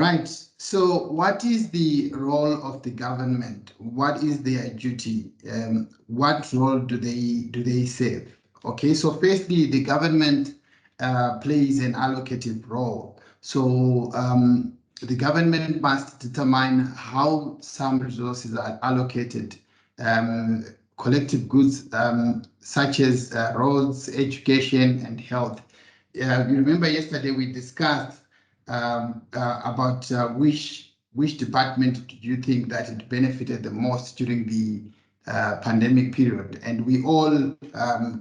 right. So what is the role of the government? What is their duty? What role do they serve? Okay, so firstly, the government plays an allocative role. So the government must determine how some resources are allocated. Collective goods such as roads, education, and health. You remember yesterday we discussed about which department do you think that it benefited the most during the pandemic period? And we all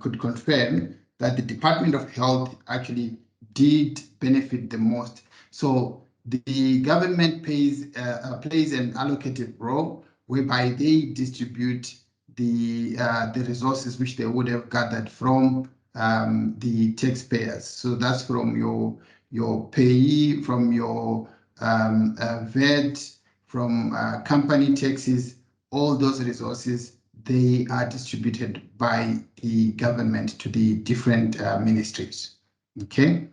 could confirm that the Department of Health actually did benefit the most. So the government plays an allocative role whereby they distribute the resources which they would have gathered from the taxpayers. So that's from your payee, from your VAT, from company taxes. All those resources, they are distributed by the government to the different ministries. Okay,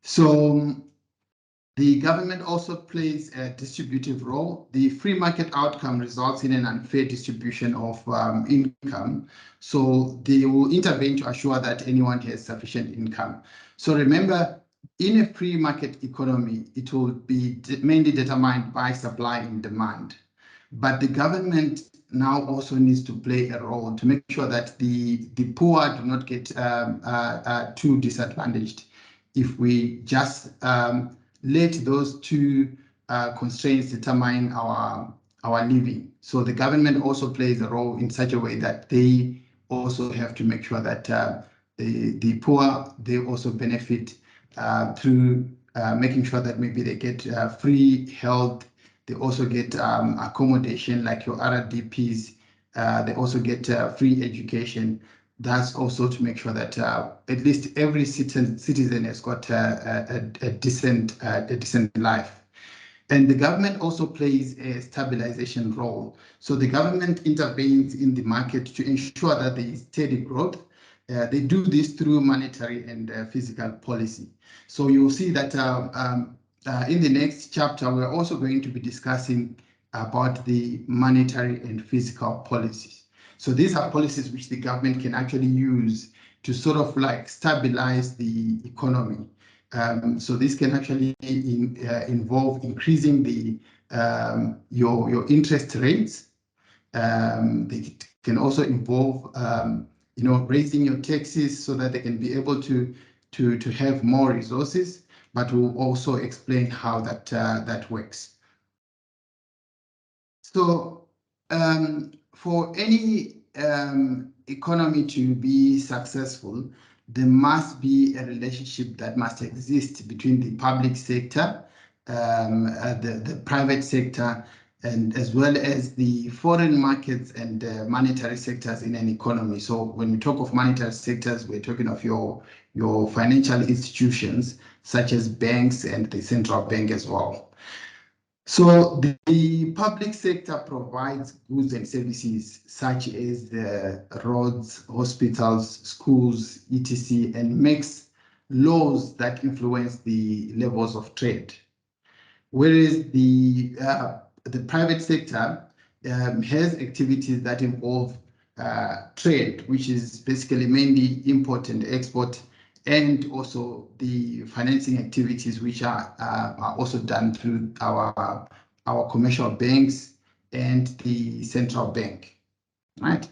so the government also plays a distributive role. The free market outcome results in an unfair distribution of income. So they will intervene to assure that anyone has sufficient income. So remember, in a free market economy, it will be mainly determined by supply and demand. But the government now also needs to play a role to make sure that the poor do not get too disadvantaged if we just let those two constraints determine our living. So the government also plays a role in such a way that they also have to make sure that the poor, they also benefit through making sure that maybe they get free health. They also get accommodation like your RDPs. They also get free education. That's also to make sure that at least every citizen has got a decent life. And the government also plays a stabilization role. So the government intervenes in the market to ensure that there is steady growth. They do this through monetary and fiscal policy. So you'll see that in the next chapter, we're also going to be discussing about the monetary and fiscal policies. So these are policies which the government can actually use to sort of like stabilize the economy. So this can actually involve increasing the your interest rates. It can also involve raising your taxes so that they can be able to have more resources. But we'll also explain how that works. So for any economy to be successful, there must be a relationship that must exist between the public sector, the private sector, and as well as the foreign markets and monetary sectors in an economy. So when we talk of monetary sectors, we're talking of your financial institutions, such as banks and the central bank as well. So the public sector provides goods and services such as the roads, hospitals, schools, etc., and makes laws that influence the levels of trade. Whereas the private sector has activities that involve trade, which is basically mainly import and export, and also the financing activities, which are also done through our commercial banks and the central bank, right?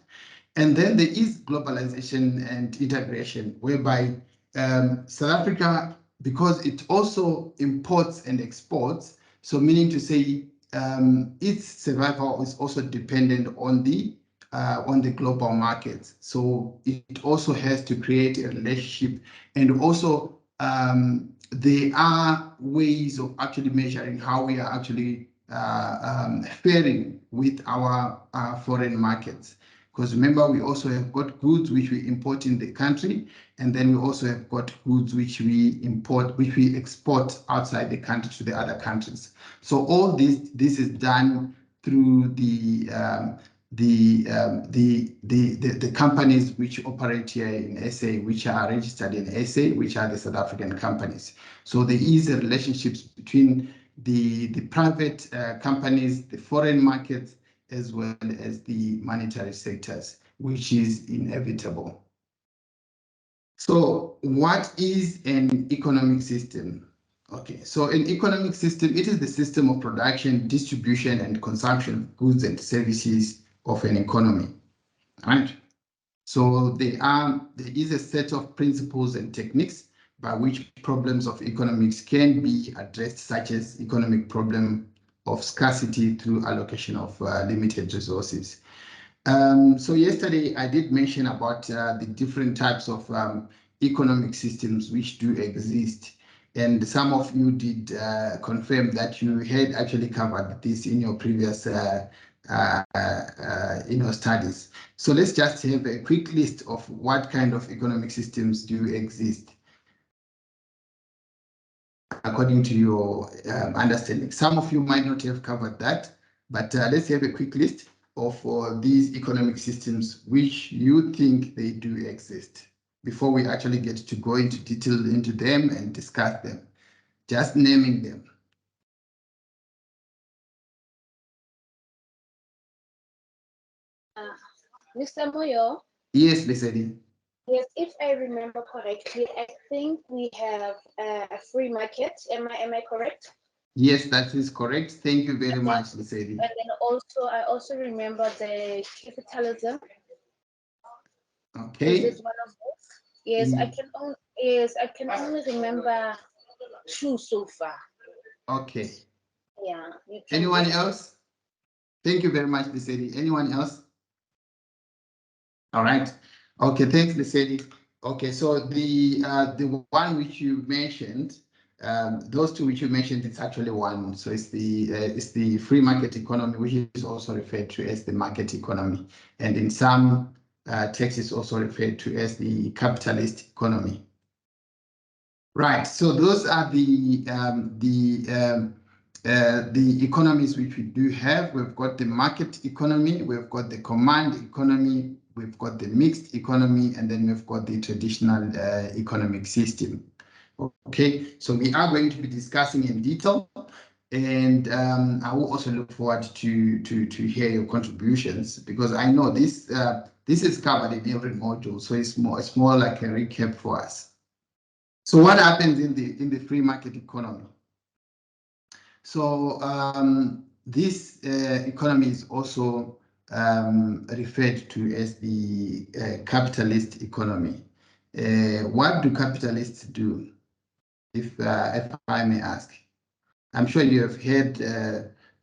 And then there is globalization and integration, whereby South Africa, because it also imports and exports, so meaning to say its survival is also dependent on the global markets. So it also has to create a relationship, and also there are ways of actually measuring how we are actually faring with our foreign markets. Because remember, we also have got goods which we import in the country, and then we also have got goods which we export outside the country to the other countries. So all this is done through the companies which operate here in SA, which are registered in SA, which are the South African companies. So there is a relationship between the private companies, the foreign markets, as well as the monetary sectors, which is inevitable. So what is an economic system? Okay, so an economic system, it is the system of production, distribution, and consumption of goods and services of an economy, right? So there is a set of principles and techniques by which problems of economics can be addressed, such as economic problem of scarcity through allocation of limited resources. So yesterday I did mention about the different types of economic systems which do exist. And some of you did confirm that you had actually covered this in your previous studies. So let's just have a quick list of what kind of economic systems do exist according to your understanding. Some of you might not have covered that, but let's have a quick list of these economic systems which you think they do exist before we actually get to go into detail into them and discuss them. Just naming them. Mr. Moyo? Yes, Lesedi. Yes, if I remember correctly, I think we have a free market. Am I correct? Yes, that is correct. Thank you very much, Lesedi. And then I also remember the capitalism. Okay. Is it one of those? Yes, I can only remember two so far. Okay. Yeah. Anyone else? Thank you very much, Lesedi. Anyone else? All right. Okay, thanks, Lesedi. Okay, so the one which you mentioned, those two which you mentioned, it's actually one. So it's the free market economy, which is also referred to as the market economy, and in some texts it's also referred to as the capitalist economy. Right. So those are the economies which we do have. We've got the market economy, we've got the command economy, we've got the mixed economy, and then we've got the traditional economic system. Okay, so we are going to be discussing in detail, and I will also look forward to hear your contributions, because I know this is covered in every module, so it's more like a recap for us. So what happens in the free market economy? So this economy is also referred to as the capitalist economy. What do capitalists do, if I may ask? I'm sure you have heard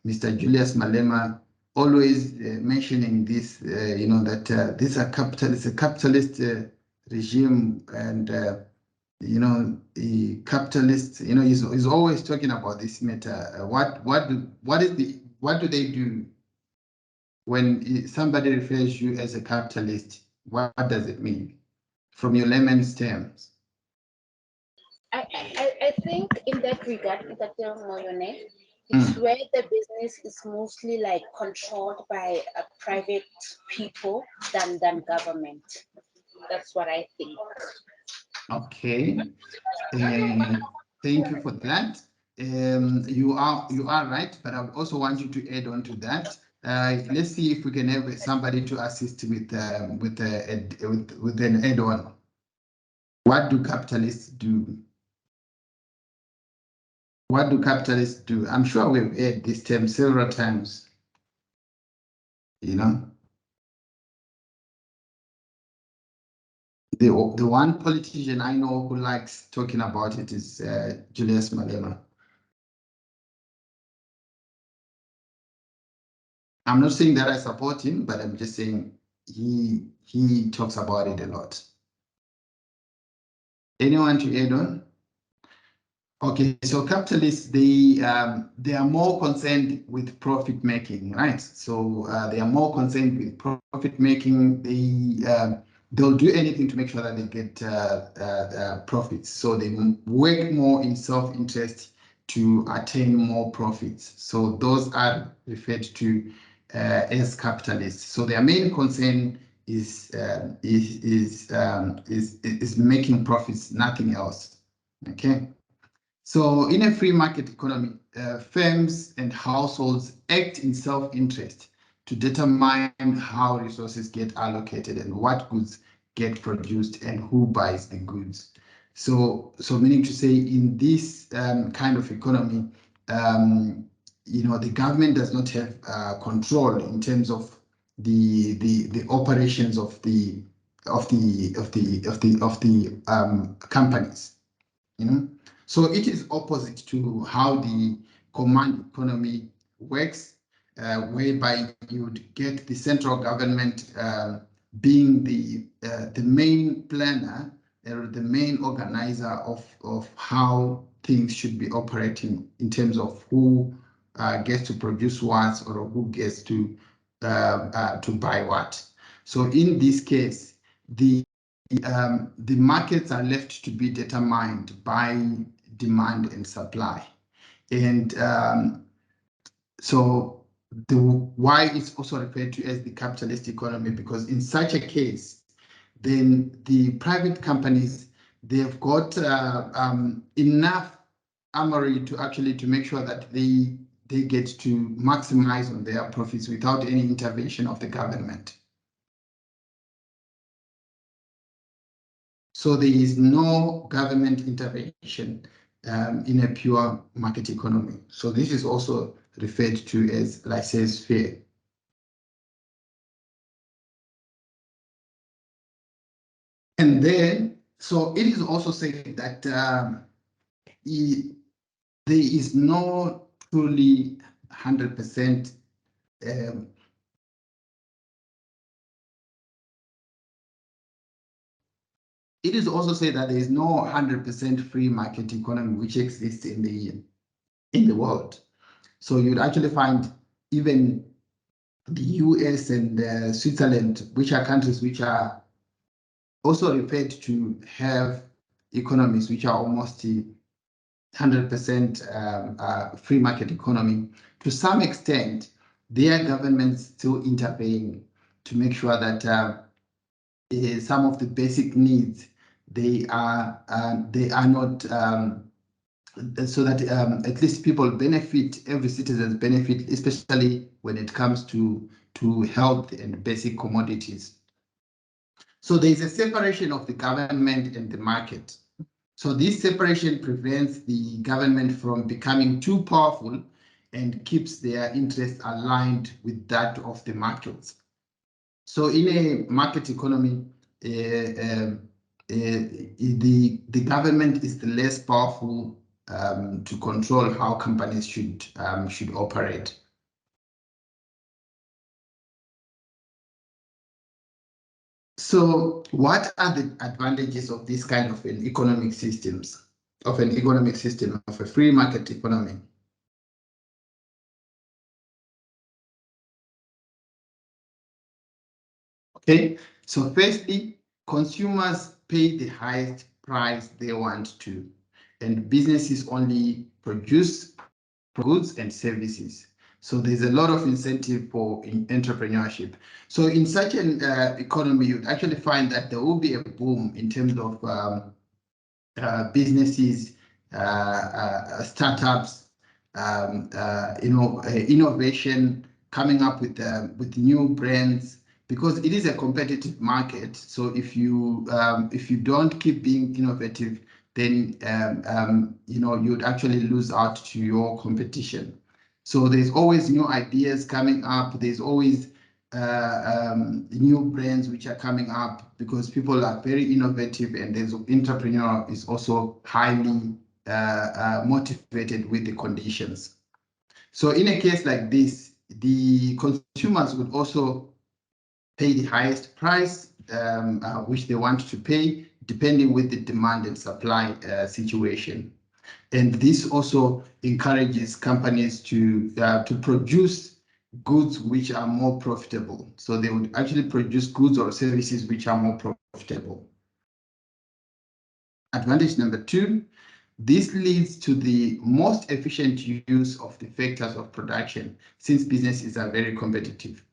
Mr. Julius Malema always mentioning this, that this is a capitalist regime, and the capitalists, he's always talking about this matter. What do they do when somebody refers you as a capitalist? What does it mean from your layman's terms? I think in that regard, it's where the business is mostly like controlled by private people than government. That's what I think. Okay, thank you for that. You are right, but I also want you to add on to that. Let's see if we can have somebody to assist with an add-on. What do capitalists do? What do capitalists do? I'm sure we've heard this term several times. The one politician I know who likes talking about it is Julius Malema. I'm not saying that I support him, but I'm just saying he talks about it a lot. Anyone to add on? Okay, so capitalists, they are more concerned with profit making, right? So they are more concerned with profit making. They'll do anything to make sure that they get profits. So they work more in self-interest to attain more profits. So those are referred to as capitalists. So their main concern is making profits, nothing else. Okay. So in a free market economy, firms and households act in self-interest to determine how resources get allocated and what goods get produced and who buys the goods. So meaning to say, in this kind of economy, the government does not have control in terms of the operations of the companies. So it is opposite to how the command economy works, whereby you would get the central government being the main planner or the main organizer of how things should be operating in terms of who gets to produce what or who gets to buy what. So in this case, the markets are left to be determined by demand and supply. And so why it's also referred to as the capitalist economy, because in such a case, then the private companies, they've got enough armory to actually to make sure that they get to maximize on their profits without any intervention of the government. So there is no government intervention in a pure market economy. So this is also referred to as laissez-faire. And then, so it is also said that there is no truly 100% it is also said that there is no 100% free market economy which exists in the world. So you'd actually find even the US and Switzerland, which are countries which are also referred to have economies which are almost 100% free market economy. To some extent, their governments still intervene to make sure that some of the basic needs they are not so that at least people benefit, every citizen benefit, especially when it comes to health and basic commodities. So there is a separation of the government and the market. So this separation prevents the government from becoming too powerful and keeps their interests aligned with that of the markets. So in a market economy, the government is the less powerful to control how companies should operate. So what are the advantages of this kind of an economic system, of a free market economy? Okay, so firstly, consumers pay the highest price they want to, and businesses only produce goods and services. So there's a lot of incentive for entrepreneurship. So in such an economy, you'd actually find that there will be a boom in terms of businesses, startups, innovation, coming up with new brands, because it is a competitive market. So if you don't keep being innovative, then you'd actually lose out to your competition. So there's always new ideas coming up. There's always new brands which are coming up because people are very innovative, and there's entrepreneur is also highly motivated with the conditions. So in a case like this, the consumers would also pay the highest price which they want to pay, depending with the demand and supply situation. And this also encourages companies to produce goods which are more profitable. So they would actually produce goods or services which are more profitable. Advantage number two, this leads to the most efficient use of the factors of production, since businesses are very competitive.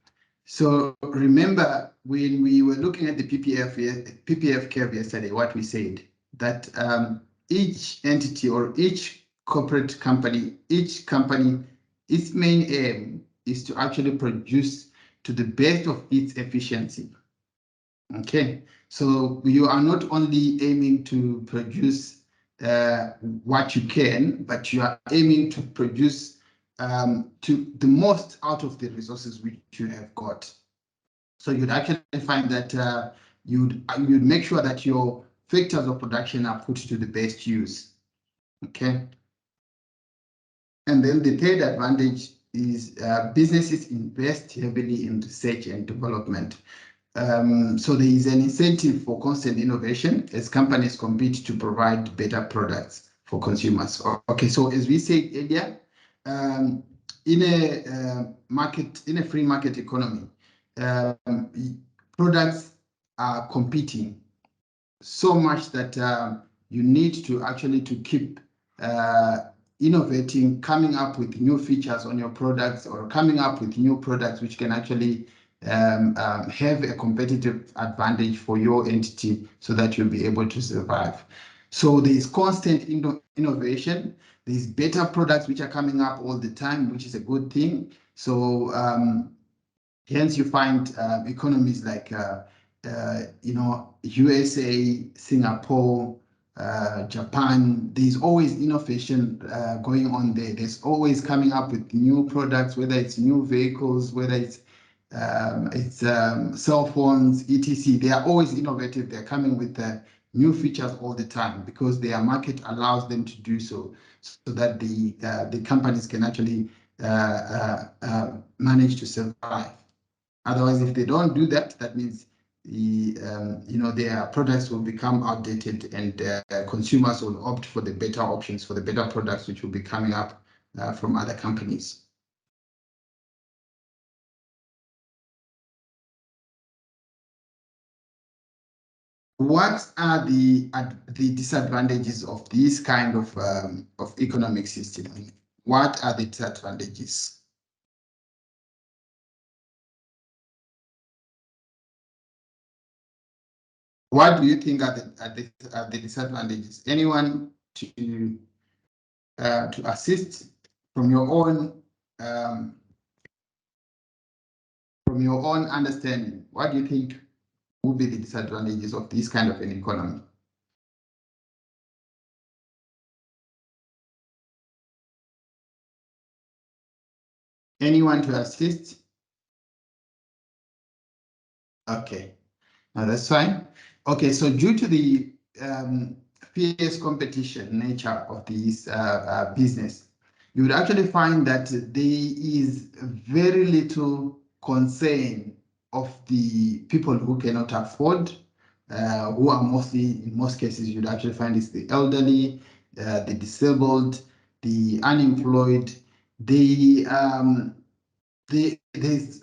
So remember, when we were looking at the PPF curve yesterday, what we said, that each entity or each corporate company, each company, its main aim is to actually produce to the best of its efficiency. Okay, so you are not only aiming to produce what you can, but you are aiming to produce to the most out of the resources which you have got. So you'd actually find that you'd make sure that your factors of production are put to the best use. Okay. And then the third advantage is businesses invest heavily in research and development. So there is an incentive for constant innovation as companies compete to provide better products for consumers. Okay, so as we said earlier, in a free market economy, products are competing so much that you need to actually to keep innovating, coming up with new features on your products or coming up with new products which can actually have a competitive advantage for your entity so that you'll be able to survive. So there's constant innovation. There's better products which are coming up all the time, which is a good thing. So hence you find economies like USA, Singapore, Japan, there's always innovation going on there. There's always coming up with new products, whether it's new vehicles, whether it's cell phones, etc. They are always innovative. They're coming with new features all the time because their market allows them to do so, so that the companies can actually manage to survive. Otherwise, if they don't do that, that means their products will become outdated and consumers will opt for the better options, for the better products which will be coming up from other companies. What are the disadvantages of this kind of economic system? What are the disadvantages? What do you think are the disadvantages? Anyone to assist from your own understanding? What do you think will be the disadvantages of this kind of an economy? Anyone to assist? Okay, now that's fine. Okay, so due to the fierce competition nature of this business, you would actually find that there is very little concern of the people who cannot afford, who are mostly, in most cases, you'd actually find it's the elderly, the disabled, the unemployed. There's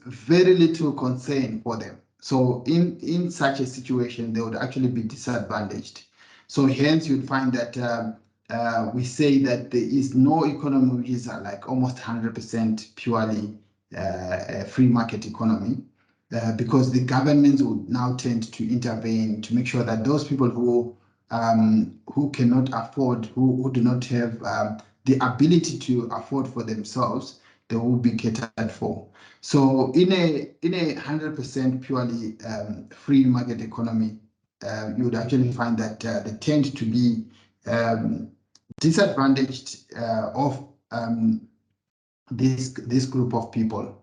very little concern for them. So in such a situation, they would actually be disadvantaged. So hence you'd find that we say that there is no economy which is like almost 100% purely a free market economy, because the governments would now tend to intervene to make sure that those people who cannot afford, who do not have the ability to afford for themselves, they will be catered for. So in a 100% purely free market economy, you would actually find that they tend to be disadvantaged of this group of people.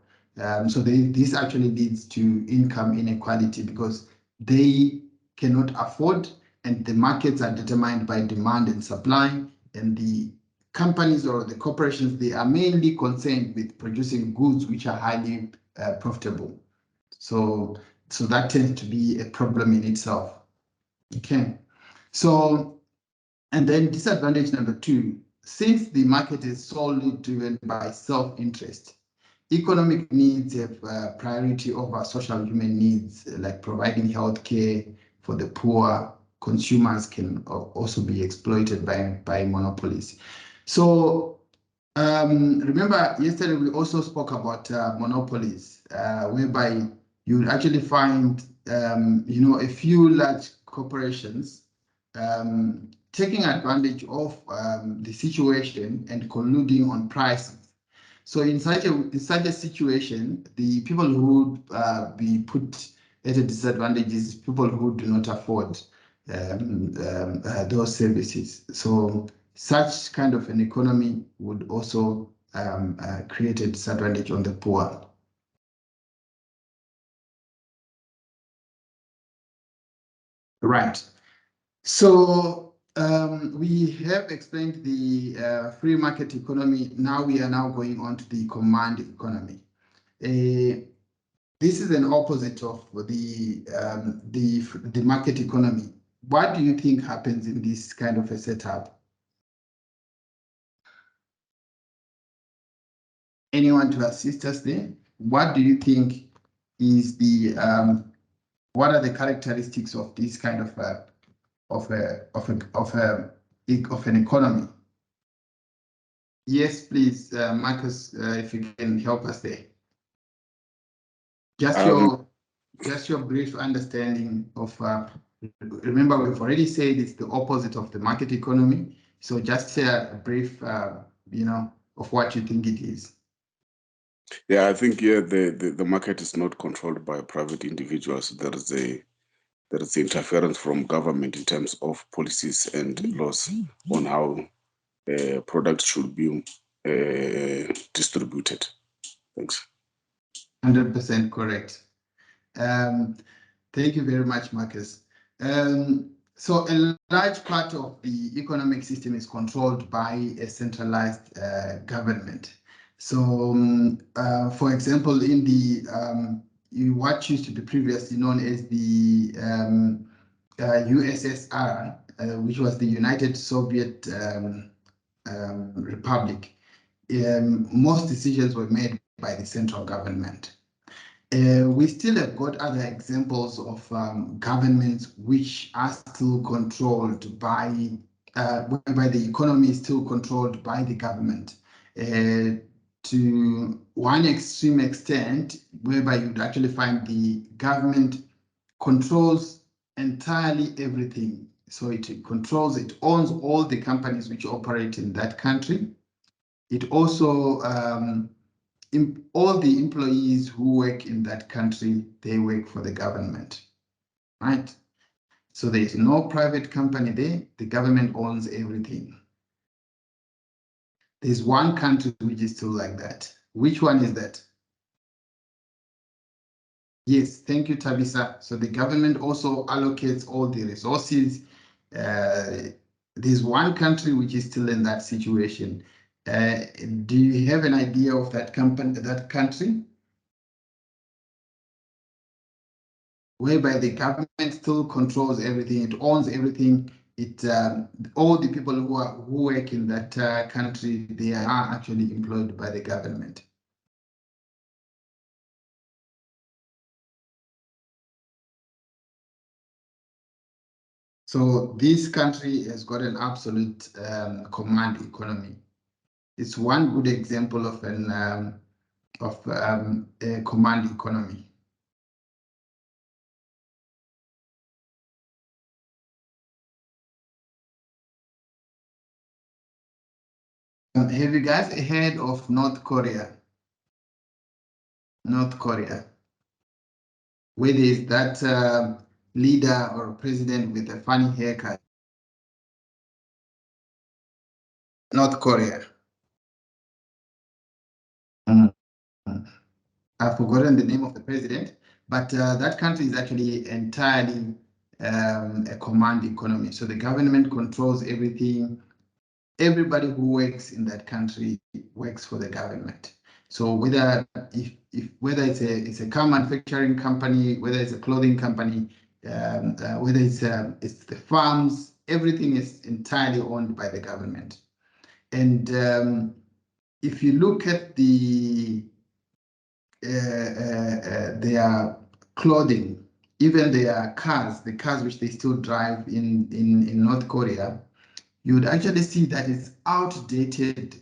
So this actually leads to income inequality because they cannot afford, and the markets are determined by demand and supply, and the companies or the corporations, they are mainly concerned with producing goods which are highly profitable. So that tends to be a problem in itself. Okay, so, and then disadvantage number two, since the market is solely driven by self-interest, economic needs have priority over social human needs, like providing healthcare for the poor. Consumers can also be exploited by monopolies. So remember yesterday we also spoke about monopolies, whereby you would actually find a few large corporations taking advantage of the situation and colluding on prices. So in such a situation, the people who would be put at a disadvantage is people who do not afford those services. So such kind of an economy would also create a disadvantage on the poor. Right. So we have explained the free market economy. Now we are now going on to the command economy. This is an opposite of the market economy. What do you think happens in this kind of a setup? Anyone to assist us there? What do you think is the what are the characteristics of this kind of an economy? Yes, please, Marcus, if you can help us there. Just your brief understanding of. Remember, we've already said it's the opposite of the market economy. So just share a brief, of what you think it is. Yeah, I think the market is not controlled by private individuals. There is interference from government in terms of policies and laws on how products should be distributed. Thanks. 100% correct. Thank you very much, Marcus. So a large part of the economic system is controlled by a centralized government. So, for example, in the what used to be previously known as the USSR, which was the United Soviet Republic, most decisions were made by the central government. We still have got other examples of governments which are still controlled by, whereby the economy is still controlled by the government. To one extreme extent, whereby you'd actually find the government controls entirely everything. So it owns all the companies which operate in that country. It also all the employees who work in that country, they work for the government, right? So there is no private company there. The government owns everything. There's one country which is still like that. Which one is that? Yes, thank you, Tabisa. So the government also allocates all the resources. There's one country which is still in that situation. Do you have an idea of that country? Whereby the government still controls everything, it owns everything. All the people who work in that country, they are actually employed by the government. So this country has got an absolute command economy. It's one good example of a command economy. Have you guys heard of North Korea? North Korea, where there is that leader or president with a funny haircut. North Korea. I've forgotten the name of the president, but that country is actually entirely a command economy. So the government controls everything. Everybody who works in that country works for the government. So whether it's a car manufacturing company, whether it's a clothing company, whether it's the farms, everything is entirely owned by the government. And if you look at their clothing, even their cars, the cars which they still drive in North Korea, you would actually see that it's outdated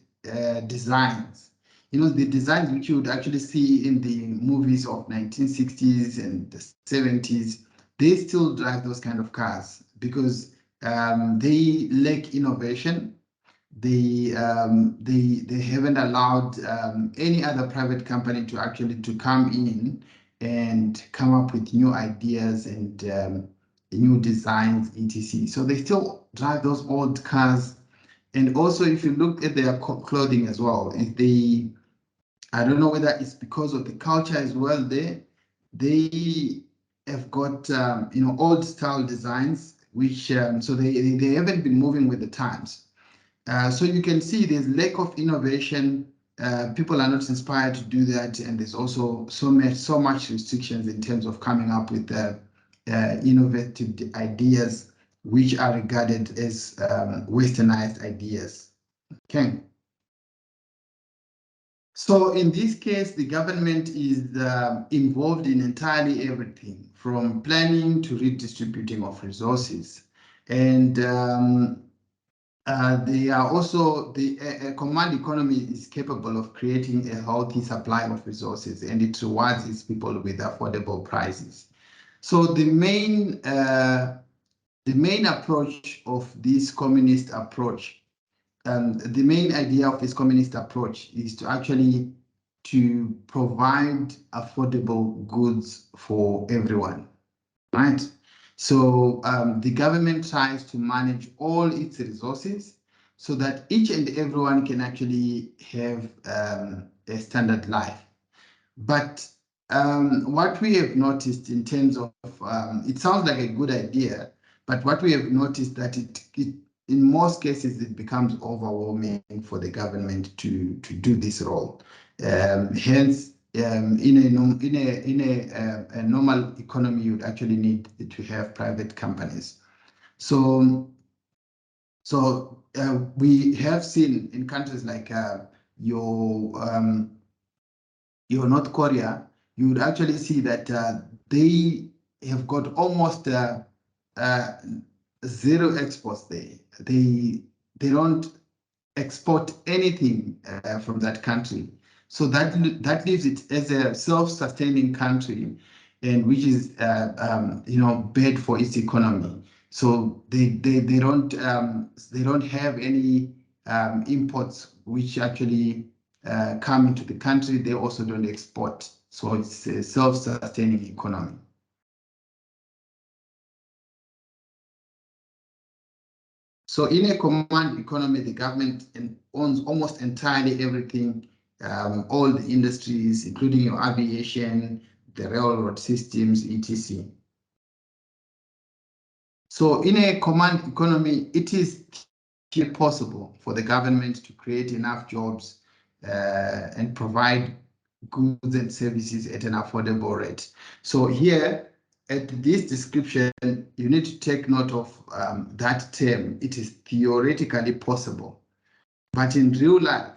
designs. You know, the designs which you would actually see in the movies of 1960s and the 70s, they still drive those kind of cars because They lack innovation. They haven't allowed any other private company to actually to come in and come up with new ideas and new designs, etc. So they still drive those old cars. And also, if you look at their clothing as well, if they, I don't know whether it's because of the culture as well there, they have got old style designs, which so they haven't been moving with the times. So you can see there's lack of innovation. People are not inspired to do that, and there's also so much restrictions in terms of coming up with innovative ideas, which are regarded as westernized ideas. Okay. So in this case, the government is involved in entirely everything, from planning to redistributing of resources, and they are also the command economy is capable of creating a healthy supply of resources, and it rewards its people with affordable prices. So the main approach of this communist approach, the main idea of this communist approach is to actually to provide affordable goods for everyone, right? So the government tries to manage all its resources so that each and everyone can actually have a standard life. But what we have noticed in terms of, it sounds like a good idea, but what we have noticed that in most cases, it becomes overwhelming for the government to do this role. Hence, in a normal economy, you'd actually need to have private companies. So we have seen in countries like your North Korea, you would actually see that they have got almost zero exports there. They don't export anything from that country. So that leaves it as a self-sustaining country, and which is bad for its economy. So they don't have any imports which actually come into the country. They also don't export. So it's a self-sustaining economy. So in a command economy, the government owns almost entirely everything, all the industries, including your aviation, the railroad systems, etc. So in a command economy, it is possible for the government to create enough jobs and provide goods and services at an affordable rate. So here, at this description, you need to take note of that term. It is theoretically possible, but in real life,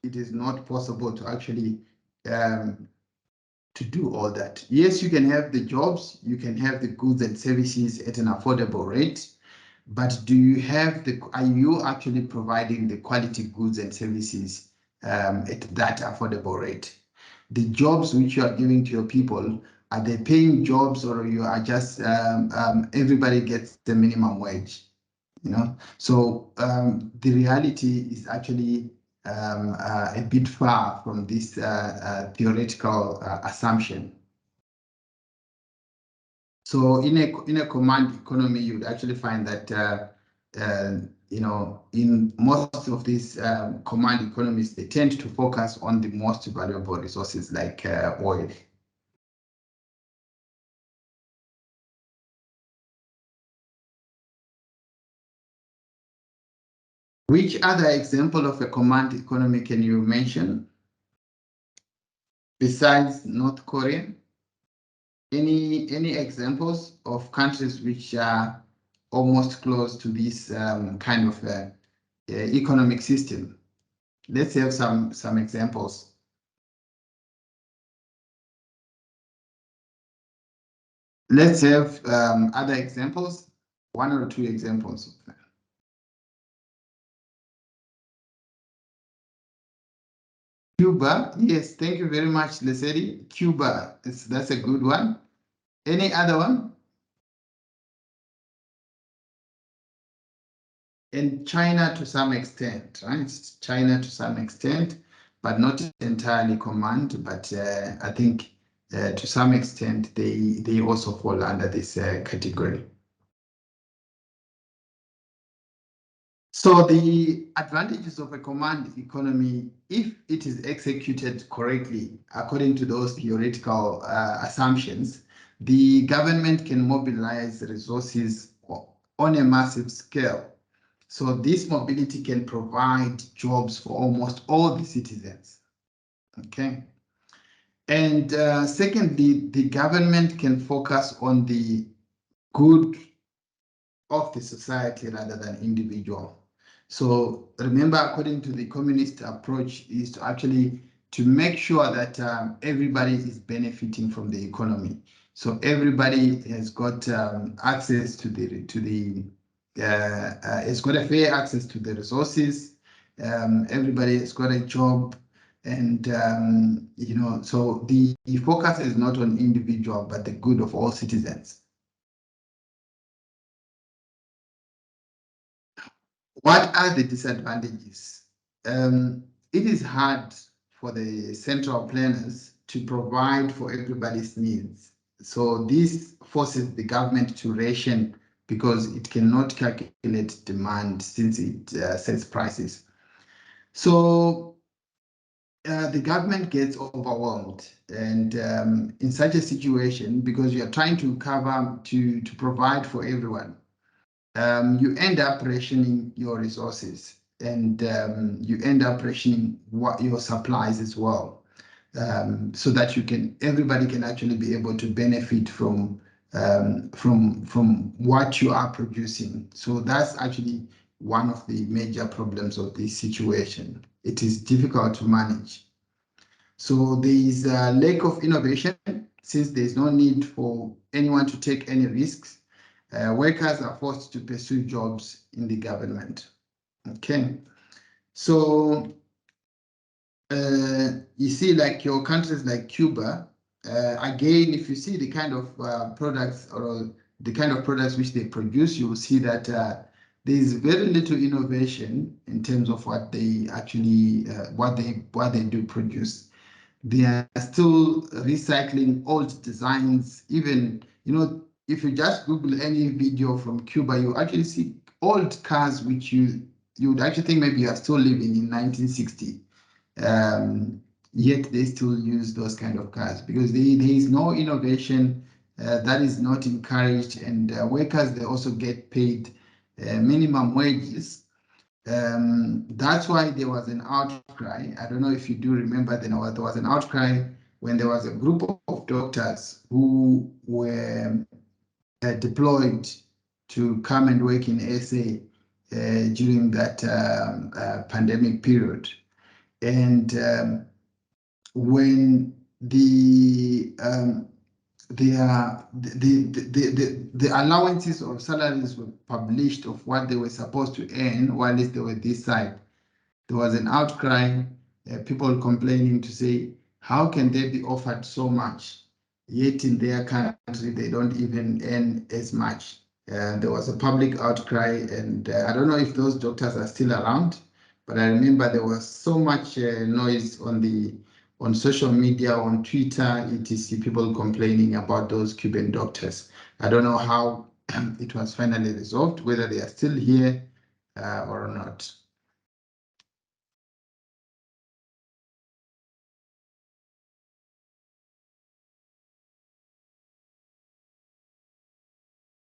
it is not possible to actually to do all that. Yes, you can have the jobs, you can have the goods and services at an affordable rate, but are you actually providing the quality goods and services at that affordable rate? The jobs which you are giving to your people, are they paying jobs, or you are just everybody gets the minimum wage? So the reality is actually a bit far from this theoretical assumption. So in a command economy, you would actually find that in most of these command economies, they tend to focus on the most valuable resources like oil. Which other example of a command economy can you mention besides North Korea? Any examples of countries which are almost close to this kind of economic system? Let's have some examples. Let's have other examples, one or two examples. Cuba, yes, thank you very much, Lesedi. Cuba, that's a good one. Any other one? and China to some extent, right? China to some extent, but not entirely command. But I think to some extent they also fall under this category. So the advantages of a command economy, if it is executed correctly, according to those theoretical assumptions, the government can mobilize resources on a massive scale. So this mobility can provide jobs for almost all the citizens. Okay. And secondly, the government can focus on the good of the society rather than individual. So remember, according to the communist approach, is to actually to make sure that everybody is benefiting from the economy. So everybody has got access to the has got a fair access to the resources. Everybody has got a job, and you know, so the focus is not on individual but the good of all citizens. What are the disadvantages? It is hard for the central planners to provide for everybody's needs. So this forces the government to ration because it cannot calculate demand since it sets prices. So the government gets overwhelmed, and in such a situation, because you are trying to cover to provide for everyone, you end up rationing your resources, and you end up rationing your supplies as well, so that everybody can actually be able to benefit from what you are producing. So that's actually one of the major problems of this situation. It is difficult to manage. So there is a lack of innovation since there's no need for anyone to take any risks. Workers are forced to pursue jobs in the government. Okay, so you see, like your countries like Cuba, again, if you see the kind of products or the kind of products which they produce, you will see that there is very little innovation in terms of what they actually what they do produce. They are still recycling old designs. Even, you know, if you just Google any video from Cuba, you actually see old cars which you would actually think maybe you are still living in 1960. Yet they still use those kind of cars because there is no innovation that is not encouraged, and workers, they also get paid minimum wages. That's why there was an outcry. I don't know if you do remember, there was an outcry when there was a group of doctors who were deployed to come and work in SA during that pandemic period. And when the allowances of salaries were published of what they were supposed to earn while they were this side, there was an outcry, people complaining to say, how can they be offered so much, yet in their country they don't even earn as much? There was a public outcry, and I don't know if those doctors are still around, but I remember there was so much noise on social media, on Twitter, etc., people complaining about those Cuban doctors. I don't know how it was finally resolved, whether they are still here or not.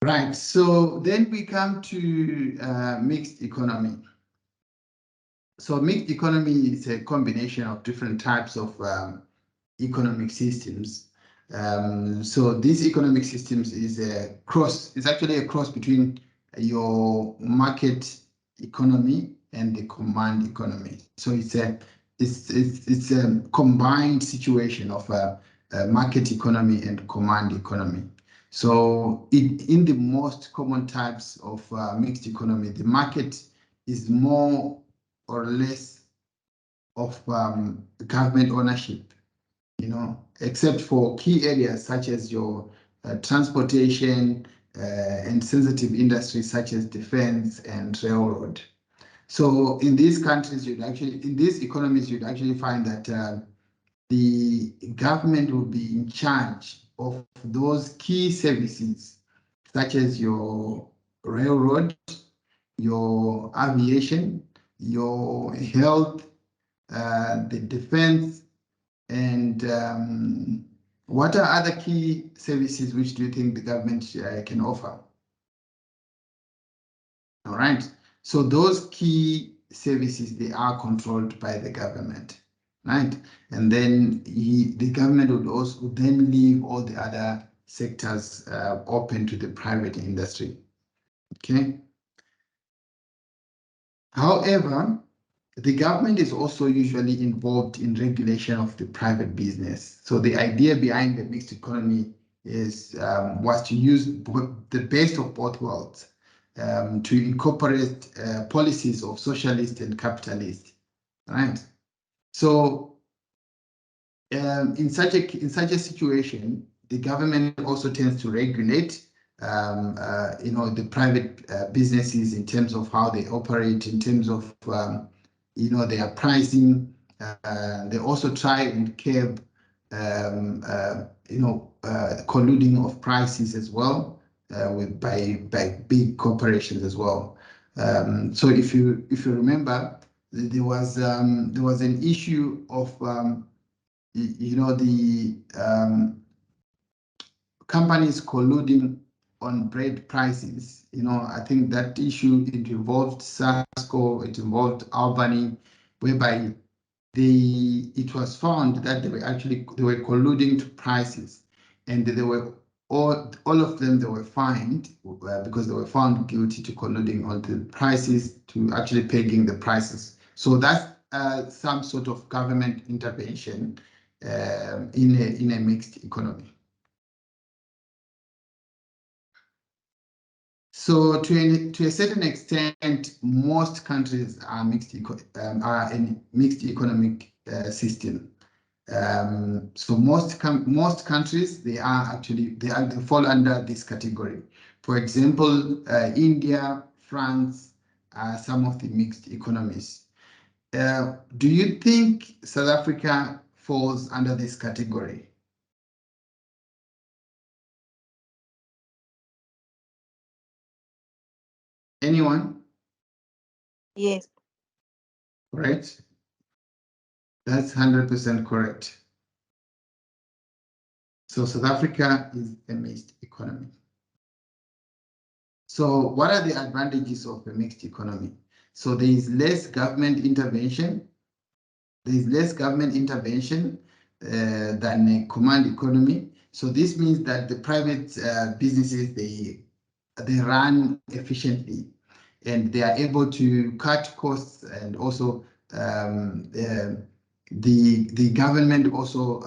Right, so then we come to mixed economy. So mixed economy is a combination of different types of economic systems. So these economic systems is it's actually a cross between your market economy and the command economy. So it's a combined situation of a market economy and command economy. So in the most common types of mixed economy, the market is more or less of government ownership, you know, except for key areas such as your transportation, and sensitive industries such as defense and railroad. So in these countries, in these economies, you'd actually find that the government will be in charge of those key services, such as your railroad, your aviation, your health, the defense, and what are other key services which do you think the government can offer? All right. So those key services, they are controlled by the government, right? And then the government would then leave all the other sectors open to the private industry. Okay. However, the government is also usually involved in regulation of the private business. So the idea behind the mixed economy was to use the best of both worlds to incorporate policies of socialist and capitalist, right? So in such a situation, the government also tends to regulate the private businesses in terms of how they operate, in terms of their pricing. They also try and curb colluding of prices as well by big corporations as well. So if you remember, there was an issue of the companies colluding on bread prices. I think that issue, it involved Sasco, it involved Albany, whereby it was found that they were colluding to prices, and they were all of them, they were fined because they were found guilty to colluding on the prices, to actually pegging the prices. So that's some sort of government intervention in a mixed economy. So to a certain extent, most countries are are in mixed economic system. So most countries, they fall under this category. For example, India, France are some of the mixed economies. Do you think South Africa falls under this category? Anyone? Yes. Right? That's 100% correct. So South Africa is a mixed economy. So what are the advantages of a mixed economy? So there is less government intervention. There is less government intervention than a command economy. So this means that the private businesses, they run efficiently, and they are able to cut costs, and also the government also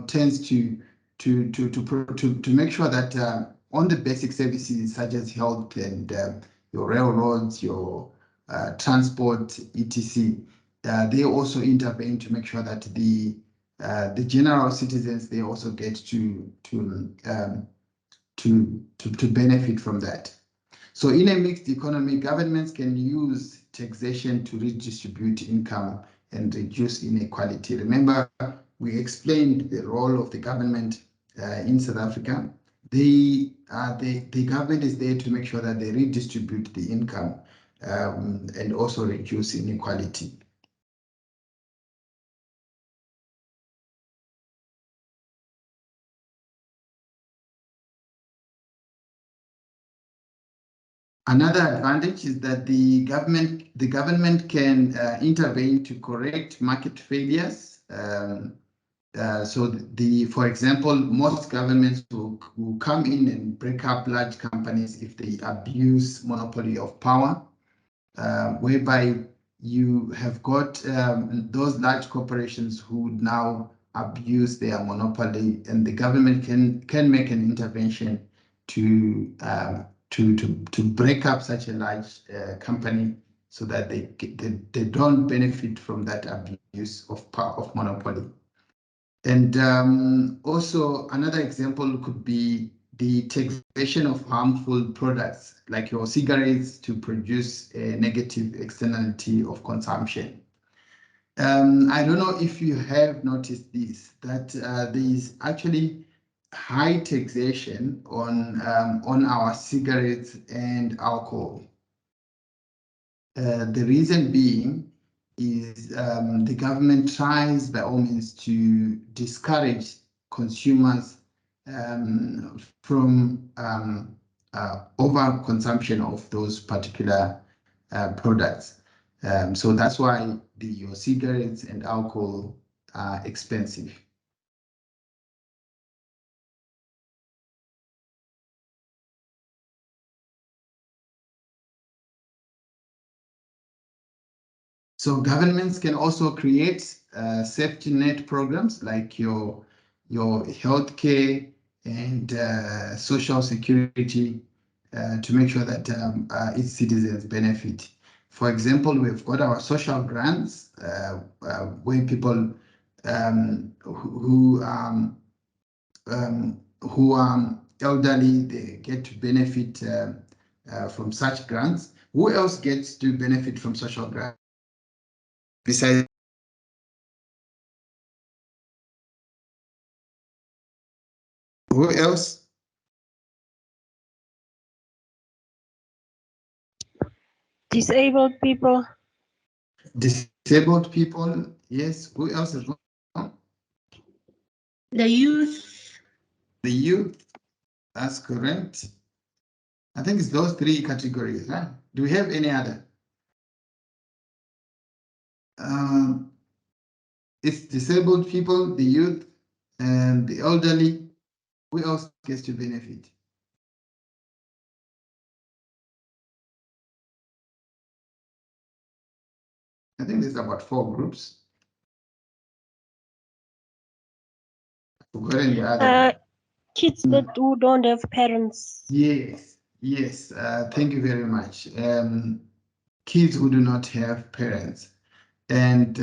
tends to make sure that on the basic services such as health and your railroads, your transport, etc., they also intervene to make sure that the general citizens, they also get to benefit from that. So in a mixed economy, governments can use taxation to redistribute income and reduce inequality. Remember, we explained the role of the government in South Africa. The government is there to make sure that they redistribute the income and also reduce inequality. Another advantage is that the government can intervene to correct market failures. For example, most governments will come in and break up large companies if they abuse monopoly of power, whereby you have got those large corporations who now abuse their monopoly, and the government can make an intervention to break up such a large company, so that they don't benefit from that abuse of monopoly. And also another example could be the taxation of harmful products like your cigarettes to produce a negative externality of consumption. I don't know if you have noticed this, that there is actually high taxation on our cigarettes and alcohol. The reason being is the government tries by all means to discourage consumers from overconsumption of those particular products. So that's why your cigarettes and alcohol are expensive. So governments can also create safety net programs like your healthcare and social security to make sure that its citizens benefit. For example, we've got our social grants where people who are elderly, they get to benefit from such grants. Who else gets to benefit from social grants? Besides, who else? Disabled people. Disabled people, yes. Who else is going? The youth. The youth, that's correct. I think it's those three categories. Huh? Do we have any other? It's disabled people, the youth, and the elderly. Who else gets to benefit? I think there's about 4 groups. Forgotten the other. Kids that who don't have parents. Yes, yes. Thank you very much. Kids who do not have parents, and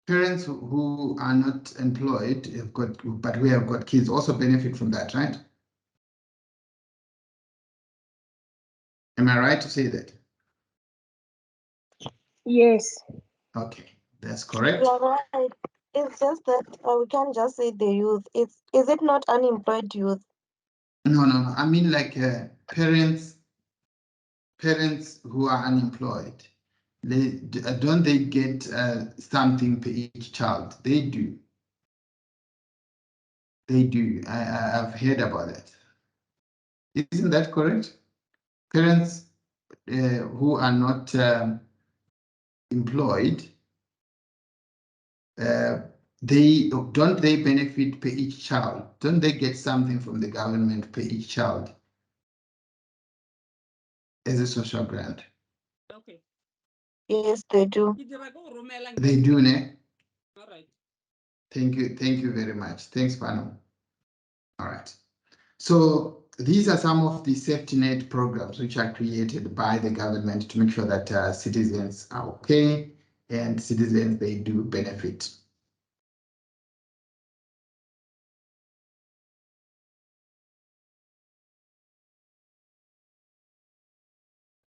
parents who are not employed have got, but we have got kids also benefit from that, right? Am I right to say that? Yes. Okay, that's correct. You're right. It's just that we can't just say the youth. Is it not unemployed youth? No. I mean like parents who are unemployed. Don't they get something per each child? They do. They do. I've heard about that. Isn't that correct? Parents who are not employed, don't they benefit per each child? Don't they get something from the government per each child as a social grant? Okay. Yes, they do. They do, ne? All right. Thank you very much. Thanks, Pano. All right. So these are some of the safety net programs which are created by the government to make sure that citizens are okay and citizens, they do benefit.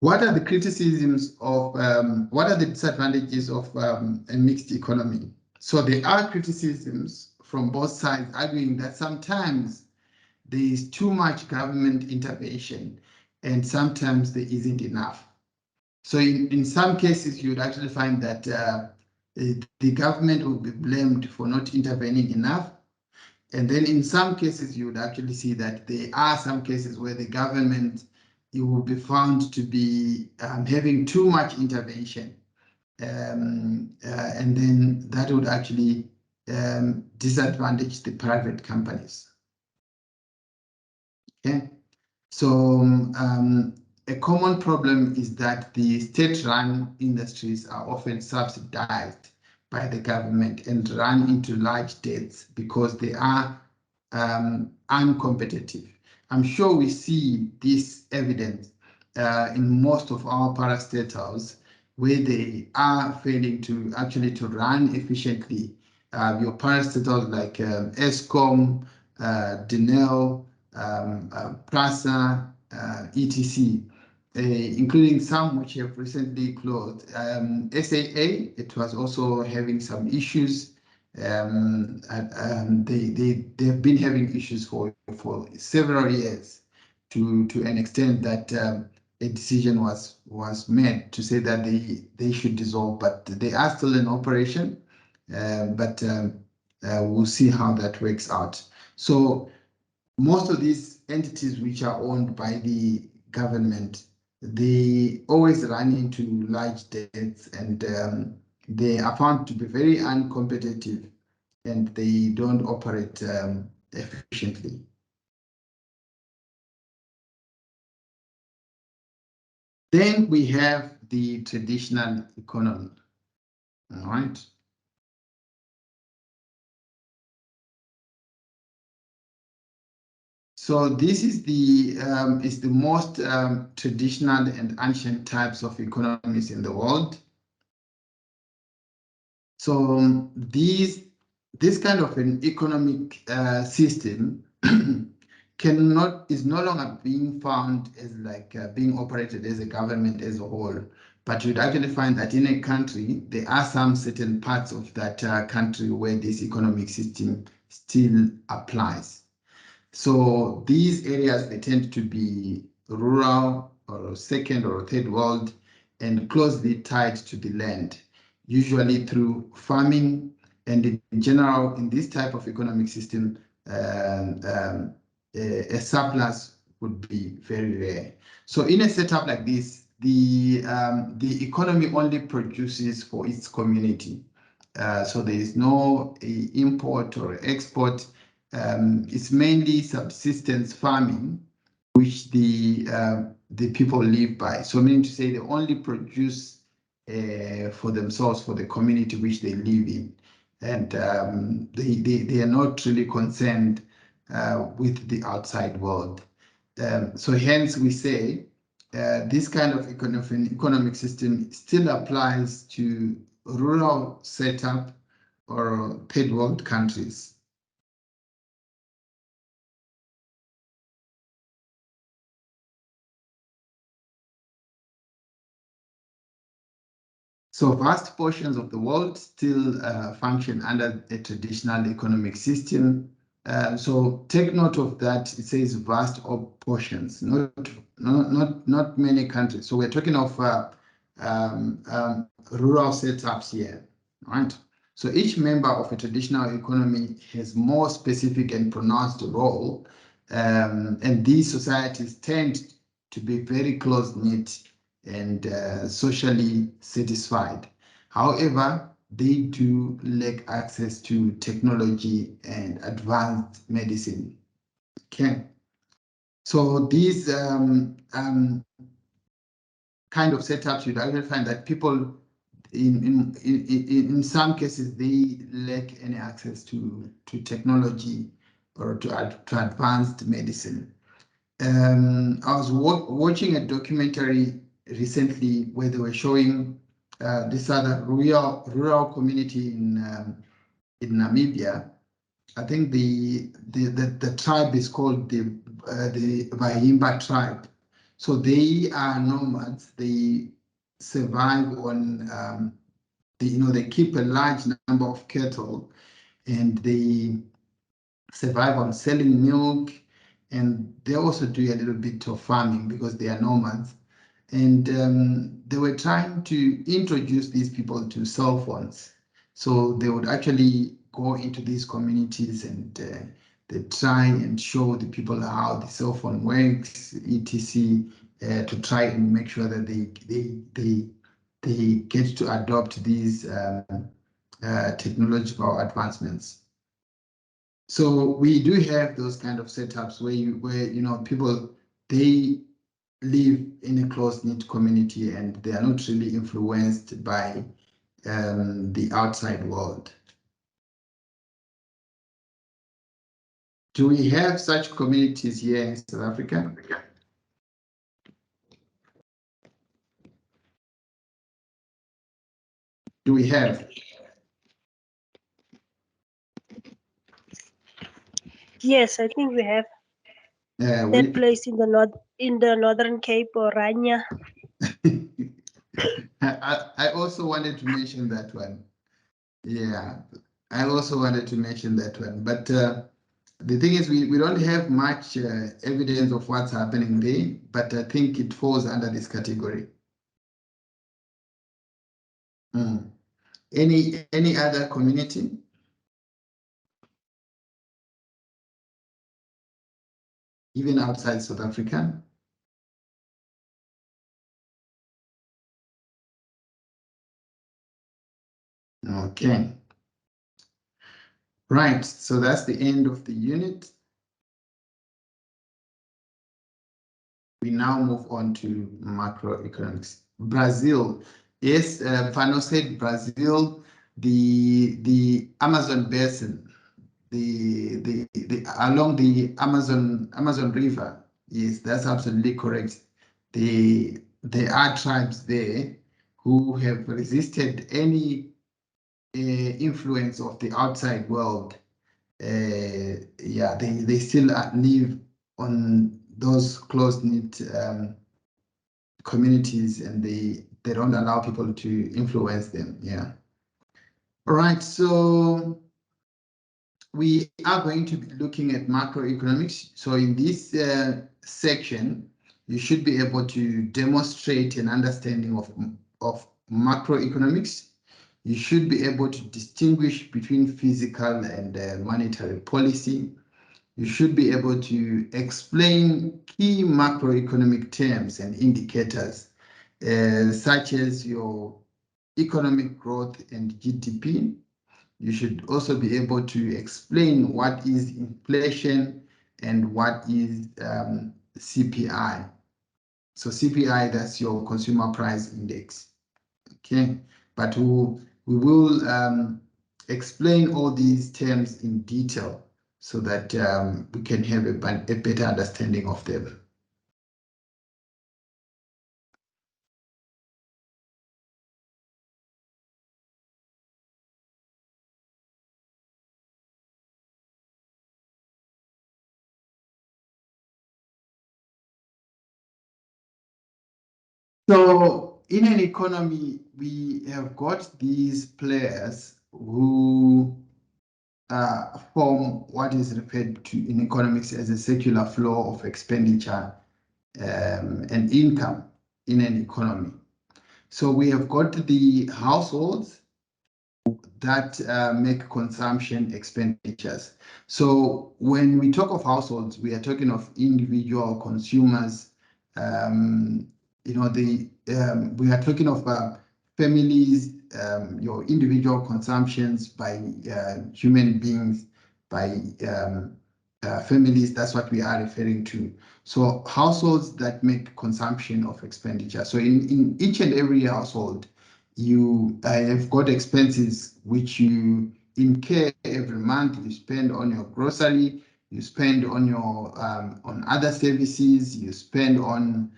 What are the criticisms of, what are the disadvantages of a mixed economy? So there are criticisms from both sides arguing that sometimes there is too much government intervention and sometimes there isn't enough. So in some cases, you would actually find that the government will be blamed for not intervening enough. And then in some cases, you would actually see that there are some cases where the government, it will be found to be having too much intervention. And then that would actually disadvantage the private companies. Okay, so a common problem is that the state-run industries are often subsidized by the government and run into large debts because they are uncompetitive. I'm sure we see this evidence in most of our parastatals where they are failing to actually to run efficiently your parastatals like ESCOM, DENEL, PRASA, etc., including some which have recently closed. SAA, it was also having some issues. They've been having issues for several years, to an extent that a decision was made to say that they should dissolve, but they are still in operation. But we'll see how that works out. So most of these entities which are owned by the government, they always run into large debts, and they are found to be very uncompetitive, and they don't operate efficiently. Then we have the traditional economy. All right. So this is the most traditional and ancient types of economies in the world. So this kind of an economic system is no longer being found as like being operated as a government as a whole, but you'd actually find that in a country there are some certain parts of that country where this economic system still applies. So these areas, they tend to be rural or second or third world and closely tied to the land, usually through farming. And in general, in this type of economic system, a surplus would be very rare. So in a setup like this, the economy only produces for its community. So there is no import or export. It's mainly subsistence farming, which the people live by. So meaning to say they only produce for themselves, for the community which they live in. And they are not really concerned with the outside world. So hence we say this kind of economic system still applies to rural setup or third world countries. So vast portions of the world still function under a traditional economic system. So take note of that. It says vast portions, not many countries. So we're talking of rural setups here, right? So each member of a traditional economy has more specific and pronounced role, and these societies tend to be very close-knit and socially satisfied. However, they do lack access to technology and advanced medicine. Okay, so these kind of setups, you'd actually find that people in some cases they lack any access to technology or to advanced medicine. I was watching a documentary recently where they were showing this other rural community in Namibia. I think the tribe is called the Bahimba tribe. So they are nomads. They survive on they keep a large number of cattle, and they survive on selling milk, and they also do a little bit of farming because they are nomads. And they were trying to introduce these people to cell phones. So they would actually go into these communities and they try and show the people how the cell phone works, etc., to try and make sure that they get to adopt these technological advancements. So we do have those kind of setups where people, they live in a close-knit community and they are not really influenced by the outside world. Do we have such communities here in South Africa? Do we have? Yes, I think we have that place in the Northern Cape or Rania. I also wanted to mention that one. Yeah, I also wanted to mention that one. But the thing is, we don't have much evidence of what's happening there, but I think it falls under this category. Any other community? Even outside South Africa? Okay. Right, so that's the end of the unit. We now move on to macroeconomics. Brazil, yes, Fano said Brazil, the Amazon basin, the along the Amazon River. Yes, that's absolutely correct. There are tribes there who have resisted any influence of the outside world. Yeah, they still live on those close-knit communities, and they don't allow people to influence them. Yeah. All right, so we are going to be looking at macroeconomics. So in this section, you should be able to demonstrate an understanding of macroeconomics. You should be able to distinguish between physical and monetary policy. You should be able to explain key macroeconomic terms and indicators, such as your economic growth and GDP. You should also be able to explain what is inflation and what is CPI. So CPI, that's your consumer price index. Okay, but we will explain all these terms in detail so that we can have a better understanding of them. So in an economy, we have got these players who form what is referred to in economics as a circular flow of expenditure and income in an economy. So we have got the households that make consumption expenditures. So when we talk of households, we are talking of individual consumers. We are talking of families, your individual consumptions by human beings, by families. That's what we are referring to. So households that make consumption of expenditure. So in each and every household, you have got expenses which you incur every month. You spend on your grocery, you spend on your on other services, you spend on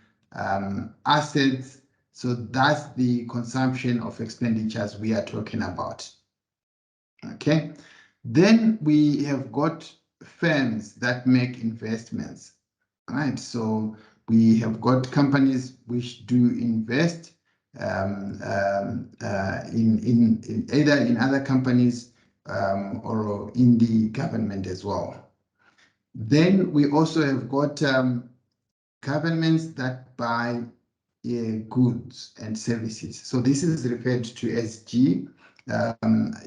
assets. So that's the consumption of expenditures we are talking about. Okay, then we have got firms that make investments. Right, so we have got companies which do invest in either in other companies or in the government as well. Then we also have got governments that buy goods and services. So this is referred to as G.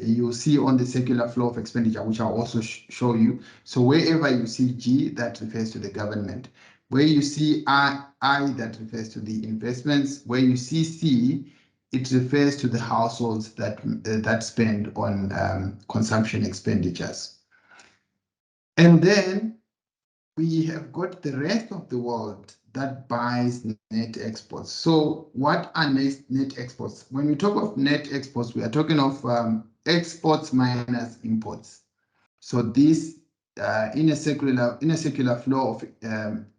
You'll see on the circular flow of expenditure, which I'll also show you. So wherever you see G, that refers to the government. Where you see I, that refers to the investments. Where you see C, it refers to the households that spend on consumption expenditures. And then we have got the rest of the world that buys net exports. So what are net exports? When we talk of net exports, we are talking of exports minus imports. So this in a circular flow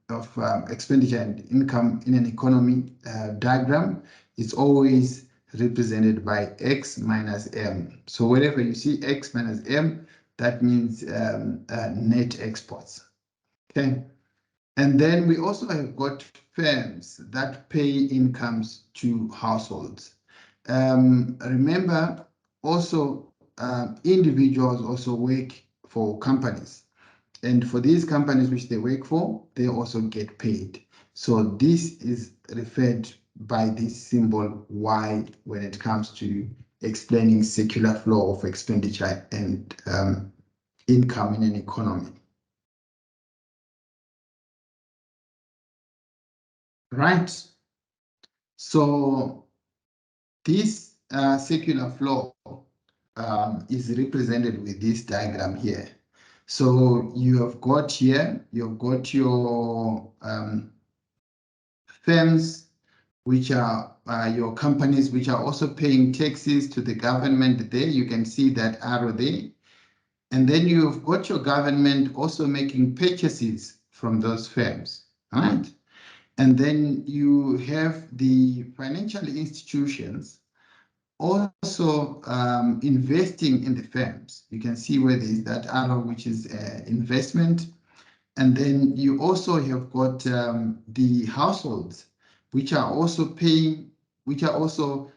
of expenditure and income in an economy diagram, it's always represented by X minus M. So wherever you see X minus M, that means net exports. Okay. And then we also have got firms that pay incomes to households. Remember, also individuals also work for companies. And for these companies which they work for, they also get paid. So this is referred by this symbol Y when it comes to explaining circular flow of expenditure and income in an economy. Right. So this circular flow is represented with this diagram here. So you have got here, you've got your firms, which are your companies, which are also paying taxes to the government there. You can see that arrow there. And then you've got your government also making purchases from those firms, right? And then you have the financial institutions also investing in the firms. You can see where there is that arrow, which is investment. And then you also have got the households, which are also paying, which are also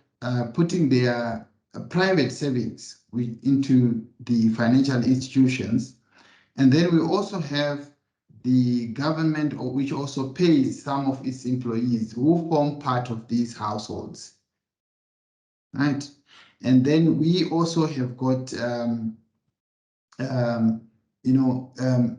putting their private savings into the financial institutions. And then we also have the government, which also pays some of its employees who form part of these households, right? And then we also have got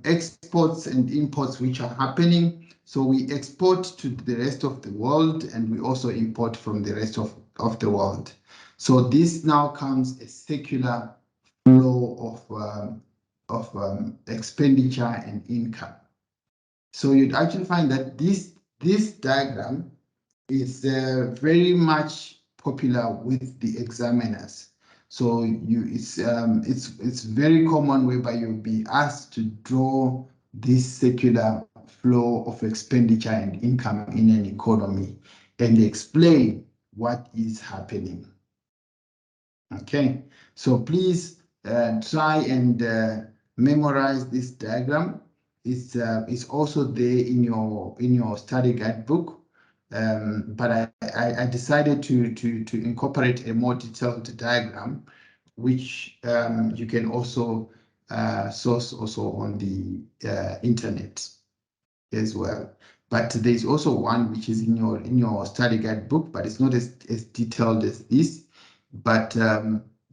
exports and imports which are happening. So we export to the rest of the world and we also import from the rest of the world. So this now comes a circular flow of expenditure and income. So you'd actually find that this diagram is very much popular with the examiners. So it's very common whereby you'll be asked to draw this circular flow of expenditure and income in an economy and explain what is happening. Okay, so please try and memorize this diagram. It's also there in your study guidebook. But I decided to incorporate a more detailed diagram, which you can also source also on the internet as well. But there's also one which is in your study guidebook, but it's not as detailed as this. But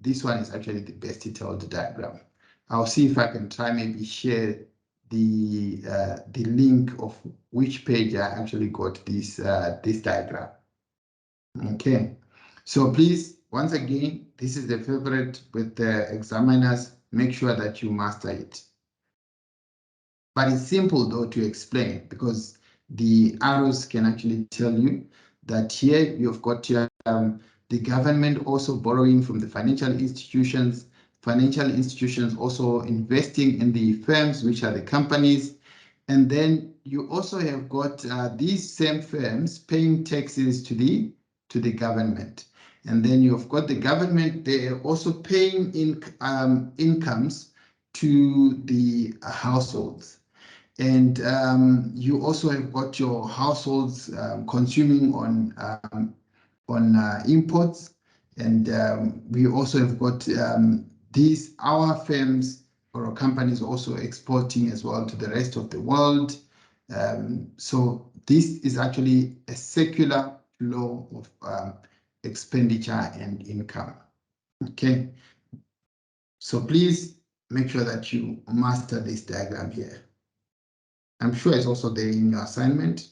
this one is actually the best detailed diagram. I'll see if I can try maybe share the link of which page I actually got this diagram. Okay, so please, once again, this is the favorite with the examiners. Make sure that you master it. But it's simple though to explain because the arrows can actually tell you that here you've got your, the government also borrowing from the financial institutions also investing in the firms, which are the companies. And then you also have got these same firms paying taxes to the government. And then you've got the government, they're also paying incomes to the households. And you also have got your households consuming on imports. And we also have got our firms or companies also exporting as well to the rest of the world. So this is actually a circular flow of expenditure and income. Okay. So please make sure that you master this diagram here. I'm sure it's also there in your assignment.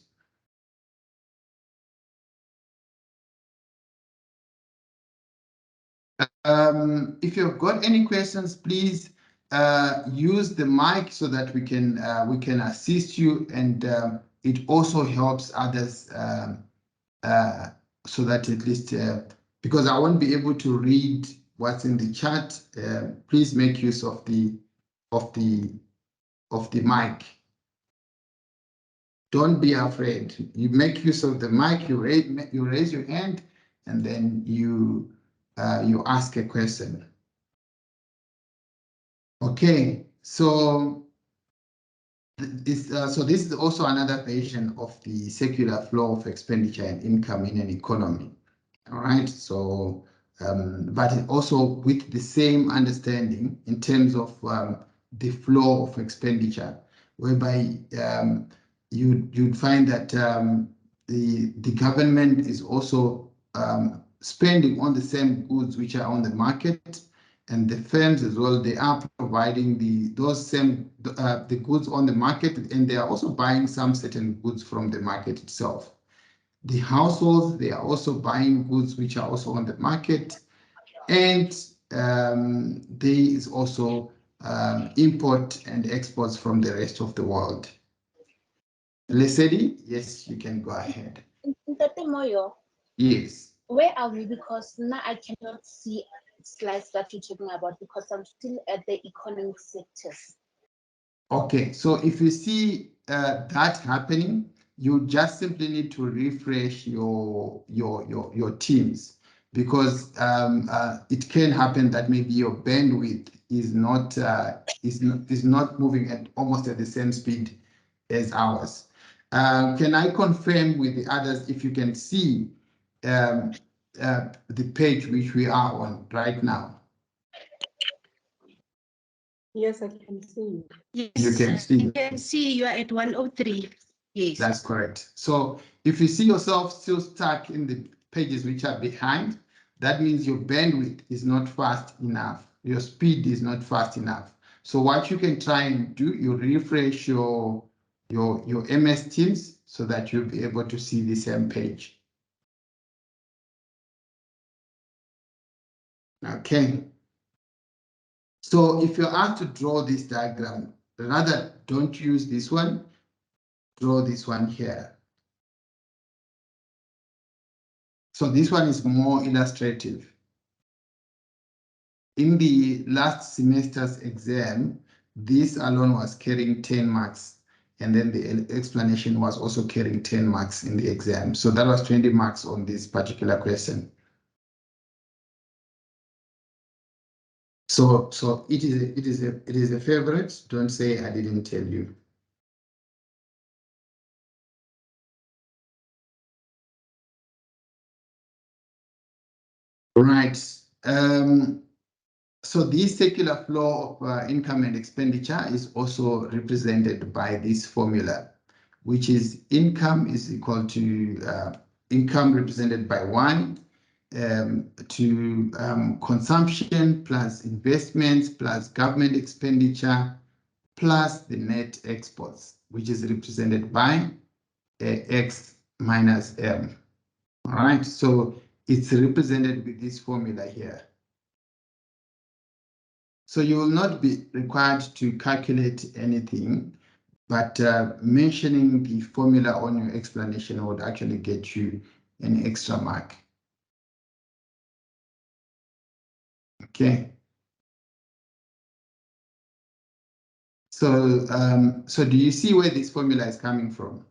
If you've got any questions, please use the mic so that we can assist you, and it also helps others so that at least because I won't be able to read what's in the chat. Please make use of the mic. Don't be afraid. You make use of the mic. You raise your hand, and then you ask a question. Okay, so so this is also another version of the circular flow of expenditure and income in an economy. All right, so but also with the same understanding in terms of the flow of expenditure, whereby you'd find that the government is also spending on the same goods which are on the market, and the firms as well, they are providing those same the goods on the market, and they are also buying some certain goods from the market itself. The households, they are also buying goods which are also on the market, and there is also import and exports from the rest of the world. Lesedi, yes, you can go ahead. Ntate Moyo, Yes. where are we? Because now I cannot see slides that you're talking about because I'm still at the economic sectors. Okay, so if you see that happening, you just simply need to refresh your teams, because it can happen that maybe your bandwidth is not moving at almost at the same speed as ours. Can I confirm with the others if you can see the page which we are on right now? Yes, I can see. Yes, You can see. I can see you are at 103. Yes. That's correct. So if you see yourself still stuck in the pages which are behind, that means your bandwidth is not fast enough. Your speed is not fast enough. So what you can try and do, you refresh your MS Teams so that you'll be able to see the same page. Okay. So if you're asked to draw this diagram, rather don't use this one, draw this one here. So this one is more illustrative. In the last semester's exam, this alone was carrying 10 marks, and then the explanation was also carrying 10 marks in the exam. So that was 20 marks on this particular question. So it is a favorite. Don't say I didn't tell you. Right. So this circular flow of income and expenditure is also represented by this formula, which is income is equal to income represented by 1 to consumption plus investments plus government expenditure plus the net exports, which is represented by X minus M. All right, so it's represented with this formula here. So you will not be required to calculate anything, but mentioning the formula on your explanation would actually get you an extra mark. Okay. So, so do you see where this formula is coming from?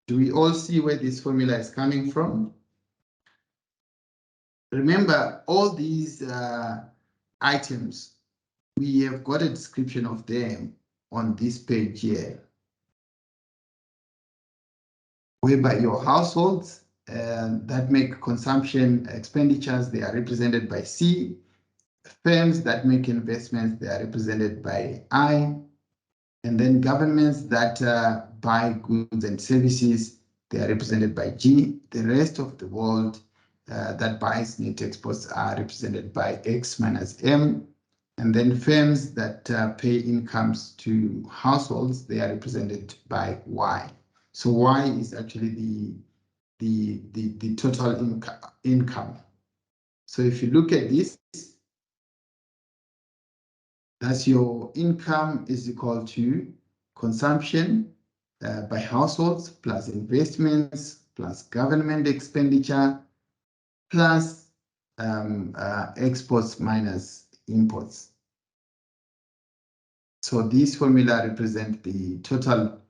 Do we all see where this formula is coming from? Remember, all these items, we have got a description of them on this page here, whereby your households that make consumption expenditures, they are represented by C. Firms that make investments, they are represented by I. And then governments that buy goods and services, they are represented by G. The rest of the world that buys net exports are represented by X minus M. And then firms that pay incomes to households, they are represented by Y. So Y is actually the total income. So if you look at this, that's your income is equal to consumption by households plus investments plus government expenditure plus exports minus imports. So this formula represents the total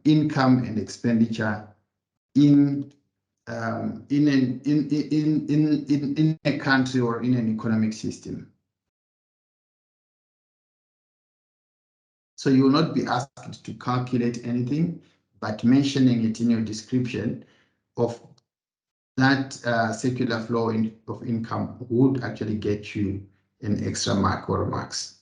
income and expenditure in in a country or in an economic system. So you will not be asked to calculate anything, but mentioning it in your description of that circular flow of income would actually get you an extra mark or marks.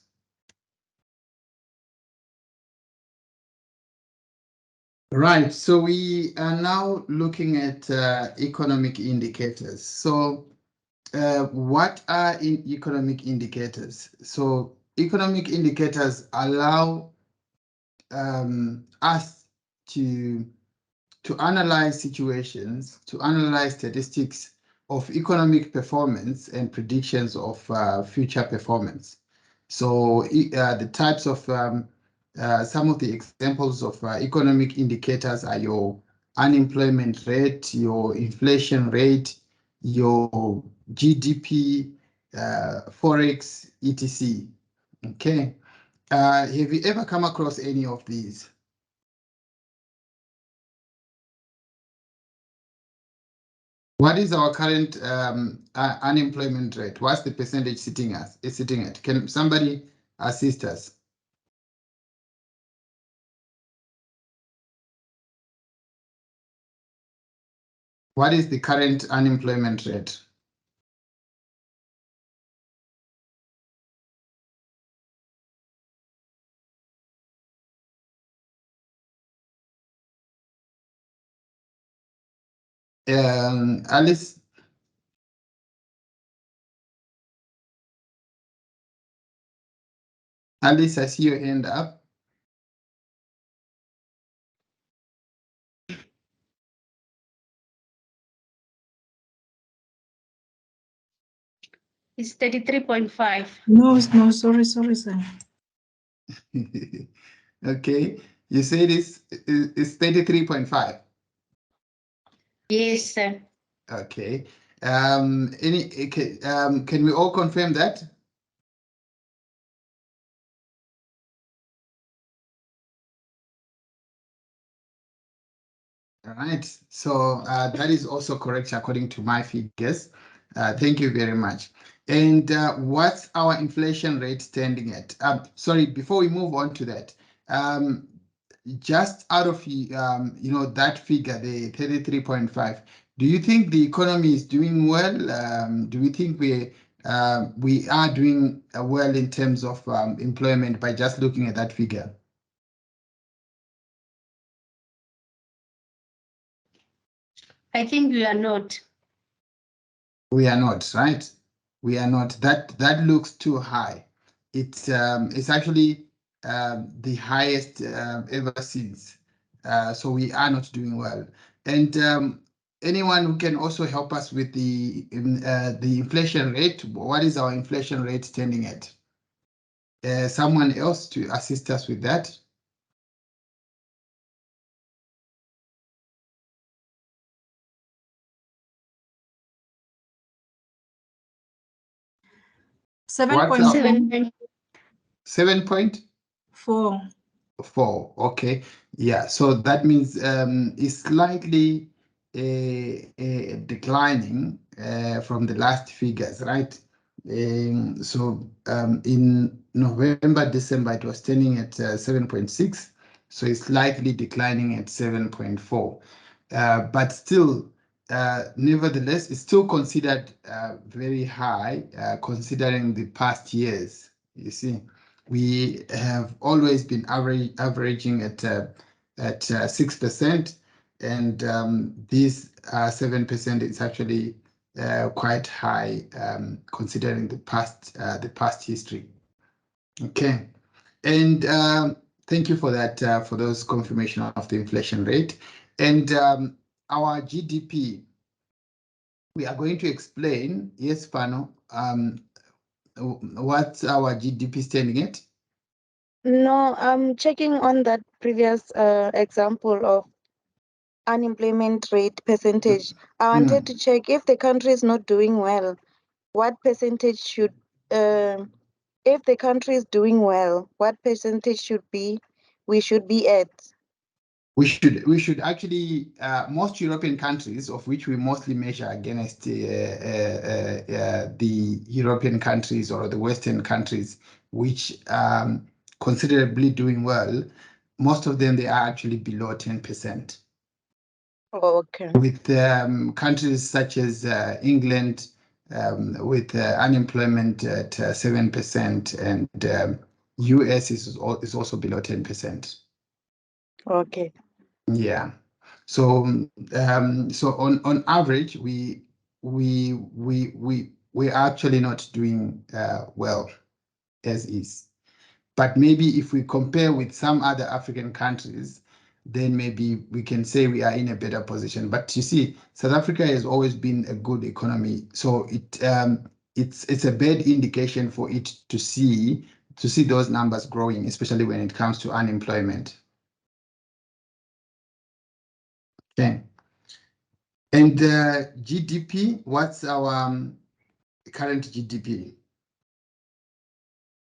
Right, so we are now looking at economic indicators. So what are economic indicators? So economic indicators allow us to analyze situations, to analyze statistics of economic performance and predictions of future performance. So the types of some of the examples of economic indicators are your unemployment rate, your inflation rate, your GDP, Forex, etc. Okay. Have you ever come across any of these? What is our current unemployment rate? What's the percentage sitting at? Can somebody assist us? What is the current unemployment rate? Alice? Alice, I see your hand up. It's 33.5. No, sorry, sir. Okay, you said it's 33.5. Yes, sir. Okay. Can we all confirm that? All right, so that is also correct according to my figures. Thank you very much. And what's our inflation rate standing at? Sorry, before we move on to that, just out of that figure, the 33.5, do you think the economy is doing well? Do we think we are doing well in terms of employment by just looking at that figure? I think we are not. We are not, right? We are not. That looks too high. It's actually the highest ever since. So we are not doing well. And anyone who can also help us with the inflation rate. What is our inflation rate standing at? Someone else to assist us with that? Seven What's point 7.4? 4. Okay. Yeah. So that means it's slightly declining from the last figures, right? So in November, December, it was standing at 7.6. So it's slightly declining at 7.4. But still, nevertheless, it's still considered very high considering the past years, you see. We have always been averaging at 6%, and this 7% is actually quite high considering the past history. Okay, and thank you for that, for those confirmation of the inflation rate. And our GDP, we are going to explain. Yes, Pano, what's our GDP standing at? No, I'm checking on that previous example of unemployment rate percentage. I wanted to check if the country is not doing well, what percentage should, if the country is doing well, what percentage we should be at? We should actually most European countries, of which we mostly measure against the European countries or the Western countries, which considerably doing well, most of them they are actually below 10%. Okay. With countries such as England, with unemployment at 7%, and US is also below 10%. Okay. Yeah. So so on average, we actually not doing well as is. But maybe if we compare with some other African countries, then maybe we can say we are in a better position. But you see, South Africa has always been a good economy, so it's a bad indication for it to see those numbers growing, especially when it comes to unemployment. Okay. And GDP, what's our current GDP?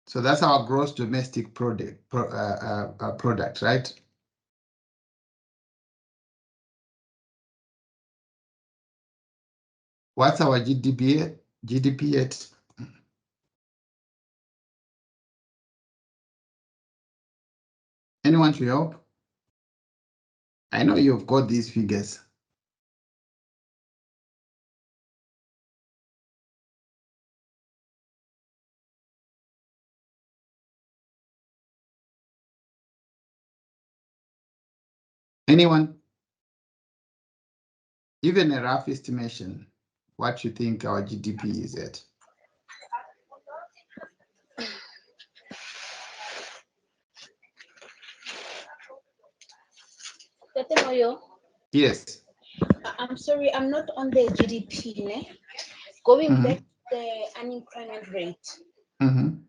So that's our gross domestic product, right? What's our GDP? GDP at? Anyone to help? I know you've got these figures. Anyone? Even a rough estimation, what you think our GDP is at? Yes. I'm sorry, I'm not on the GDP. Ne? Going back to the unemployment rate,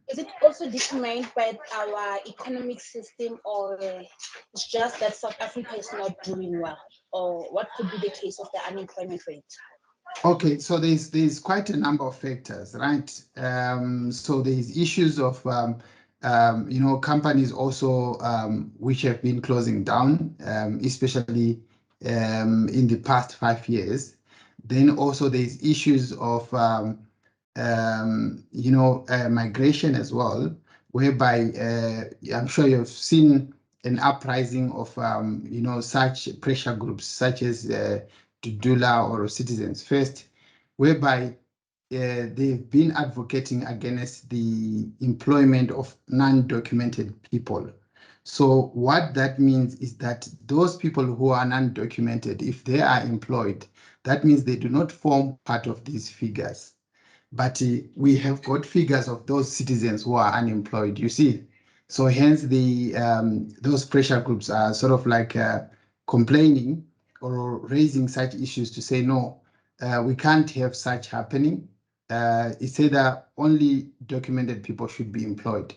is it also determined by our economic system, or it's just that South Africa is not doing well? Or what could be the case of the unemployment rate? Okay, so there's quite a number of factors, right? So there's issues of companies also which have been closing down, especially in the past 5 years. Then also there's issues of migration as well, whereby I'm sure you've seen an uprising of such pressure groups such as Dudula or Citizens First, whereby they've been advocating against the employment of non-documented people. So what that means is that those people who are non-documented, if they are employed, that means they do not form part of these figures. But we have got figures of those citizens who are unemployed, you see. So hence those pressure groups are sort of like complaining or raising such issues to say, no, we can't have such happening. It's either only documented people should be employed.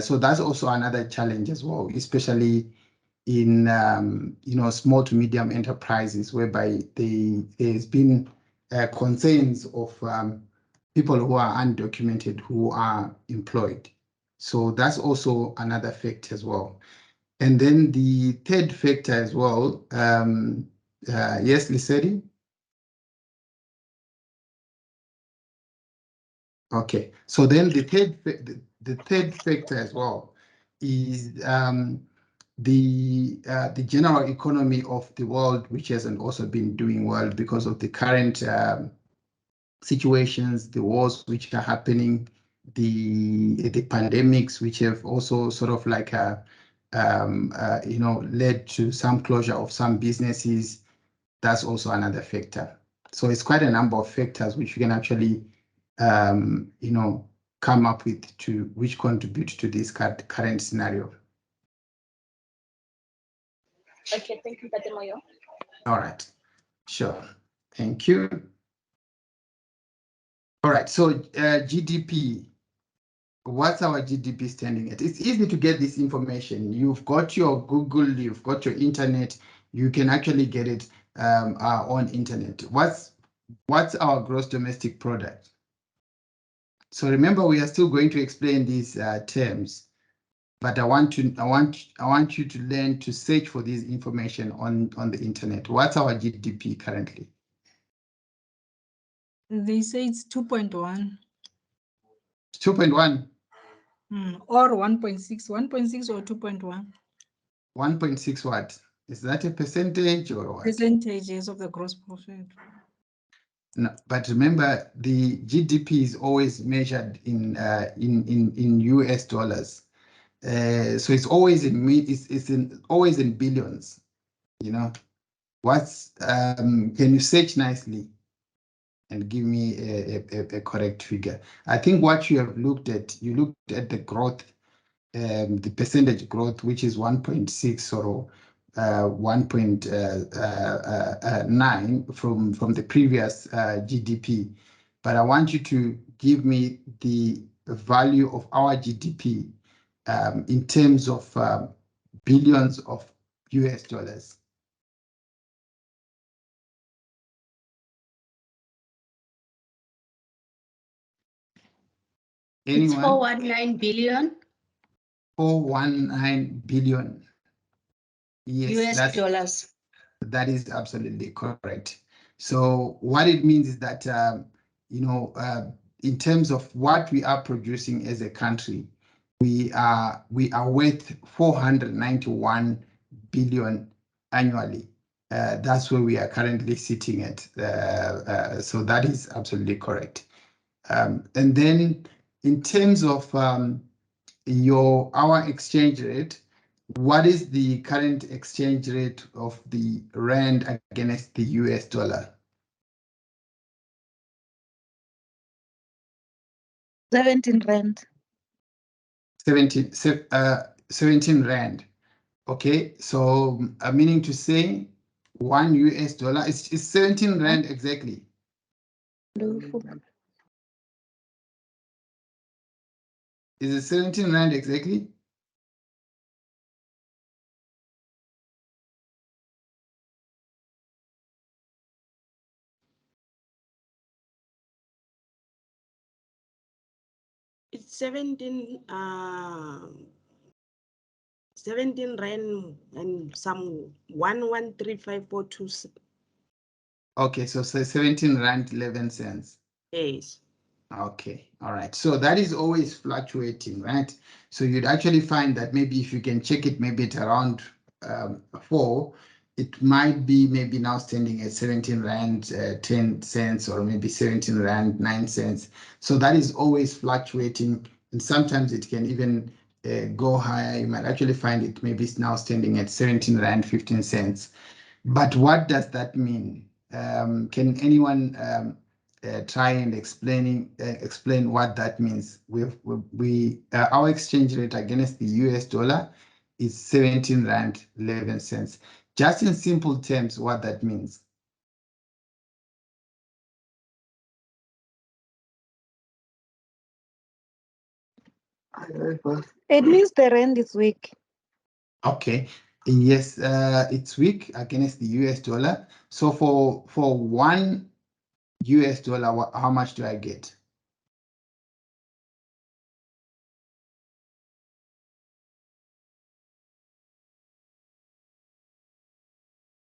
So that's also another challenge as well, especially in small to medium enterprises, whereby there's been concerns of people who are undocumented who are employed. So that's also another factor as well. And then the third factor as well, yes, Lissetti? Okay, so then the third factor as well is the general economy of the world, which hasn't also been doing well because of the current situations, the wars which are happening, the pandemics, which have also sort of like led to some closure of some businesses. That's also another factor. So it's quite a number of factors which you can actually come up with which contribute to this current scenario. Okay, thank you, Tatemoyo. All right, sure, thank you. All right, so GDP, what's our GDP standing at? It's easy to get this information. You've got your Google, you've got your internet, you can actually get it on internet. What's our gross domestic product? So remember, we are still going to explain these terms, but I want you to learn to search for this information on the internet. What's our GDP currently? They say it's 2.1. 2.1. Or 1.6. 1.6 or 2.1. 1.6 what? Is that a percentage or what? Percentages of the gross profit. No, but remember, the GDP is always measured in US dollars. So it's always always in billions. You know, can you search nicely and give me a correct figure? I think what you have looked at, you looked at the growth, the percentage growth, which is 1.6 or 1.9 from the previous GDP. But I want you to give me the value of our GDP in terms of billions of US dollars. It's Anyone? 419 billion 419 billion. Yes, US dollars. that is absolutely correct. So what it means is that, in terms of what we are producing as a country, we are worth 491 billion annually. That's where we are currently sitting at. So that is absolutely correct. And then in terms of our exchange rate, what is the current exchange rate of the rand against the US dollar? 17 rand. 17 rand. Okay, so meaning to say $1 is 17 rand exactly. Is it 17 rand exactly? It's 17 rand and some 113542. Okay, so say 17 rand 11 cents. Yes. Okay, all right. So that is always fluctuating, right? So you'd actually find that maybe if you can check it, maybe at around 4, it might be maybe now standing at 17 rand 10 cents, or maybe 17 rand 9 cents. So that is always fluctuating, and sometimes it can even go higher. You might actually find it maybe it's now standing at 17 rand 15 cents. But what does that mean? Can anyone try and explain what that means? Our exchange rate against the US dollar is 17 rand 11 cents. Just in simple terms, what that means. It means the rand is weak. Okay. Yes, it's weak against the US dollar. So for $1, how much do I get?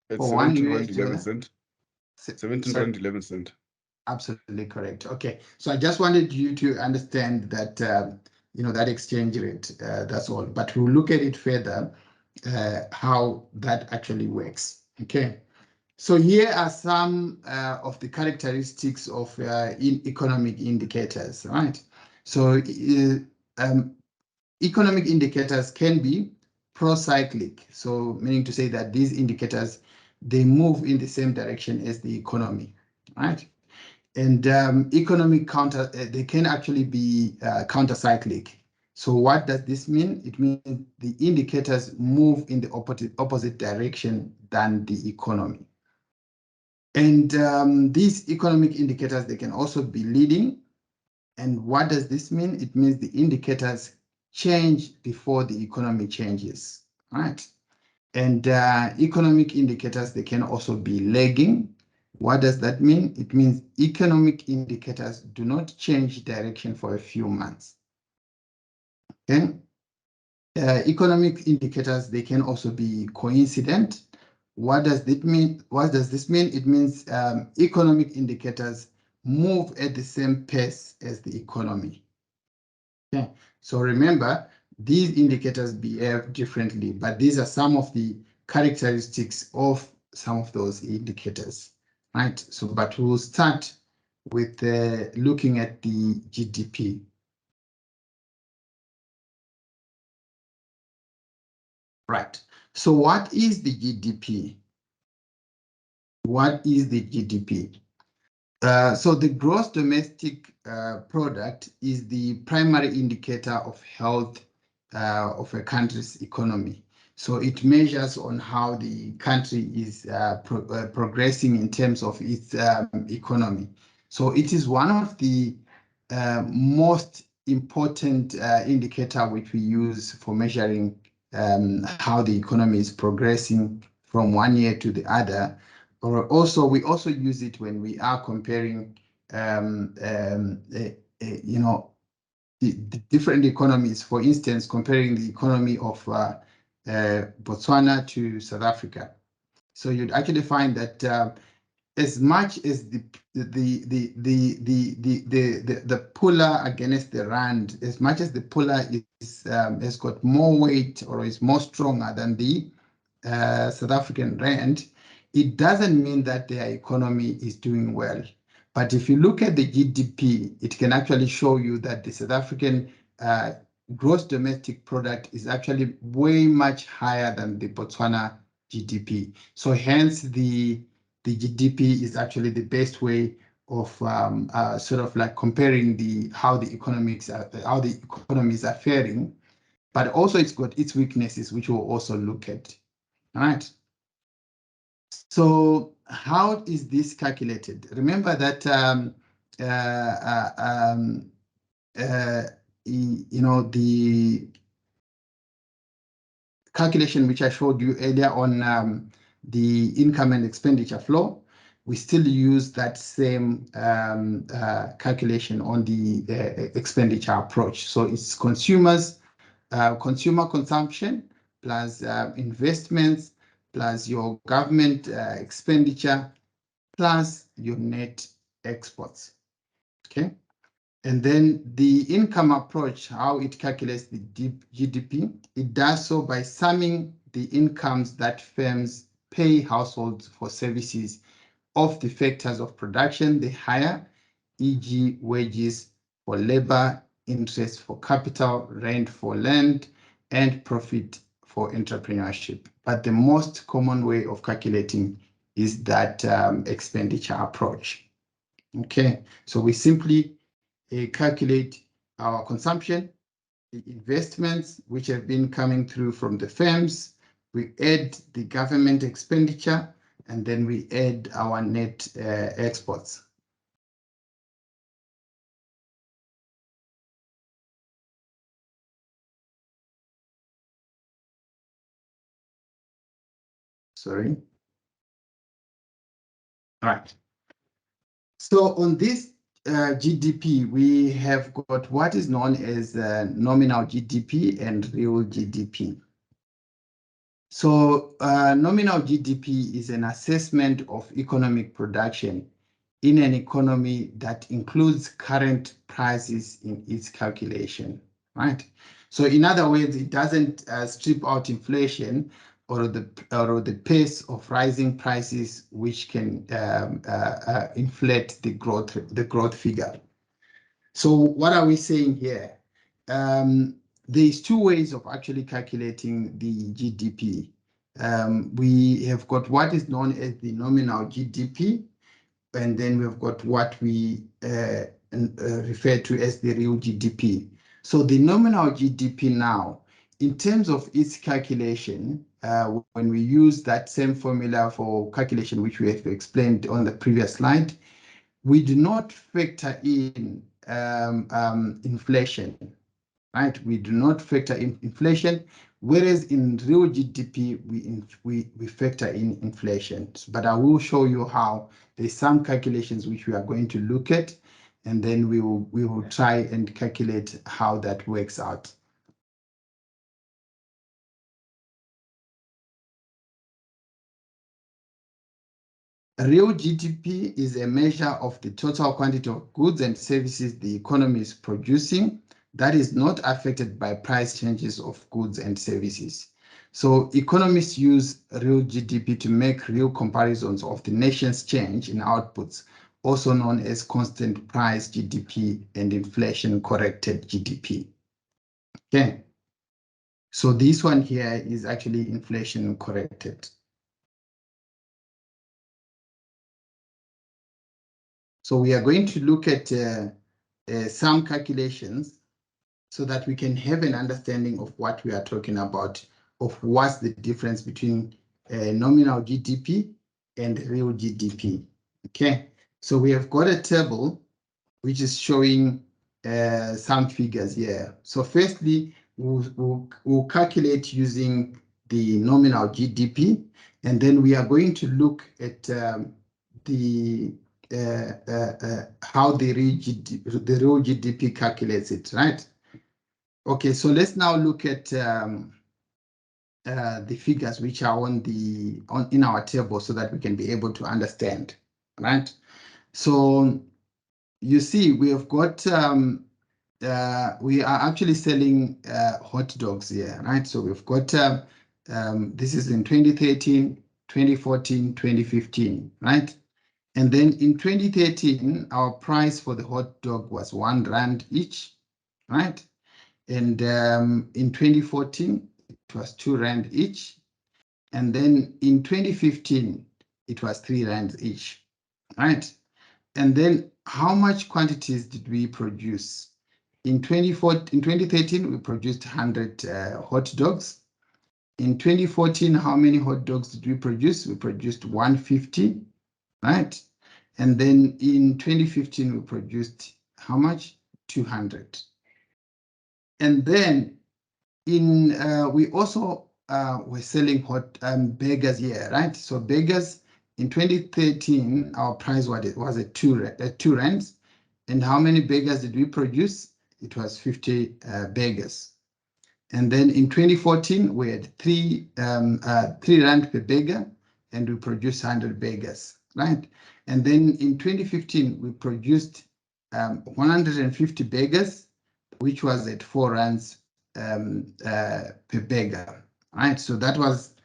It's For $1 11 cent. 17 rand 11 cent. Absolutely correct. Okay, so I just wanted you to understand that that exchange rate. That's all. But we'll look at it further, how that actually works. Okay. So here are some of the characteristics of economic indicators, right? So economic indicators can be pro-cyclic, so meaning to say that these indicators, they move in the same direction as the economy, right? And economic they can actually be counter-cyclic. So what does this mean? It means the indicators move in the opposite direction than the economy. And these economic indicators, they can also be leading. And what does this mean? It means the indicators change before the economy changes, right? And economic indicators, they can also be lagging. What does that mean? It means economic indicators do not change direction for a few months. Okay? Economic indicators, they can also be coincident. What does this mean? What does this mean? It means economic indicators move at the same pace as the economy. Okay, so remember, these indicators behave differently, but these are some of the characteristics of some of those indicators, right? So, but we'll start with looking at the GDP. Right. So what is the GDP? What is the GDP? So the gross domestic product is the primary indicator of health of a country's economy. So it measures on how the country is progressing in terms of its economy. So it is one of the most important indicator which we use for measuring how the economy is progressing from one year to the other. Or also, we also use it when we are comparing, you know, the different economies. For instance, comparing the economy of Botswana to South Africa. So you'd actually find that as much as the puller against the rand, as much as the puller is has got more weight or is more stronger than the South African rand, it doesn't mean that their economy is doing well. But if you look at the GDP, it can actually show you that the South African gross domestic product is actually way much higher than the Botswana GDP. So hence the GDP is actually the best way of sort of like comparing how the economies are faring, but also it's got its weaknesses, which we'll also look at. All right. So how is this calculated? Remember that you know, the calculation which I showed you earlier on the income and expenditure flow, we still use that same calculation on the expenditure approach. So it's consumer consumption plus investments plus your government expenditure plus your net exports. Okay. And then the income approach, how it calculates the GDP, it does so by summing the incomes that firms pay households for services of the factors of production they hire, e.g. wages for labor, interest for capital, rent for land, and profit for entrepreneurship. But the most common way of calculating is that expenditure approach. Okay, so we simply calculate our consumption, the investments which have been coming through from the firms, we add the government expenditure, and then we add our net exports. Sorry. All right. So on this GDP, we have got what is known as nominal GDP and real GDP. So nominal GDP is an assessment of economic production in an economy that includes current prices in its calculation, right? So in other words, it doesn't strip out inflation or the pace of rising prices, which can inflate the growth figure. So what are we saying here? There's two ways of actually calculating the GDP. We have got what is known as the nominal GDP, and then we've got what we refer to as the real GDP. So the nominal GDP now, in terms of its calculation, when we use that same formula for calculation, which we have explained on the previous slide, we do not factor in inflation, right? We do not factor in inflation, whereas in real GDP, we factor in inflation. But I will show you how there's some calculations which we are going to look at, and then we will try and calculate how that works out. Real GDP is a measure of the total quantity of goods and services the economy is producing that is not affected by price changes of goods and services. So economists use real GDP to make real comparisons of the nation's change in outputs, also known as constant price GDP and inflation corrected GDP. Okay. So this one here is actually inflation corrected. So we are going to look at some calculations so that we can have an understanding of what we are talking about, of what's the difference between nominal GDP and real GDP. Okay, so we have got a table which is showing some figures here. So firstly, we'll calculate using the nominal GDP, and then we are going to look at how the real GDP calculates it, right? Okay, so let's now look at the figures which are in our table so that we can be able to understand, right? So you see, we have got we are actually selling hot dogs here, right? So we've got this is in 2013, 2014, 2015, right? And then in 2013, our price for the hot dog was R1 each, right? And in 2014, it was R2 each. And then in 2015, it was R3 each, right? And then how much quantities did we produce? In 2013, we produced 100 hot dogs. In 2014, how many hot dogs did we produce? We produced 150, right? And then in 2015, we produced how much? 200. And then we also were selling hot burgers here, right? So burgers in 2013, our price was at two rands. And how many burgers did we produce? It was 50 burgers. And then in 2014, we had R3 per burger, and we produced 100 burgers, right? And then in 2015, we produced 150 burgers, which was at R4 per burger, right? So that was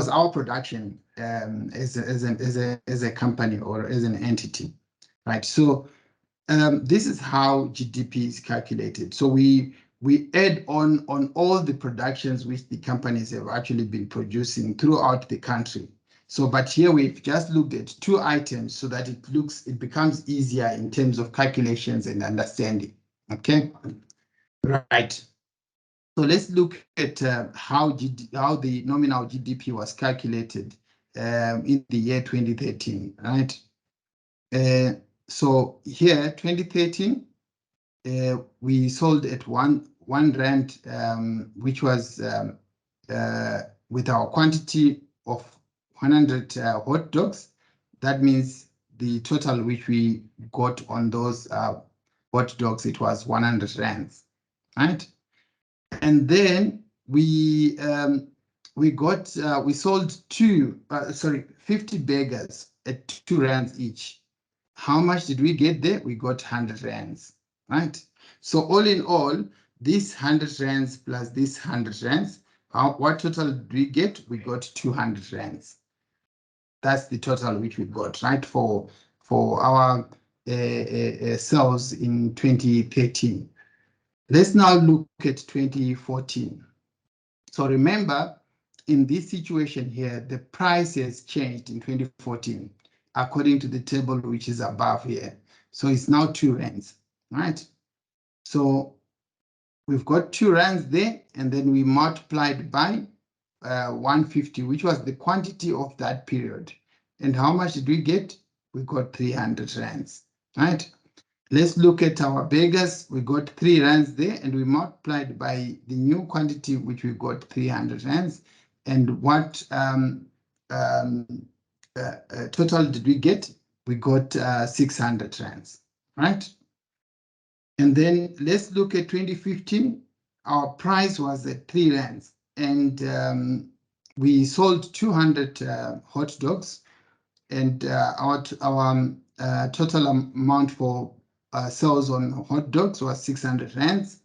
our production as a company or as an entity, right? So this is how GDP is calculated. So we add on all the productions which the companies have actually been producing throughout the country. So, but here we've just looked at two items so that it becomes easier in terms of calculations and understanding. Okay, right. So let's look at how the nominal GDP was calculated in the year 2013, right? So here, 2013, we sold at one rand, which was with our quantity of 100 hot dogs. That means the total which we got on those hot dogs, it was 100 rands, right? And then we sold 50 burgers at 2 rands each. How much did we get there? We got 100 rands, right? So all in all, this 100 rands plus this 100 rands, what total did we get? We got 200 rands. That's the total which we got, right, for our sales in 2013. Let's now look at 2014. So remember, in this situation here, the price has changed in 2014, according to the table which is above here. So it's now 2 rands, right? So we've got 2 rands there, and then we multiplied by 150, which was the quantity of that period. And how much did we get? We got 300 rands, right? Let's look at our burgers. We got 3 rands there, and we multiplied by the new quantity, which we got 300 rands. And what total did we get? We got 600 rands, right? And then let's look at 2015. Our price was at 3 rands, and we sold 200 hot dogs. and our total amount for sales on hot dogs was 600 rands.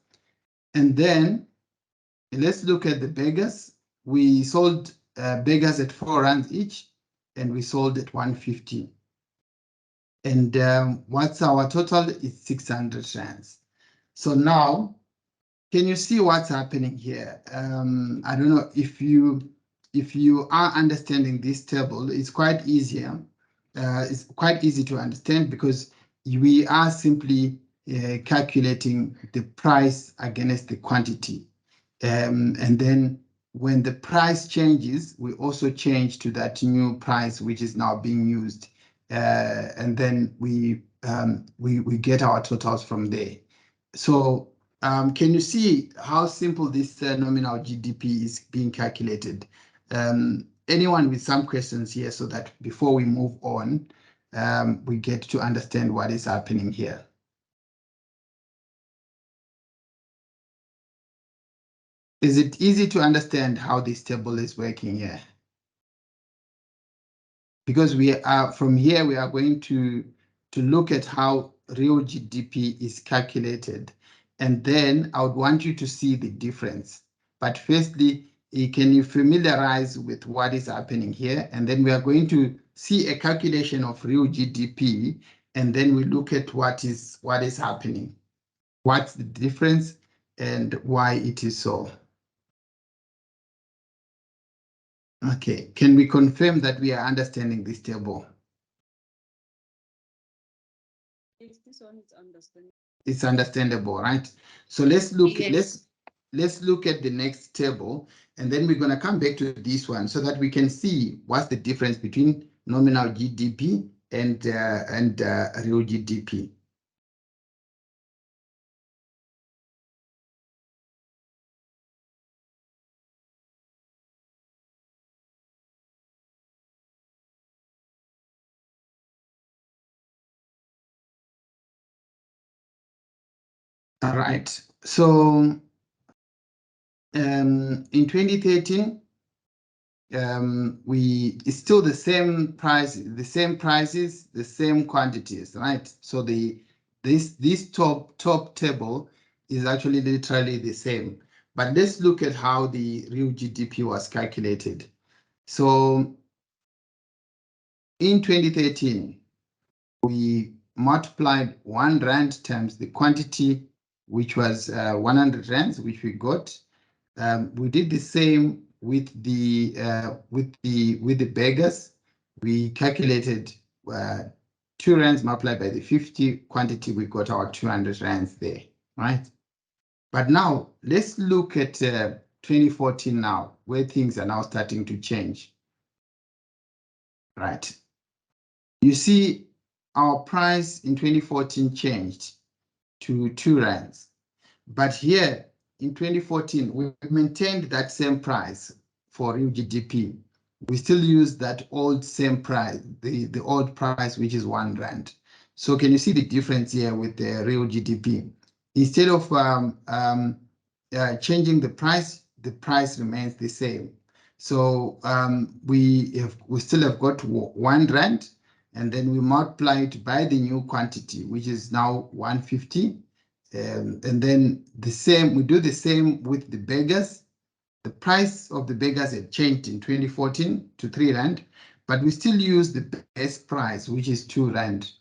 And then let's look at the burgers. We sold burgers at 4 rands each, and we sold at 150. And what's our total? Is 600 rands. So now, can you see what's happening here? I don't know if you are understanding this table. It's quite easier. It's quite easy to understand because we are simply calculating the price against the quantity. And then when the price changes, we also change to that new price, which is now being used. And then we get our totals from there. So can you see how simple this nominal GDP is being calculated? Anyone with some questions here, so that before we move on, we get to understand what is happening here. Is it easy to understand how this table is working here? Because we are from here, we are going to look at how real GDP is calculated. And then I would want you to see the difference. But firstly, can you familiarize with what is happening here? And then we are going to see a calculation of real GDP, and then we look at what is happening, what's the difference, and why it is so. Okay, can we confirm that we are understanding this table? Yes, this one is understandable. It's understandable, right? So let's look. Yes. Let's look at the next table, and then we're going to come back to this one so that we can see what's the difference between nominal GDP and real GDP. All right. So in 2013. It's still the same price, the same prices, the same quantities, right? So this top table is actually literally the same. But let's look at how the real GDP was calculated. So in 2013, we multiplied 1 rand times the quantity, which was 100 rands, which we got. We did the same with the beggars. We calculated 2 rands multiplied by the 50 quantity. We got our 200 rands there, right? But now let's look at 2014 now, where things are now starting to change, right? You see, our price in 2014 changed to 2 rands. But here in 2014, we maintained that same price for real GDP. We still use that old same price, the old price, which is 1 rand. So can you see the difference here with the real GDP? Instead of changing the price remains the same. So we still have got 1 rand, and then we multiply it by the new quantity, which is now 150. And then we do the same with the beggars. The price of the beggars had changed in 2014 to 3 rand, but we still use the best price, which is 2 rand.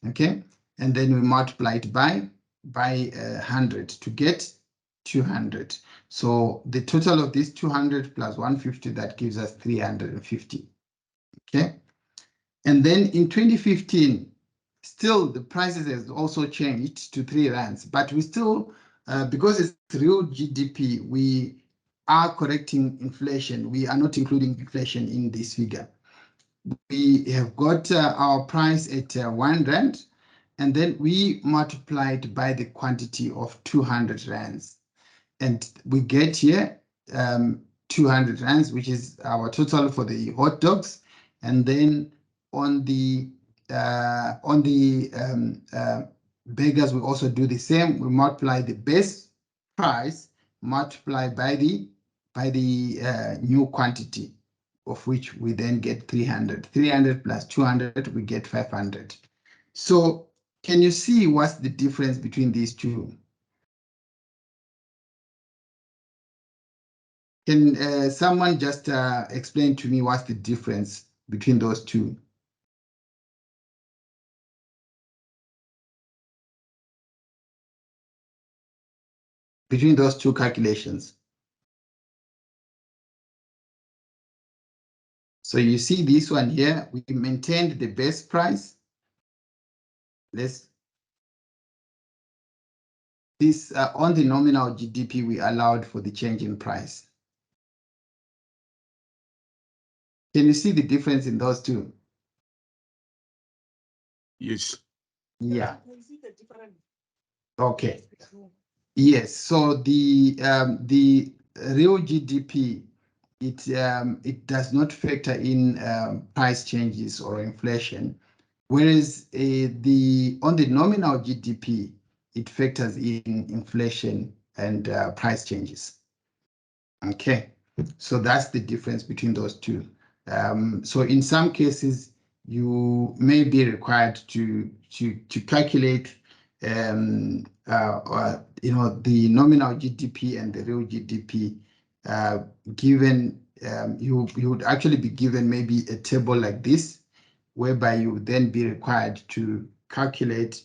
Okay, and then we multiply it by 100 to get 200. So the total of this 200 plus 150, that gives us 350. Okay, and then in 2015, still the prices has also changed to 3 rands, but we still, because it's real GDP, we are correcting inflation. We are not including inflation in this figure. We have got our price at 1 rand, and then we multiplied by the quantity of 200 rands. And we get here 200 rands, which is our total for the hot dogs. And then on the beggars, we also do the same. We multiply the base price multiplied by the new quantity. of which we then get 300. 300 plus 200, we get 500. So can you see what's the difference between these two? Can someone just explain to me what's the difference between those two? Between those two calculations. So you see this one here, we maintained the base price. This on the nominal GDP, we allowed for the change in price. Can you see the difference in those two? Yes. Yeah. Okay. Yes. So the real GDP, it does not factor in price changes or inflation, whereas on the nominal GDP, it factors in inflation and price changes. Okay, so that's the difference between those two. So in some cases, you may be required to calculate, the nominal GDP and the real GDP. Given you would actually be given maybe a table like this, whereby you would then be required to calculate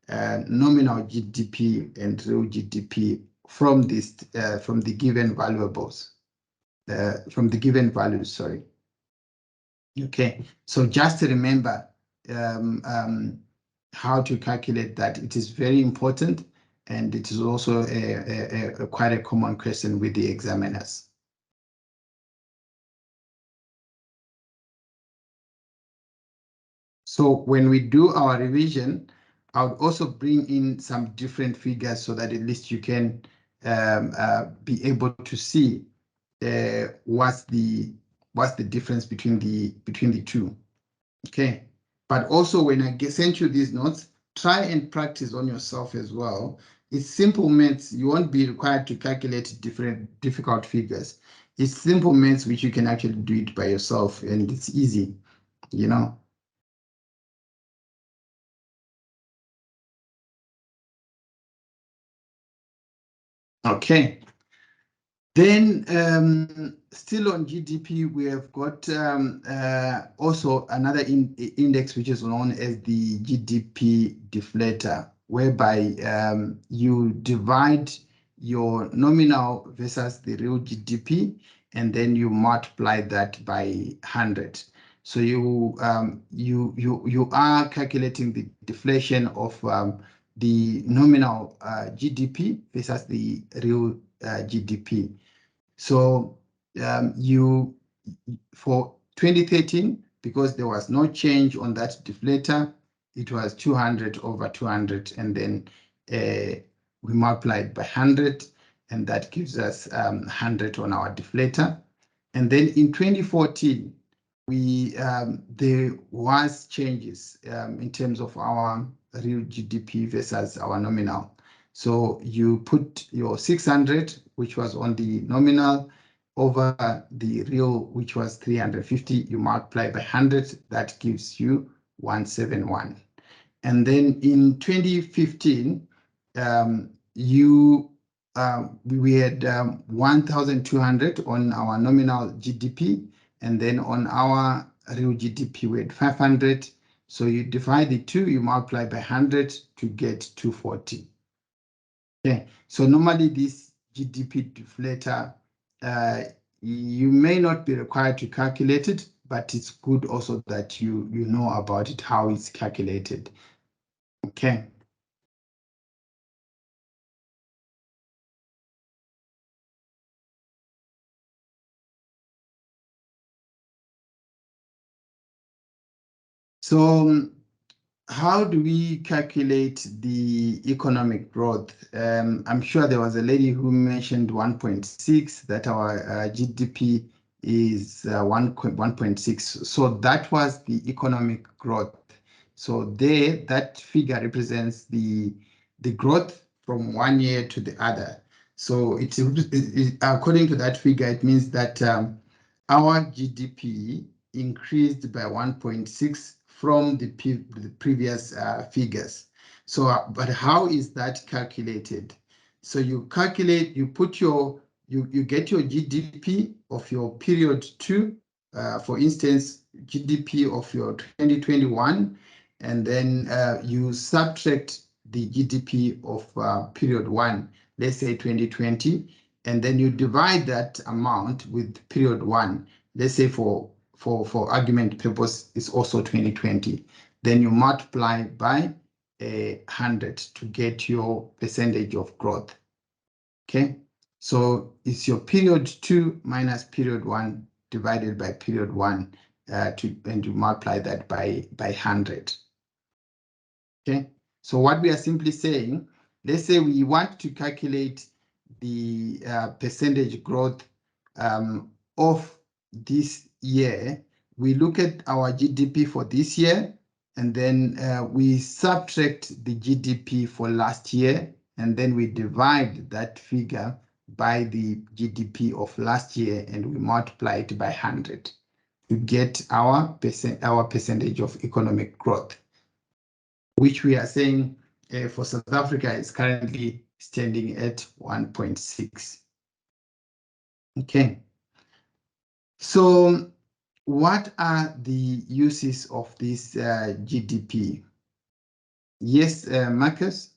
nominal GDP and real GDP from the given valuables, from the given values, sorry. Okay, so just to remember how to calculate that. It is very important, and it is also quite a common question with the examiners. So when we do our revision, I would also bring in some different figures so that at least you can be able to see what's the difference between the two. Okay, but also when I send you these notes, try and practice on yourself as well. It's simple maths. You won't be required to calculate different difficult figures. It's simple maths which you can actually do it by yourself, and it's easy, you know. Okay. Then still on GDP, we have got also another index which is known as the GDP deflator, whereby you divide your nominal versus the real GDP, and then you multiply that by 100. So you are calculating the deflation of the nominal GDP versus the real GDP. So for 2013, because there was no change on that deflator, it was 200 over 200, and then we multiplied by 100, and that gives us 100 on our deflator. And then in 2014, there was changes in terms of our real GDP versus our nominal. So you put your 600, which was on the nominal, over the real, which was 350. You multiply by 100, that gives you 171. And then in 2015, we had 1,200 on our nominal GDP, and then on our real GDP, we had 500. So you divide the two, you multiply by 100 to get 240. Okay, so normally this GDP deflator, you may not be required to calculate it, but it's good also that you know about it, how it's calculated. Okay. So how do we calculate the economic growth? I'm sure there was a lady who mentioned 1.6, that our GDP is 1.6. So that was the economic growth. So that figure represents the growth from one year to the other. So according to that figure, it means that our GDP increased by 1.6 from the previous figures. So, but how is that calculated? So you calculate, you put your, you get your GDP of your period 2, for instance, GDP of your 2021, and then you subtract the GDP of period 1, let's say 2020, and then you divide that amount with period 1. Let's say for argument purpose, it's also 2020. Then you multiply by 100 to get your percentage of growth. Okay, so it's your period 2 minus period 1 divided by period 1, and you multiply that by 100. Okay, so what we are simply saying, let's say we want to calculate the percentage growth of this year. We look at our GDP for this year, and then we subtract the GDP for last year, and then we divide that figure by the GDP of last year, and we multiply it by 100 to get our percentage of economic growth, which we are saying for South Africa is currently standing at 1.6. Okay. So what are the uses of this GDP? Yes, Marcus?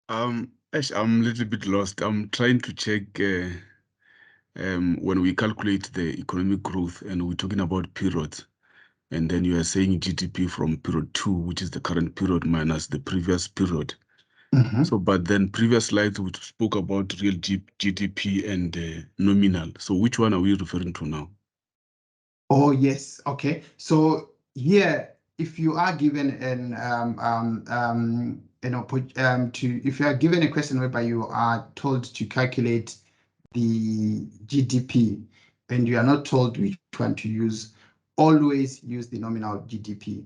Ash, I'm a little bit lost. I'm trying to check when we calculate the economic growth and we're talking about periods, and then you are saying GDP from period 2, which is the current period, minus the previous period. So, but then previous slides we spoke about real GDP and nominal. So which one are we referring to now? Oh, yes. Okay. So here, if you are given if you are given a question whereby you are told to calculate the GDP and you are not told which one to use, always use the nominal GDP.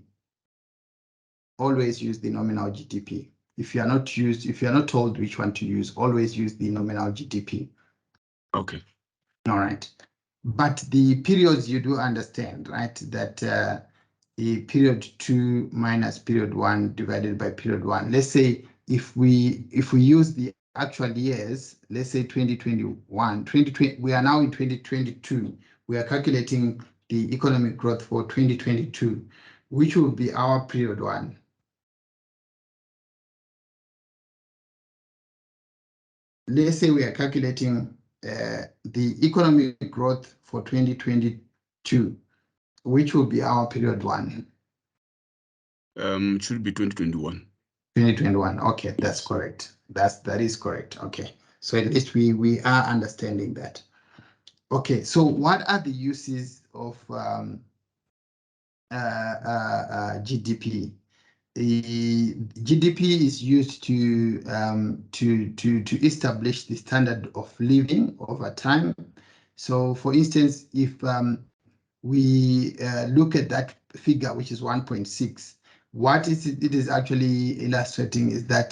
Always use the nominal GDP. If you are not told which one to use, always use the nominal GDP. Okay. All right. But the periods you do understand, right? That the period 2 minus period 1 divided by period 1. Let's say if we use the actual years, let's say 2021, 2020, we are now in 2022. We are calculating the economic growth for 2022, which will be our period 1. Let's say we are calculating the economic growth for 2022, which will be our period 1. It should be 2021. 2021. Okay, that's correct. That is correct. Okay, so at least we are understanding that. Okay, so what are the uses of GDP? The GDP is used to establish the standard of living over time. So, for instance, if we look at that figure, which is 1.6, what it is actually illustrating is that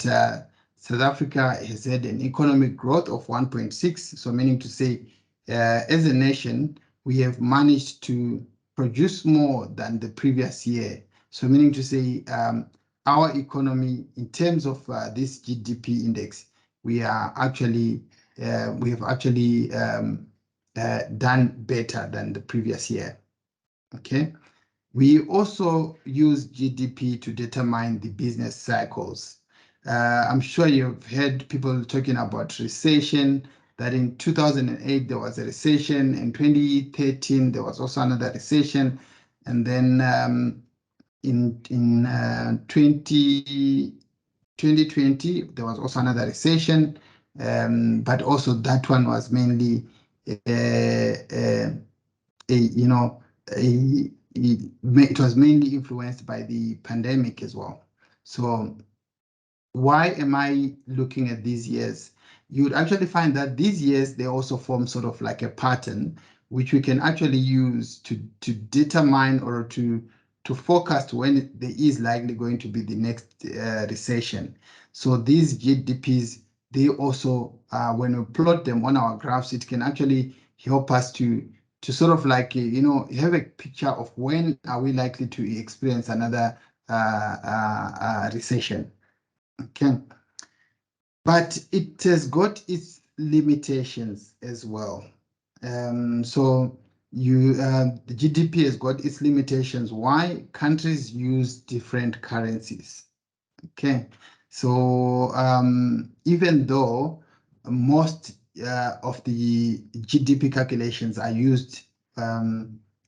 South Africa has had an economic growth of 1.6. So, meaning to say, as a nation, we have managed to produce more than the previous year. So meaning to say our economy in terms of this GDP index, we have actually done better than the previous year. Okay. We also use GDP to determine the business cycles. I'm sure you've heard people talking about recession, that in 2008 there was a recession, in 2013 there was also another recession, and then in 2020 there was also another recession, but also that one was mainly it was mainly influenced by the pandemic as well. So why am I looking at these years? You would actually find that these years, they also form sort of like a pattern, which we can actually use to determine or to forecast when there is likely going to be the next recession. So these GDPs, they also, when we plot them on our graphs, it can actually help us to sort of like, have a picture of when are we likely to experience another recession. Okay. But it has got its limitations as well. So the GDP has got its limitations. Why? Countries use different currencies. Okay. So even though most of the GDP calculations are used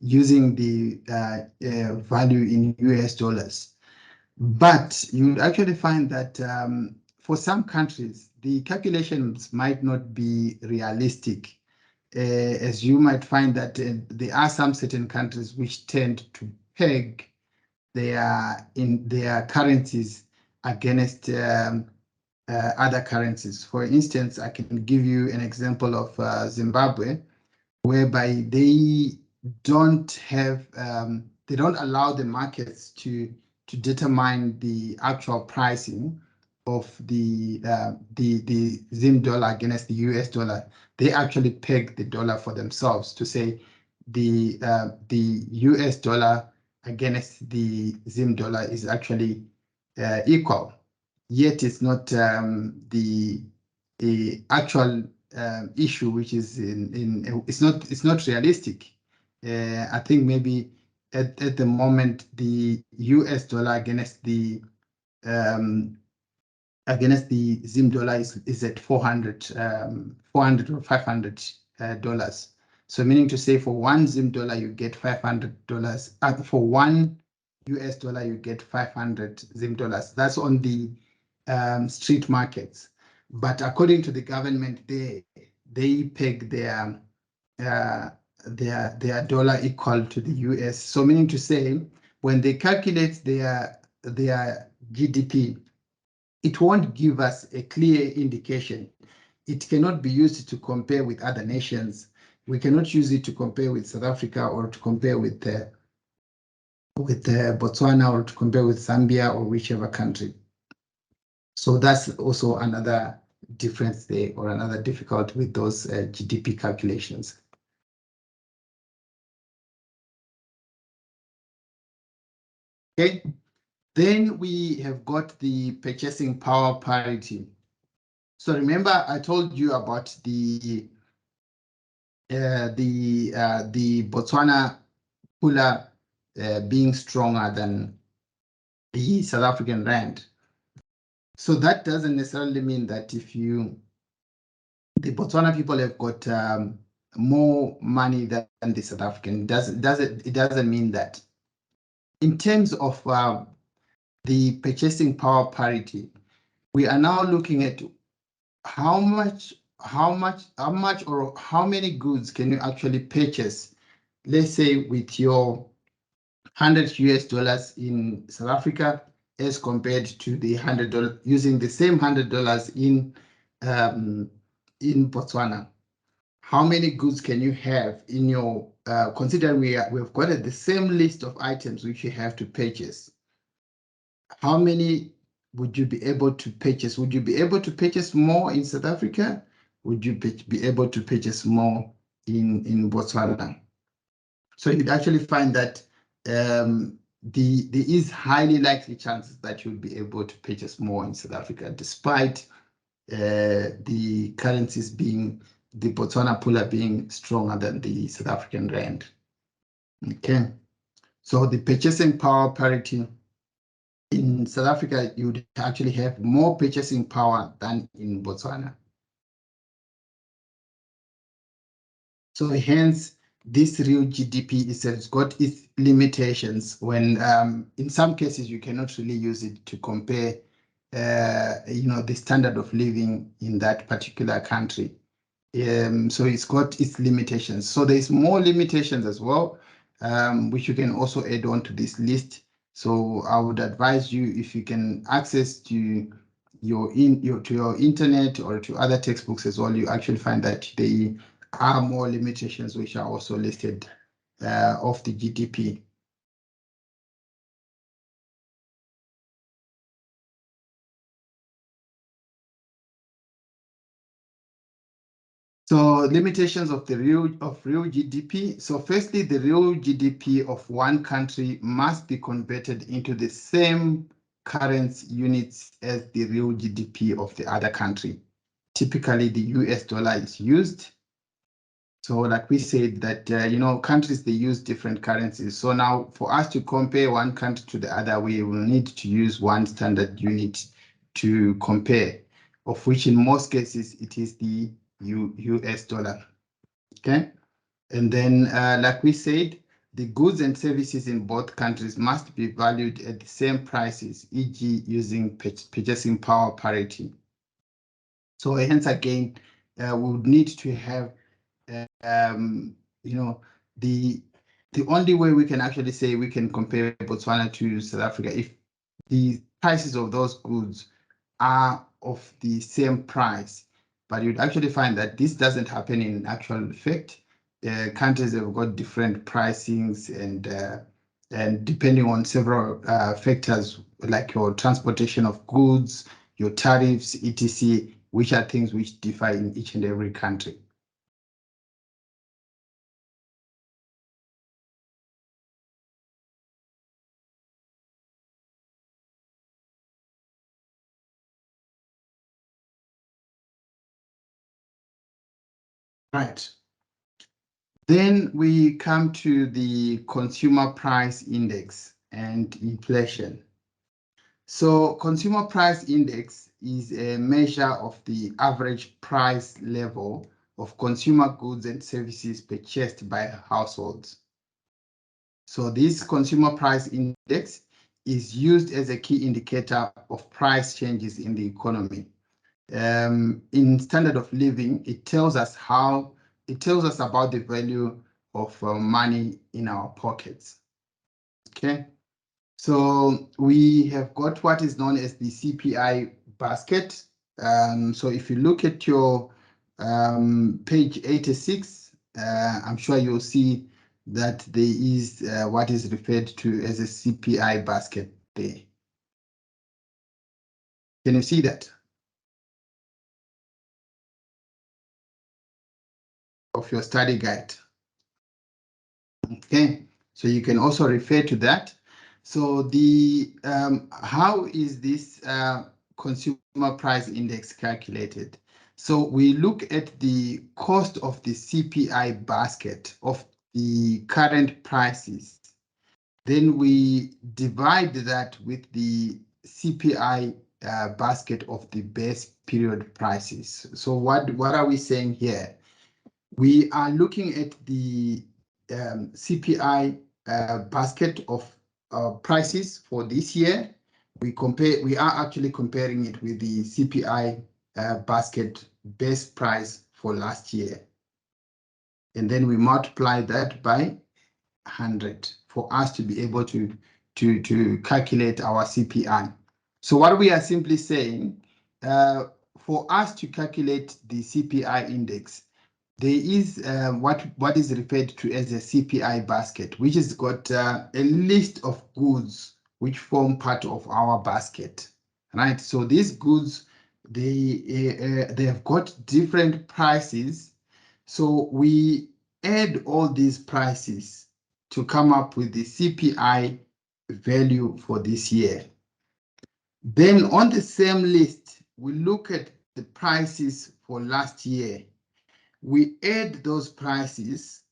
using the value in US dollars, but you'd actually find that for some countries, the calculations might not be realistic, as you might find that there are some certain countries which tend to peg their currencies against other currencies. For instance, I can give you an example of Zimbabwe, whereby they don't allow the markets to determine the actual pricing of the Zim dollar against the US dollar. They actually peg the dollar for themselves to say the US dollar against the Zim dollar is actually equal. Yet it's not the actual issue, which is it's not realistic. I think maybe at the moment the US dollar against the Zim dollar is at 400 or 500 dollars. So meaning to say for one Zim dollar you get $500. For one US dollar you get 500 Zim dollars. That's on the street markets. But according to the government, they peg their dollar equal to the US. So meaning to say, when they calculate their GDP, it won't give us a clear indication. It cannot be used to compare with other nations. We cannot use it to compare with South Africa or to compare with Botswana or to compare with Zambia or whichever country. So that's also another difference there, or another difficulty with those GDP calculations. Okay, then we have got the purchasing power parity. So remember, I told you about the Botswana pula being stronger than the South African rand. So that doesn't necessarily mean that if the Botswana people have got more money than the South African. It doesn't mean that. In terms of the purchasing power parity, we are now looking at how much or how many goods can you actually purchase, let's say with your 100 US dollars in South Africa as compared to the $100 using the same $100 in Botswana. How many goods can you have in your considering we've got the same list of items which you have to purchase? How many would you be able to purchase? Would you be able to purchase more in South Africa? Would you be able to purchase more in Botswana? So you'd actually find that there is highly likely chances that you'll be able to purchase more in South Africa, despite the currencies being, the Botswana pula being stronger than the South African rand. Okay, so the purchasing power parity in South Africa, you would actually have more purchasing power than in Botswana. So hence, this real GDP has got its limitations when in some cases you cannot really use it to compare the standard of living in that particular country. So it's got its limitations. So there's more limitations as well, which you can also add on to this list. So I would advise you, if you can access to your internet or to other textbooks as well, you actually find that they are more limitations which are also listed of the GDP. So limitations of the real GDP. So firstly, the real GDP of one country must be converted into the same currency units as the real GDP of the other country. Typically, the US dollar is used. So like we said that, countries, they use different currencies. So now for us to compare one country to the other, we will need to use one standard unit to compare, of which in most cases, it is the US dollar. Okay. And then, like we said, the goods and services in both countries must be valued at the same prices, e.g. using purchasing power parity. So hence again, we would need to have, the only way we can actually say we can compare Botswana to South Africa if the prices of those goods are of the same price. But you'd actually find that this doesn't happen in actual fact. Countries have got different pricings, and depending on several factors like your transportation of goods, your tariffs, etc., which are things which differ in each and every country. Right. Then we come to the consumer price index and inflation. So consumer price index is a measure of the average price level of consumer goods and services purchased by households. So this consumer price index is used as a key indicator of price changes in the economy. In standard of living, it tells us about the value of money in our pockets. Okay, so we have got what is known as the CPI basket. So if you look at your page 86, I'm sure you'll see that there is what is referred to as a CPI basket there. Can you see that? Of your study guide. Okay, so you can also refer to that. So the how is this consumer price index calculated? So we look at the cost of the CPI basket of the current prices. Then we divide that with the CPI basket of the base period prices. So what are we saying here? We are looking at the CPI basket of prices for this year. We are actually comparing it with the CPI basket base price for last year. And then we multiply that by 100 for us to be able to calculate our CPI. So what we are simply saying, for us to calculate the CPI index, there is what is referred to as a CPI basket, which has got a list of goods which form part of our basket, right? So these goods, they have got different prices. So we add all these prices to come up with the CPI value for this year. Then on the same list, we look at the prices for last year. We add those prices,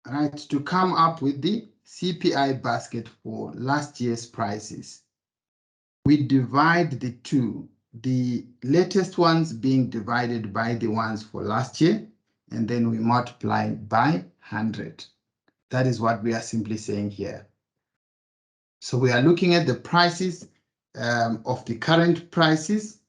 right, to come up with the CPI basket for last year's prices. We divide the two, the latest ones being divided by the ones for last year, and then we multiply by 100. That is what we are simply saying here. So we are looking at the prices of the current prices,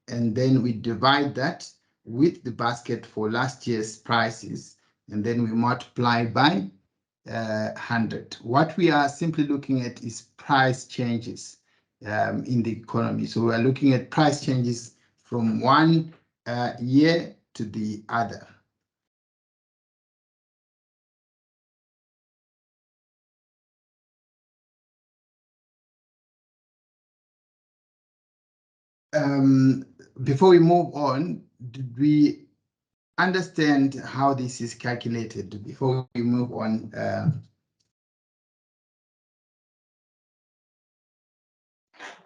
and then we divide that with the basket for last year's prices, and then we multiply by 100. What we are simply looking at is price changes in the economy. So we are looking at price changes from one year to the other. Before we move on, did we understand how this is calculated before we move on?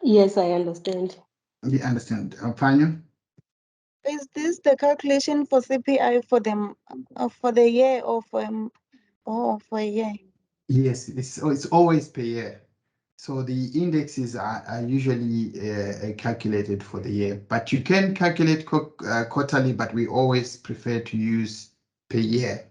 Yes, I understand. You understand, Panyo? Is this the calculation for CPI for them for the year or for a year? Yes, it's always per year. So the indexes are usually calculated for the year, but you can calculate quarterly, but we always prefer to use per year.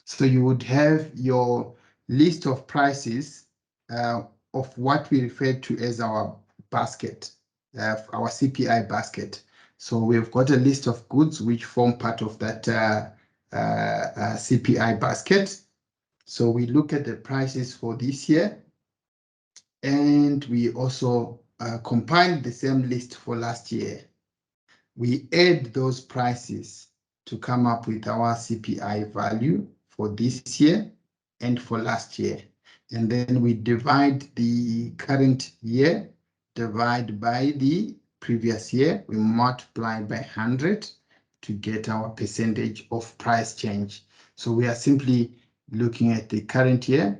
So you would have your list of prices of what we refer to as our basket, our CPI basket. So we've got a list of goods which form part of that CPI basket. So we look at the prices for this year, and we also compile the same list for last year. We add those prices to come up with our CPI value for this year and for last year. And then we divide the current year, divide by the previous year, we multiply by 100 to get our percentage of price change. So we are simply looking at the current year,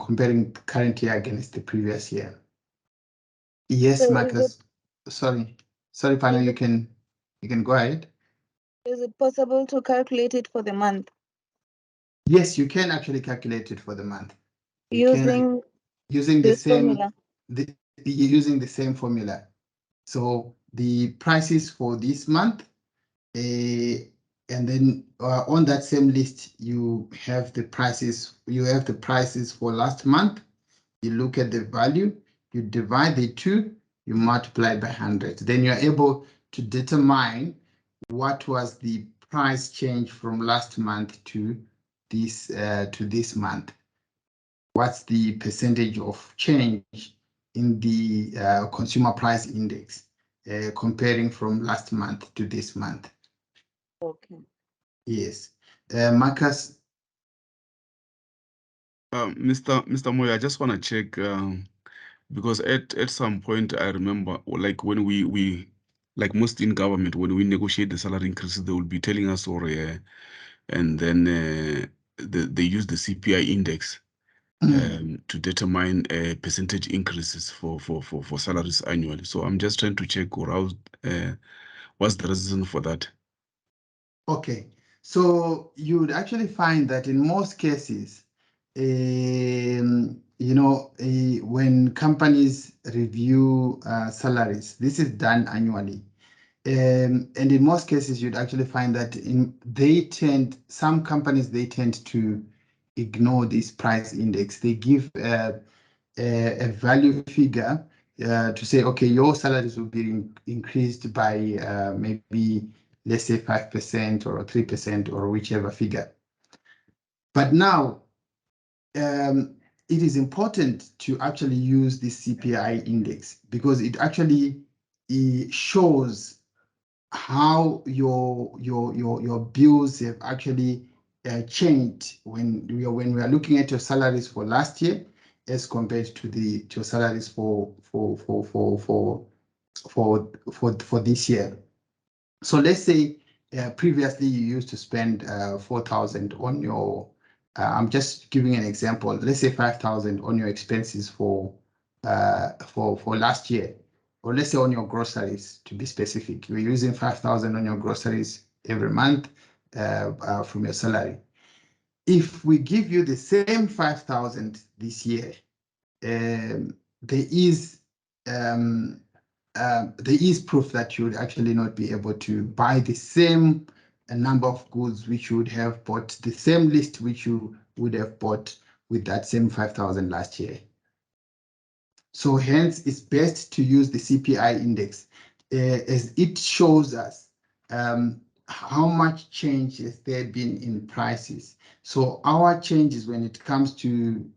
comparing the current year against the previous year. Yes, So Marcus. Sorry, Pana, you can go ahead. is it possible to calculate it for the month Yes, you can actually calculate it for the month. You using using the this same formula? using the same formula. So the prices for this month, and then on that same list you have the prices. You have the prices for last month. You look at the value, you divide the two, you multiply by 100. Then you're able to determine what was the price change from last month to this month. What's the percentage of change in the consumer price index comparing from last month to this month? Okay. Yes. Marcus? Mr. Moy, I just want to check because at some point I remember, like when we like most in government, when we negotiate the salary increases, they will be telling us, and then they use the CPI index to determine percentage increases for salaries annually. So I'm just trying to check what's the reason for that. Okay, so you would actually find that in most cases, when companies review salaries, this is done annually. And in most cases, you'd actually find that some companies, they tend to ignore this price index. They give a value figure to say, okay, your salaries will be increased by maybe, let's say 5% or 3% or whichever figure. But now, it is important to actually use this CPI index because it actually shows how your bills have actually changed when we are looking at your salaries for last year as compared to your salaries for this year. So let's say previously you used to spend 4,000 on your. I'm just giving an example. Let's say 5,000 on your expenses for last year, or let's say on your groceries to be specific. You're using 5,000 on your groceries every month from your salary. If we give you the same 5,000 this year, there is proof that you would actually not be able to buy the same number of goods which you would have bought, the same list which you would have bought with that same 5,000 last year. So hence, it's best to use the CPI index as it shows us how much change has there been in prices. So our changes when it comes to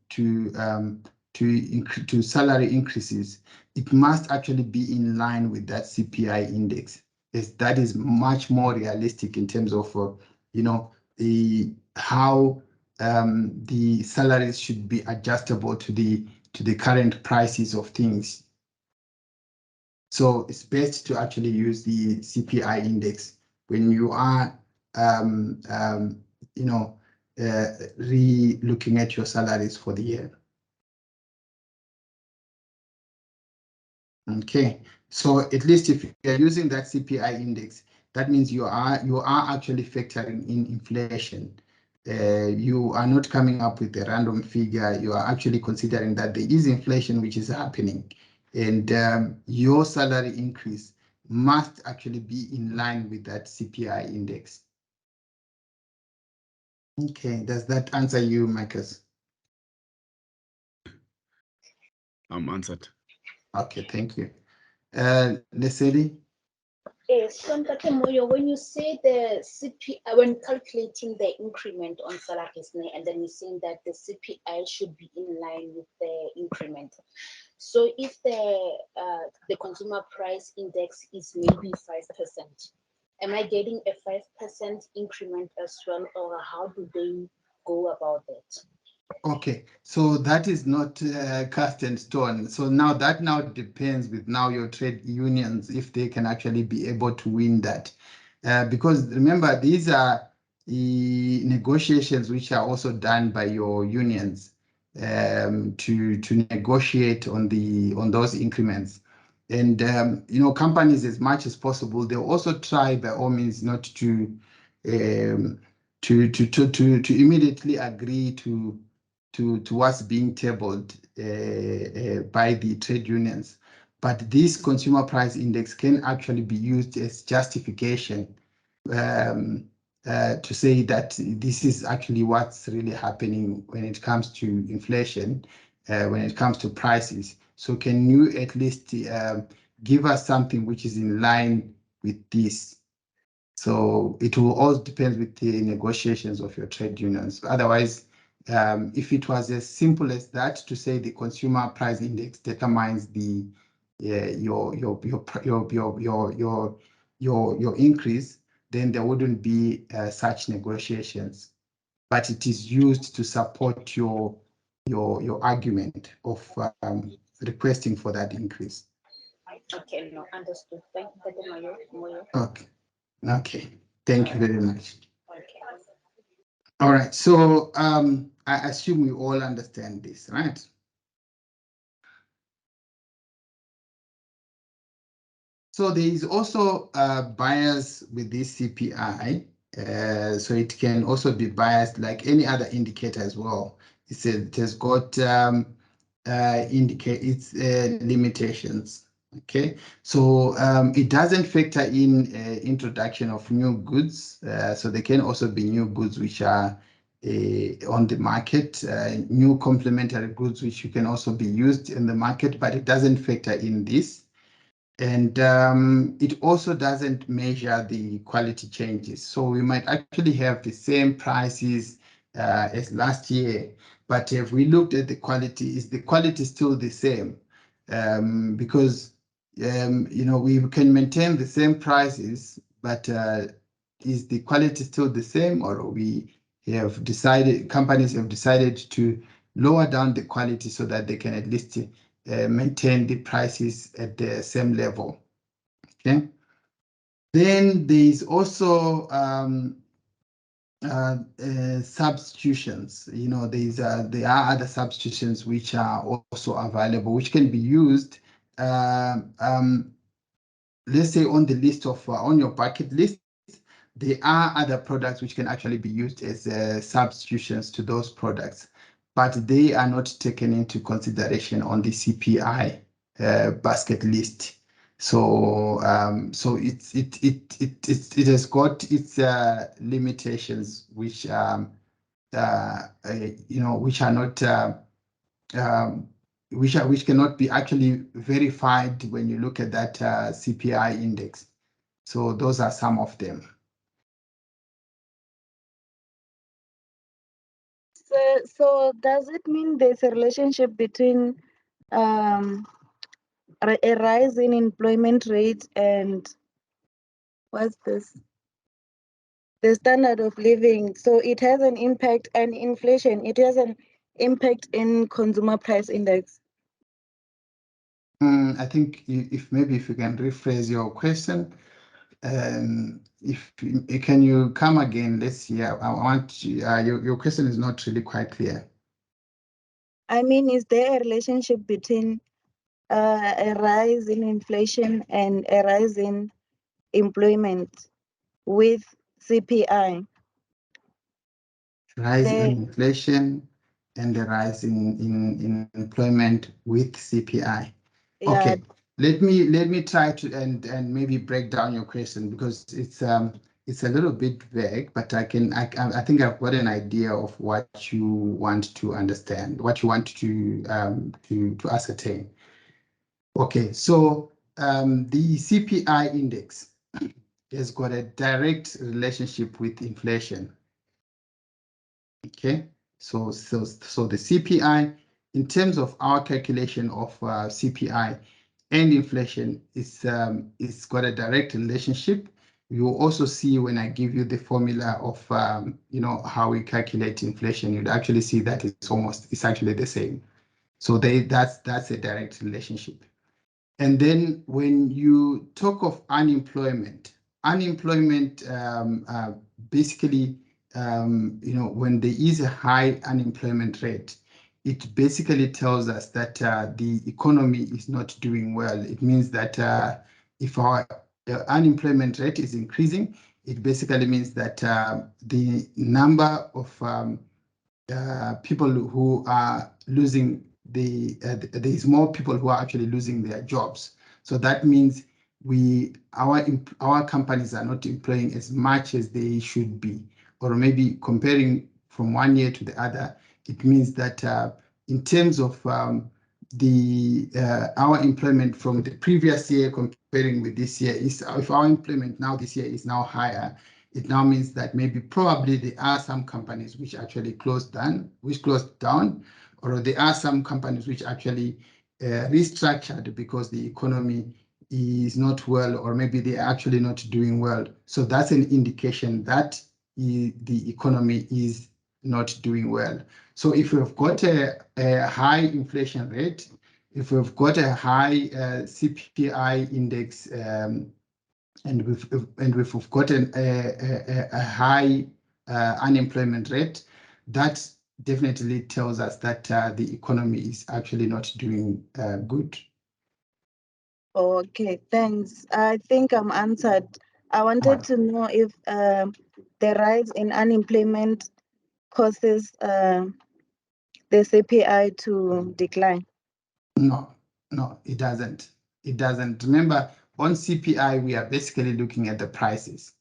salary increases, it must actually be in line with that CPI index. That is much more realistic in terms of how the salaries should be adjustable to the current prices of things. So it's best to actually use the CPI index when you are you know, re-looking at your salaries for the year. Okay, so at least if you're using that CPI index, that means you are actually factoring in inflation. You are not coming up with a random figure. You are actually considering that there is inflation which is happening, and your salary increase must actually be in line with that CPI index. Okay, does that answer you, Marcus? I'm answered. Okay, thank you. Leslie? So Ntate Moyo, when you say the CPI, when calculating the increment on salaries, and then you're saying that the CPI should be in line with the increment. So if the consumer price index is maybe 5%, am I getting a 5% increment as well, or how do they go about that? Okay, so that is not cast in stone. So now that depends with now your trade unions if they can actually be able to win that, because remember these are the negotiations which are also done by your unions to negotiate on those increments, and you know, companies as much as possible they also try by all means not to immediately agree to what's being tabled by the trade unions. But this consumer price index can actually be used as justification to say that this is actually what's really happening when it comes to inflation, when it comes to prices. So can you at least give us something which is in line with this? So it will all depend with the negotiations of your trade unions. Otherwise, if it was as simple as that, to say the consumer price index determines the your increase, then there wouldn't be such negotiations. But it is used to support your argument of requesting for that increase. Okay, no, understood. Thank you, Ntate Moyo. Okay. Okay. Thank you very much. Okay. All right. So I assume we all understand this, right? So there is also bias with this CPI. So it can also be biased like any other indicator as well. It has got indicate its limitations. Okay, so it doesn't factor in introduction of new goods. So there can also be new goods which are on the market, new complementary goods which you can also be used in the market, but it doesn't factor in this. And it also doesn't measure the quality changes. So we might actually have the same prices as last year, but if we looked at the quality, is the quality still the same? Because you know, we can maintain the same prices, but is the quality still the same, or we have decided, companies have decided to lower down the quality so that they can at least maintain the prices at the same level. Okay. Then there is also substitutions. You know, there are other substitutions which are also available, which can be used. Let's say on the list of on your bucket list, there are other products which can actually be used as substitutions to those products, but they are not taken into consideration on the CPI basket list. So so it has got its limitations, which you know, which are not which cannot be actually verified when you look at that CPI index. So those are some of them. So does it mean there's a relationship between a rise in employment rate and what's this? The standard of living. So it has an impact, and inflation, it has an impact in consumer price index. I think if maybe if you can rephrase your question. if can you come again? Let's see. I want your question is not really quite clear. I mean, is there a relationship between a rise in inflation and a rise in employment with CPI? Rise in inflation and the rise in employment with CPI. Yeah, Okay, let me try to and maybe break down your question, because it's a little bit vague, but I think I've got an idea of what you want to understand, what you want to ascertain. Okay, so the CPI index has got a direct relationship with inflation. Okay, so the CPI, in terms of our calculation of CPI and inflation, it's got a direct relationship. You will also see when I give you the formula of how we calculate inflation, you'd actually see that it's actually the same. So that's a direct relationship. And then when you talk of unemployment basically, when there is a high unemployment rate, it basically tells us that the economy is not doing well. It means that if our unemployment rate is increasing, it basically means that the number of people who are losing there's more people who are actually losing their jobs. So that means our companies are not employing as much as they should be, or maybe comparing from one year to the other, it means that in terms of our employment from the previous year comparing with this year, if our employment now this year is now higher, it now means that maybe probably there are some companies which actually closed down, or there are some companies which actually restructured because the economy is not well, or maybe they're actually not doing well. So that's an indication that the economy is not doing well. So if we've got a high inflation rate, if we've got a high CPI index, and we've gotten a high unemployment rate, that definitely tells us that the economy is actually not doing good. Okay, thanks. I think I'm answered. I wanted to know if the rise in unemployment causes the CPI to decline. No, it doesn't. It doesn't. Remember, on CPI, we are basically looking at the prices.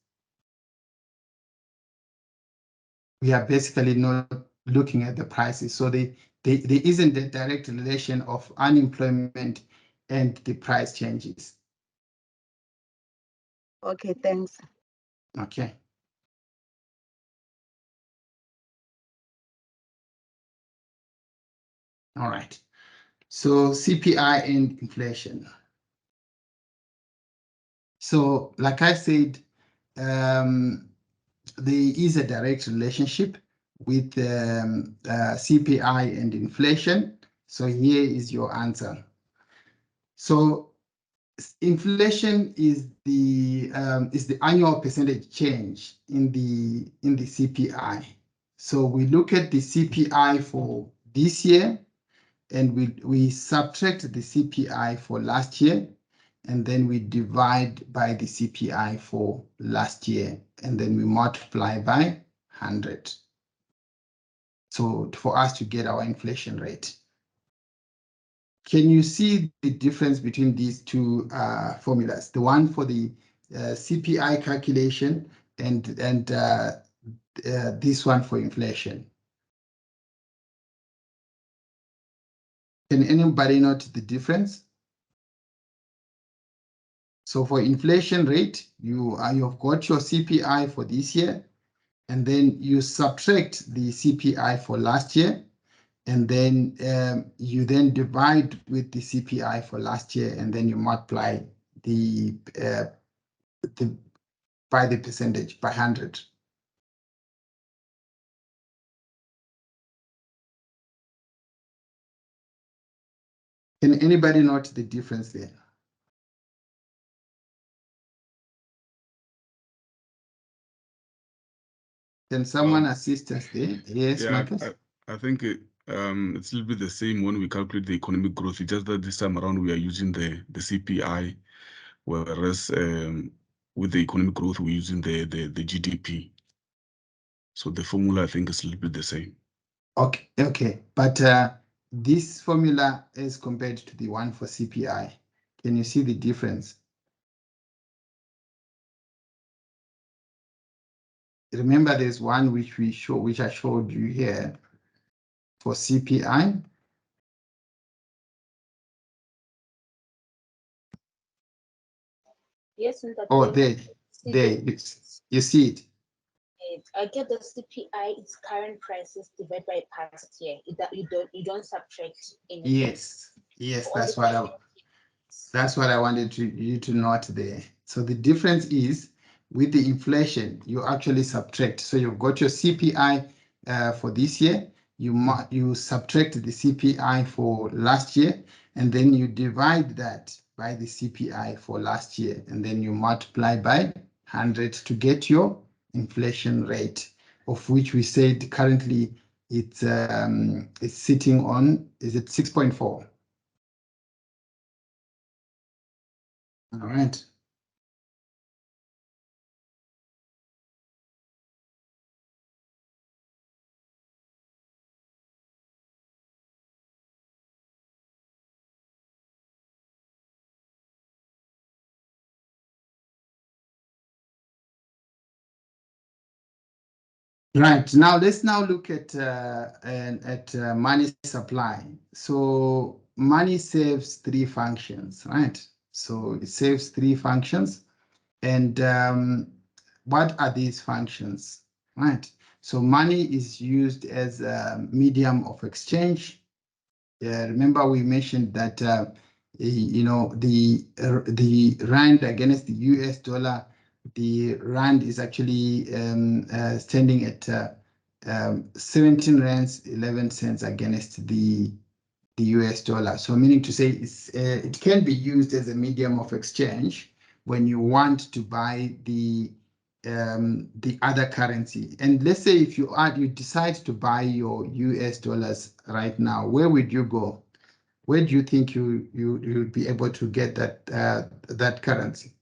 We are basically not looking at the prices. So there isn't a direct relation of unemployment and the price changes. Okay, thanks. Okay. All right. So CPI and inflation. So like I said, there is a direct relationship with CPI and inflation. So here is your answer. So inflation is the annual percentage change in the CPI. So we look at the CPI for this year, and we subtract the CPI for last year, and then we divide by the CPI for last year, and then we multiply by 100. So for us to get our inflation rate. Can you see the difference between these two formulas? The one for the CPI calculation and this one for inflation. Can anybody note the difference? So for inflation rate, you've got your CPI for this year, and then you subtract the CPI for last year, and then you then divide with the CPI for last year, and then you multiply by the percentage, by 100. Can anybody note the difference there? Can someone assist us there? Yes, Yeah, Marcus? I think it's a little bit the same when we calculate the economic growth. It's just that this time around we are using the CPI, whereas with the economic growth we're using the GDP. So the formula I think is a little bit the same. Okay. But this formula is compared to the one for CPI. Can you see the difference? Remember, there's one which I showed you here for CPI. Yes, in the Oh, data, there, you see it. I get the CPI, its current prices divided by past year. You don't subtract anything. Yes, Only that's what I wanted you to note there. So the difference is with the inflation, you actually subtract. So you've got your CPI for this year, you subtract the CPI for last year, and then you divide that by the CPI for last year, and then you multiply by 100 to get your inflation rate, of which we said currently it's sitting on, is it 6.4? All right. Right, now let's look at money supply. So money serves three functions, right? So it serves three functions, and what are these functions, right? So money is used as a medium of exchange. Remember we mentioned that the rand against the US dollar, the rand is actually standing at 17 rands 11 cents against the US dollar. So meaning to say it can be used as a medium of exchange when you want to buy the other currency. And let's say if you decide to buy your US dollars right now, where would you go? Where do you think you'd be able to get that currency?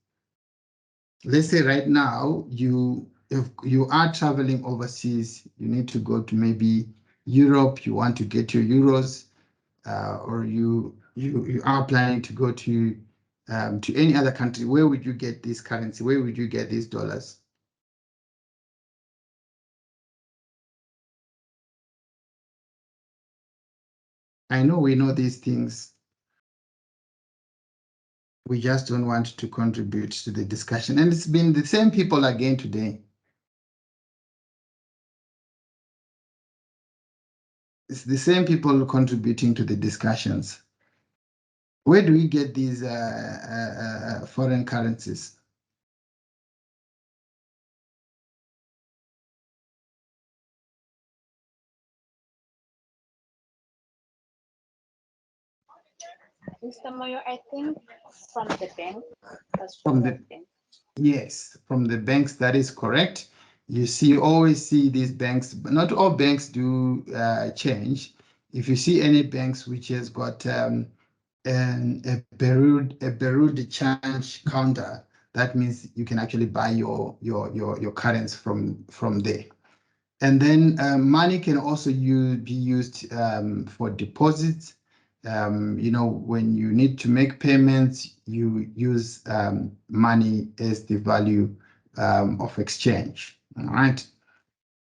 Let's say right now if you are traveling overseas, you need to go to maybe Europe, you want to get your euros, or you are planning to go to any other country. Where would you get this currency? Where would you get these dollars? I know we know these things. We just don't want to contribute to the discussion. And it's been the same people again today. It's the same people contributing to the discussions. Where do we get these foreign currencies? Mr. Moyo, I think from the bank. From the bank. Yes, from the banks, that is correct. You always see these banks, but not all banks do change. If you see any banks which has got a Beirut change counter, that means you can actually buy your currency from there. And then money can also be used for deposits. When you need to make payments, you use money as the value of exchange. All right.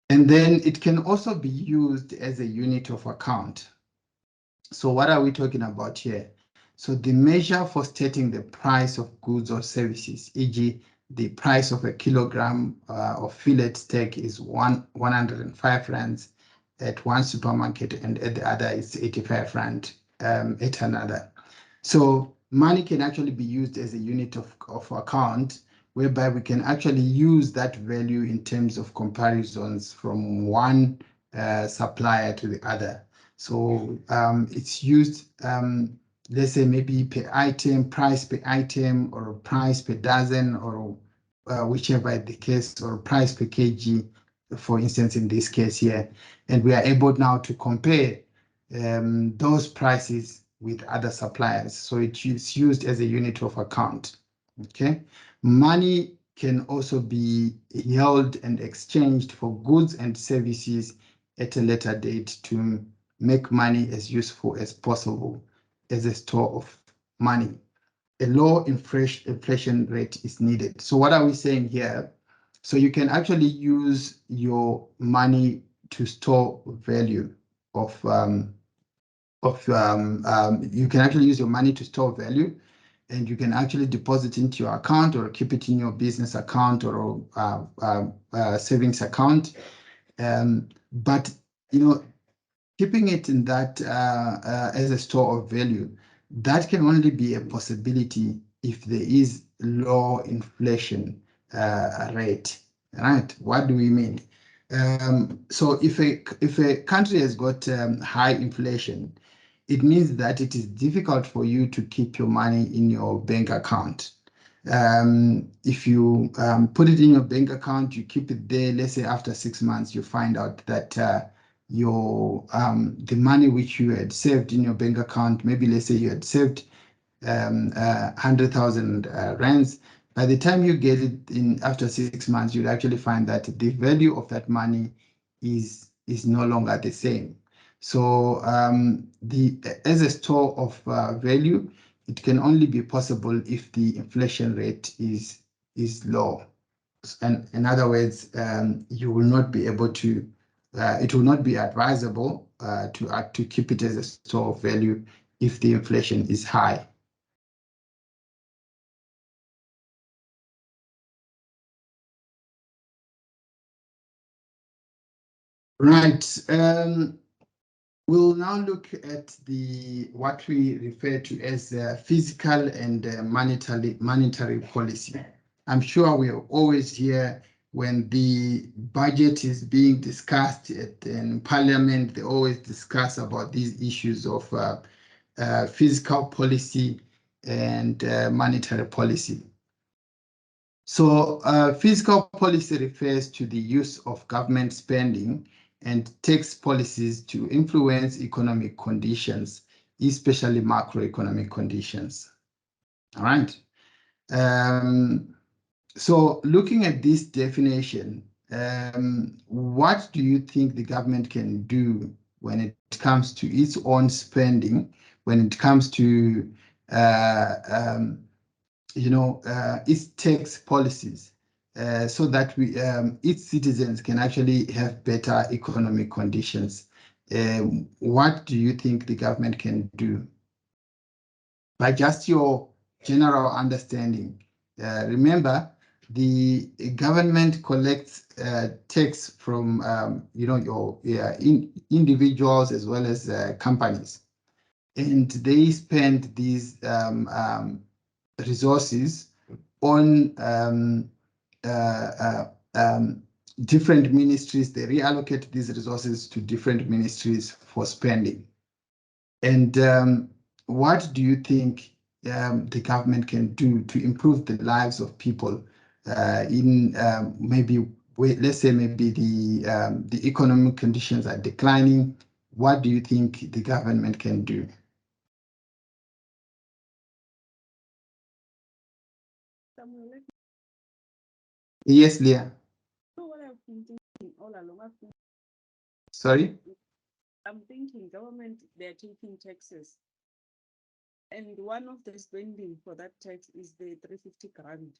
And then it can also be used as a unit of account. So what are we talking about here? So the measure for stating the price of goods or services, e.g., the price of a kilogram of fillet steak is 105 rands at one supermarket, and at the other is 85 rand at another. So money can actually be used as a unit of account, whereby we can actually use that value in terms of comparisons from one supplier to the other. So it's used, let's say maybe per item, price per item, or price per dozen, or whichever the case, or price per kg. for instance, in this case here, and we are able now to compare those prices with other suppliers. So it is used as a unit of account. Okay, money can also be held and exchanged for goods and services at a later date to make money as useful as possible as a store of money. A low inflation rate is needed. So what are we saying here? So you can actually use your money to store value of you can actually use your money to store value, and you can actually deposit into your account or keep it in your business account or savings account. But keeping it in that as a store of value, that can only be a possibility if there is low inflation rate. Right? What do we mean? So if a country has got high inflation, it means that it is difficult for you to keep your money in your bank account. If you put it in your bank account, you keep it there, let's say after 6 months, you find out that your the money which you had saved in your bank account, maybe let's say you had saved 100,000 rands. By the time you get it in after 6 months, you'll actually find that the value of that money is no longer the same. So as a store of value, it can only be possible if the inflation rate is low. And in other words, you will not be able to. It will not be advisable to keep it as a store of value if the inflation is high. Right. We'll now look at what we refer to as fiscal and monetary policy. I'm sure we always hear when the budget is being discussed in Parliament, they always discuss about these issues of fiscal policy and monetary policy. So fiscal policy refers to the use of government spending and tax policies to influence economic conditions, especially macroeconomic conditions. All right. So looking at this definition, what do you think the government can do when it comes to its own spending, when it comes to its tax policies, so that its citizens can actually have better economic conditions? What do you think the government can do? By just your general understanding, remember the government collects tax from your individuals as well as companies, and they spend these resources on different ministries. They reallocate these resources to different ministries for spending. And what do you think the government can do to improve the lives of people in maybe, let's say maybe the economic conditions are declining? What do you think the government can do? Yes, Leah. So what I've been thinking all along, Sorry? I'm thinking government, they're taking taxes. And one of the spending for that tax is the 350 grand.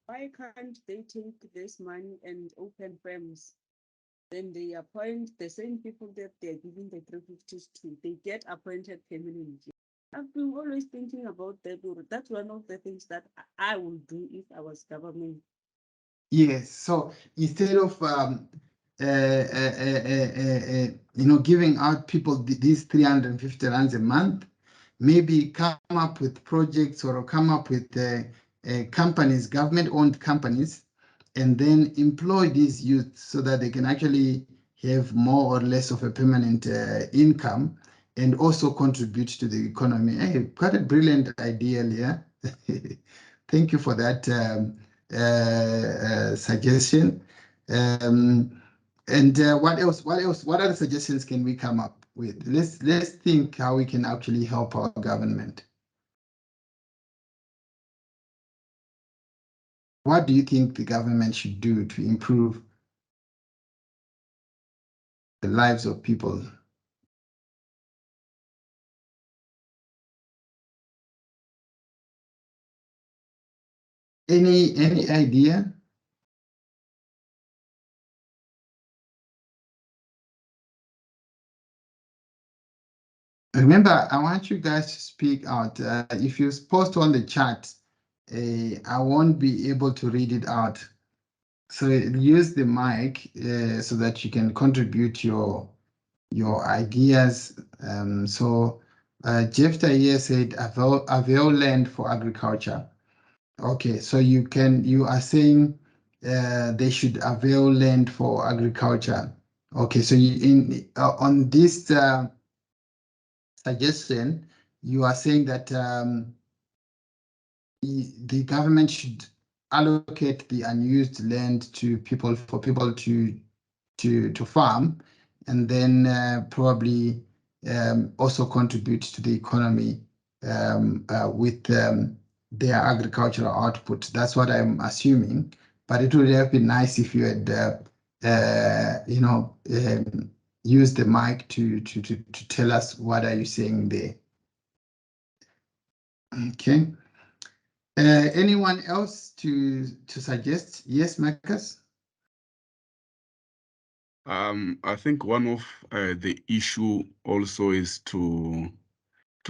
Why can't they take this money and open firms? Then they appoint the same people that they're giving the 350s to. They get appointed permanently. I've been always thinking about that. That's one of the things that I would do if I was government. Yes. So instead of giving out people these 350 rands a month, maybe come up with projects or come up with companies, government-owned companies, and then employ these youth so that they can actually have more or less of a permanent income and also contribute to the economy. Hey, quite a brilliant idea, Leah. Thank you for that suggestion. And what else? What else? What other suggestions can we come up with? Let's think how we can actually help our government. What do you think the government should do to improve the lives of people? Any idea? Remember, I want you guys to speak out. If you post on the chat, I won't be able to read it out. So use the mic so that you can contribute your ideas. So Jeff here said avail land for agriculture. Okay, so you are saying they should avail land for agriculture. Okay, so on this suggestion, you are saying that the government should allocate the unused land to people for people to farm, and then probably also contribute to the economy with their agricultural output. That's what I'm assuming. But it would have been nice if you had, used the mic to tell us what are you saying there. Okay. Anyone else to suggest? Yes, Marcus? I think one of the issue also is to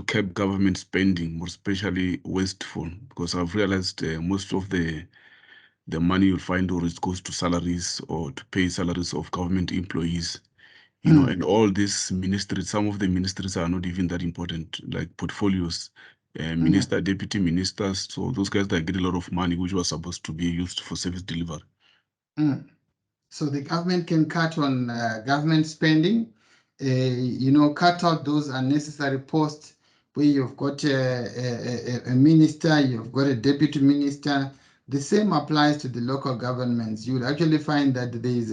cap government spending, more especially wasteful, because I've realized most of the money you'll find always goes to salaries or to pay salaries of government employees. You know, and all these ministries, some of the ministries are not even that important, like portfolios, minister, deputy ministers. So those guys that get a lot of money, which was supposed to be used for service delivery. So the government can cut on government spending, cut out those unnecessary posts where you've got a minister, you've got a deputy minister. The same applies to the local governments. You would actually find that there's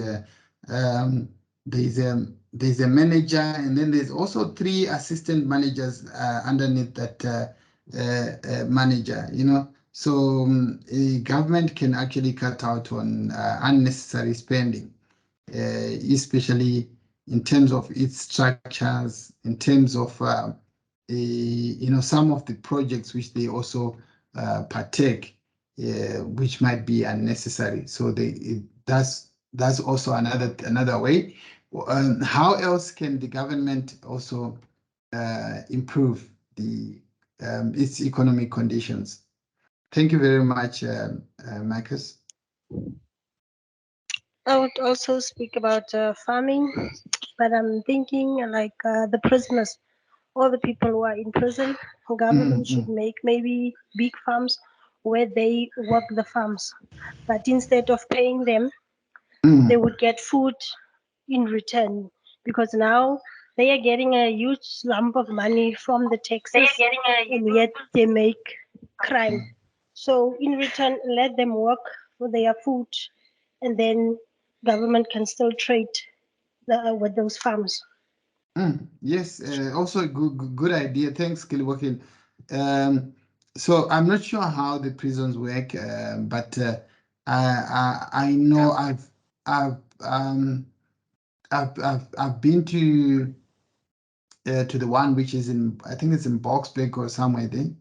a manager, and then there's also 3 assistant managers underneath that manager. So a government can actually cut out on unnecessary spending, especially in terms of its structures, in terms of some of the projects which they also partake, which might be unnecessary. So that's also another way. How else can the government also improve its economic conditions? Thank you very much, Marcus. I would also speak about farming, but I'm thinking like the prisoners, all the people who are in prison. Government should make maybe big farms where they work the farms, but instead of paying them, they would get food in return, because now they are getting a huge lump of money from the taxes, and yet they make crime. So in return, let them work for their food, and then government can still trade with those farms. Yes, also a good idea. Thanks, Kilwakin. So I'm not sure how the prisons work, but I know I've been to the one which is I think it's in Boxburg or somewhere there.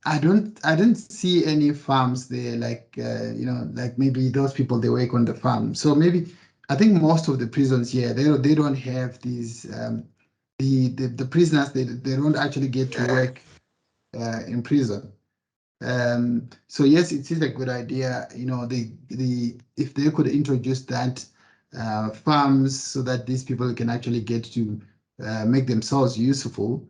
I didn't see any farms there, like like maybe those people they work on the farm. So maybe I think most of the prisons here they don't have these the prisoners they don't actually get to work in prison. So yes, it is a good idea. If they could introduce that farms so that these people can actually get to make themselves useful.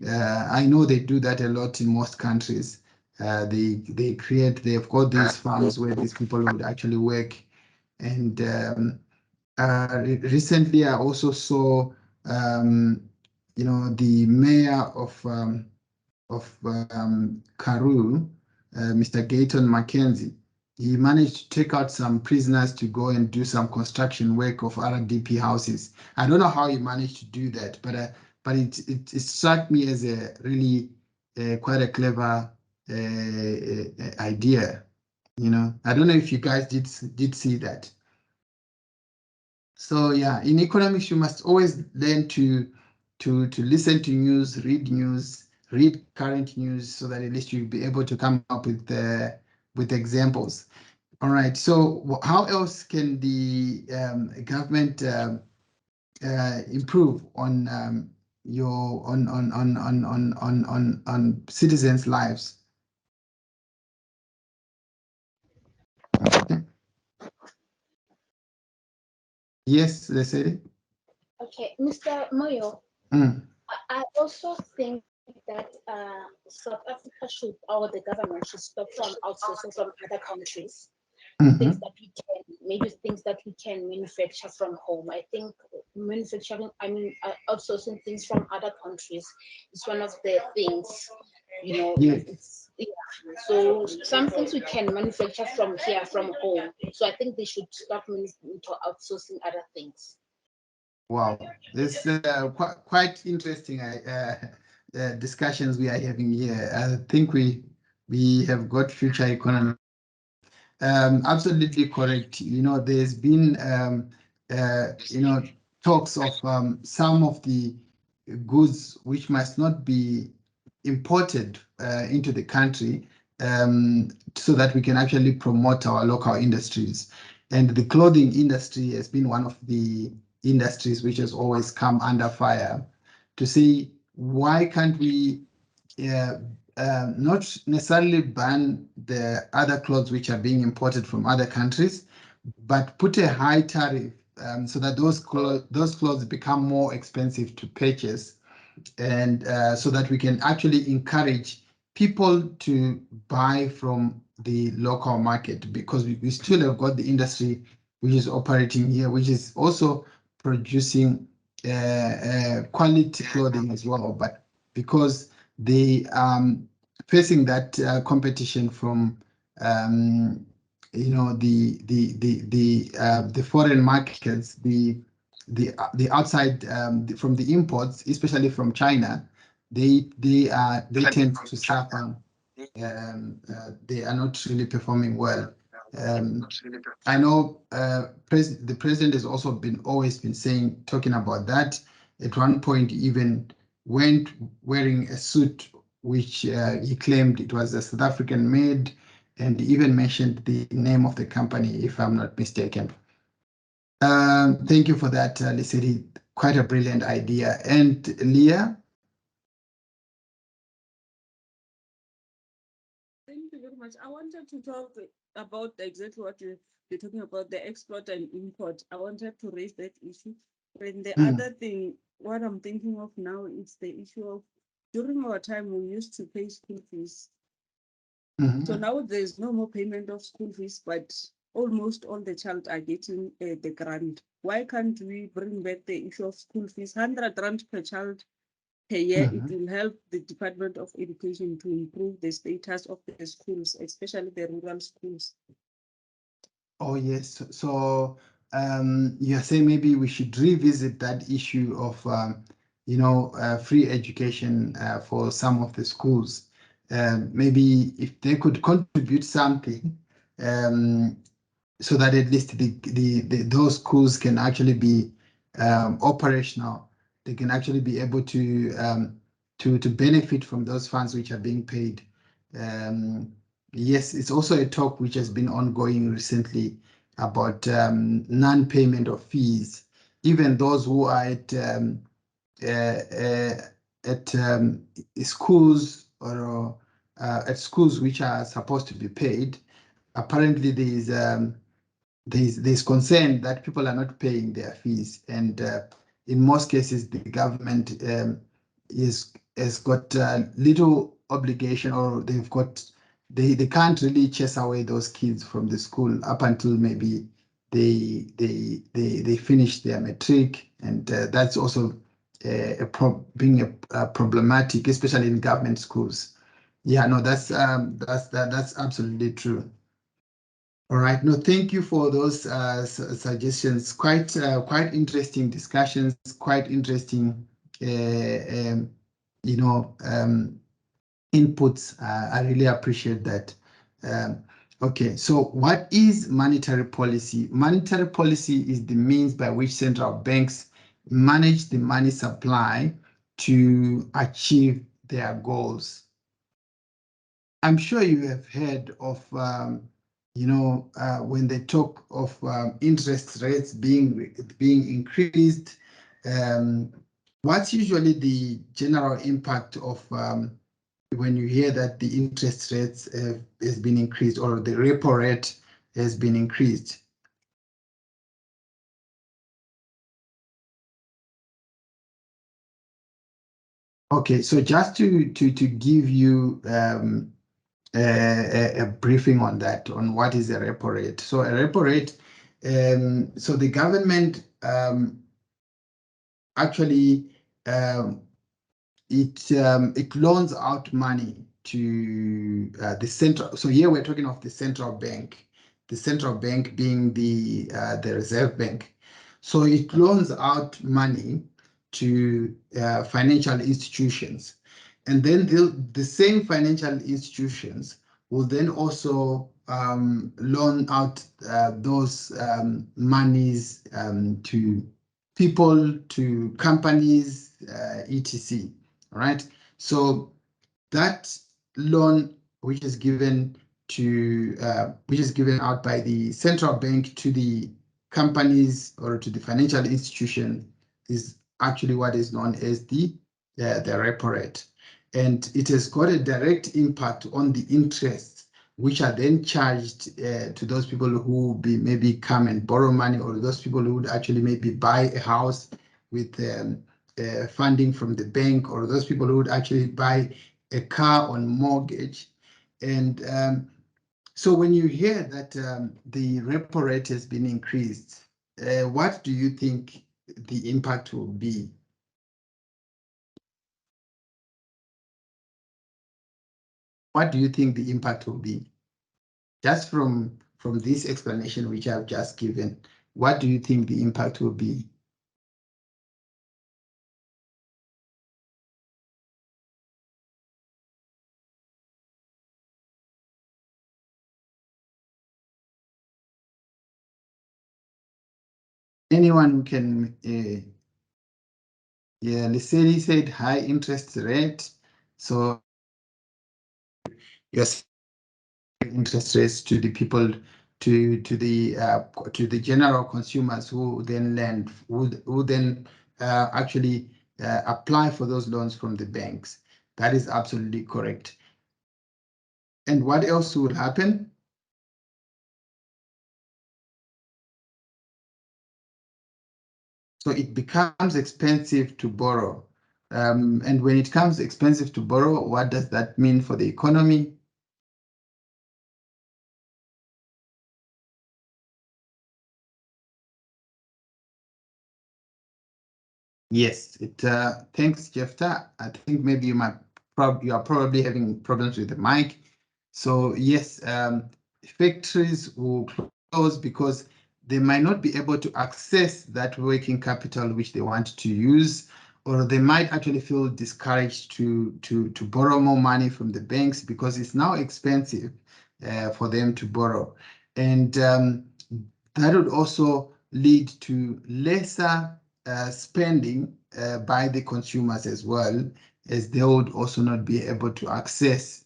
I know they do that a lot in most countries. They've got these farms where these people would actually work. And recently, I also saw, the mayor of Karoo Mr. Gayton Mackenzie. He managed to take out some prisoners to go and do some construction work of RDP houses. I don't know how he managed to do that, but it struck me as a really quite a clever idea. You know, I don't know if you guys did see that. So yeah, in economics, you must always learn to listen to news, read current news, so that at least you'll be able to come up with examples. All right. So how else can the government improve on your on citizens' lives? Okay. Yes, they said it. Okay, Mr. Moyo, Mm. I also think that South Africa should, or the government should stop from outsourcing from other countries. Things that we can, maybe things that we can manufacture from home. I think manufacturing, outsourcing things from other countries is one of the things, you know, Yes. yeah. So some things we can manufacture from here, from home. So I think they should stop outsourcing other things. Wow, this quite interesting discussions we are having here. I think we have got future economy. Absolutely correct. You know, there's been you know, talks of some of the goods which must not be imported into the country, so that we can actually promote our local industries. And the clothing industry has been one of the industries which has always come under fire, to say, why can't we not necessarily ban the other clothes which are being imported from other countries, but put a high tariff, so that those clothes become more expensive to purchase, and so that we can actually encourage people to buy from the local market, because we still have got the industry which is operating here, which is also producing quality clothing as well. But because they facing that competition from you know, the foreign markets, the outside from the imports, especially from China, they tend to suffer. They are not really performing well. I know the president has also always been talking about that. At one point, even went wearing a suit which he claimed it was a South African made, and even mentioned the name of the company, if I'm not mistaken. Thank you for that, Lisiri. Quite a brilliant idea. And Leah? Thank you very much. I wanted to talk about exactly what you're talking about, the export and import. I wanted to raise that issue. And the other thing, what I'm thinking of now is the issue of, during our time, we used to pay school fees. So now there's no more payment of school fees, but almost all the child are getting the grant. Why can't we bring back the issue of school fees? 100 rand per child per year. It will help the Department of Education to improve the status of the schools, especially the rural schools. Oh, yes. So you're saying maybe we should revisit that issue of, you know, free education for some of the schools. Maybe if they could contribute something, so that at least those schools can actually be operational. They can actually be able to benefit from those funds which are being paid. Yes, it's also a talk which has been ongoing recently about non-payment of fees. Even those who are at schools, or at schools which are supposed to be paid, apparently there's concern that people are not paying their fees, and in most cases the government has got little obligation, or they can't really chase away those kids from the school up until maybe they finish their matric, and that's also being a problematic, especially in government schools. Yeah, no, that's absolutely true. All right, no, thank you for those suggestions. Quite interesting discussions, quite interesting, you know, inputs. I really appreciate that. Okay, so what is monetary policy? Monetary policy is the means by which central banks manage the money supply to achieve their goals. I'm sure you have heard of, you know, when they talk of interest rates being increased, what's usually the general impact of when you hear that the interest rates has been increased or the repo rate has been increased? Okay, so just to give you a briefing on that, on what is a repo rate. So a repo rate, so the government actually it loans out money to the central. So here we're talking of the central bank being the Reserve Bank. So it loans out money to financial institutions, and then the same financial institutions will then also loan out those monies to people, to companies, etc. All right. So that loan, which is given out by the central bank to the companies or to the financial institution, is actually what is known as the repo rate, and it has got a direct impact on the interests which are then charged to those people who maybe come and borrow money, or those people who would actually maybe buy a house with funding from the bank, or those people who would actually buy a car on mortgage. And so when you hear that the repo rate has been increased, what do you think the impact will be? What do you think the impact will be? Just from this explanation which I've just given, what do you think the impact will be? Anyone who can, yeah, Liseli said high interest rate. So yes, interest rates to the people, to the general consumers who then lend, who then actually apply for those loans from the banks. That is absolutely correct. And what else would happen? So it becomes expensive to borrow. And when it becomes expensive to borrow, what does that mean for the economy? Yes, thanks, Jefta. I think maybe you are probably having problems with the mic. So yes, factories will close because they might not be able to access that working capital which they want to use, or they might actually feel discouraged to borrow more money from the banks because it's now expensive for them to borrow. And that would also lead to lesser spending by the consumers as well, as they would also not be able to access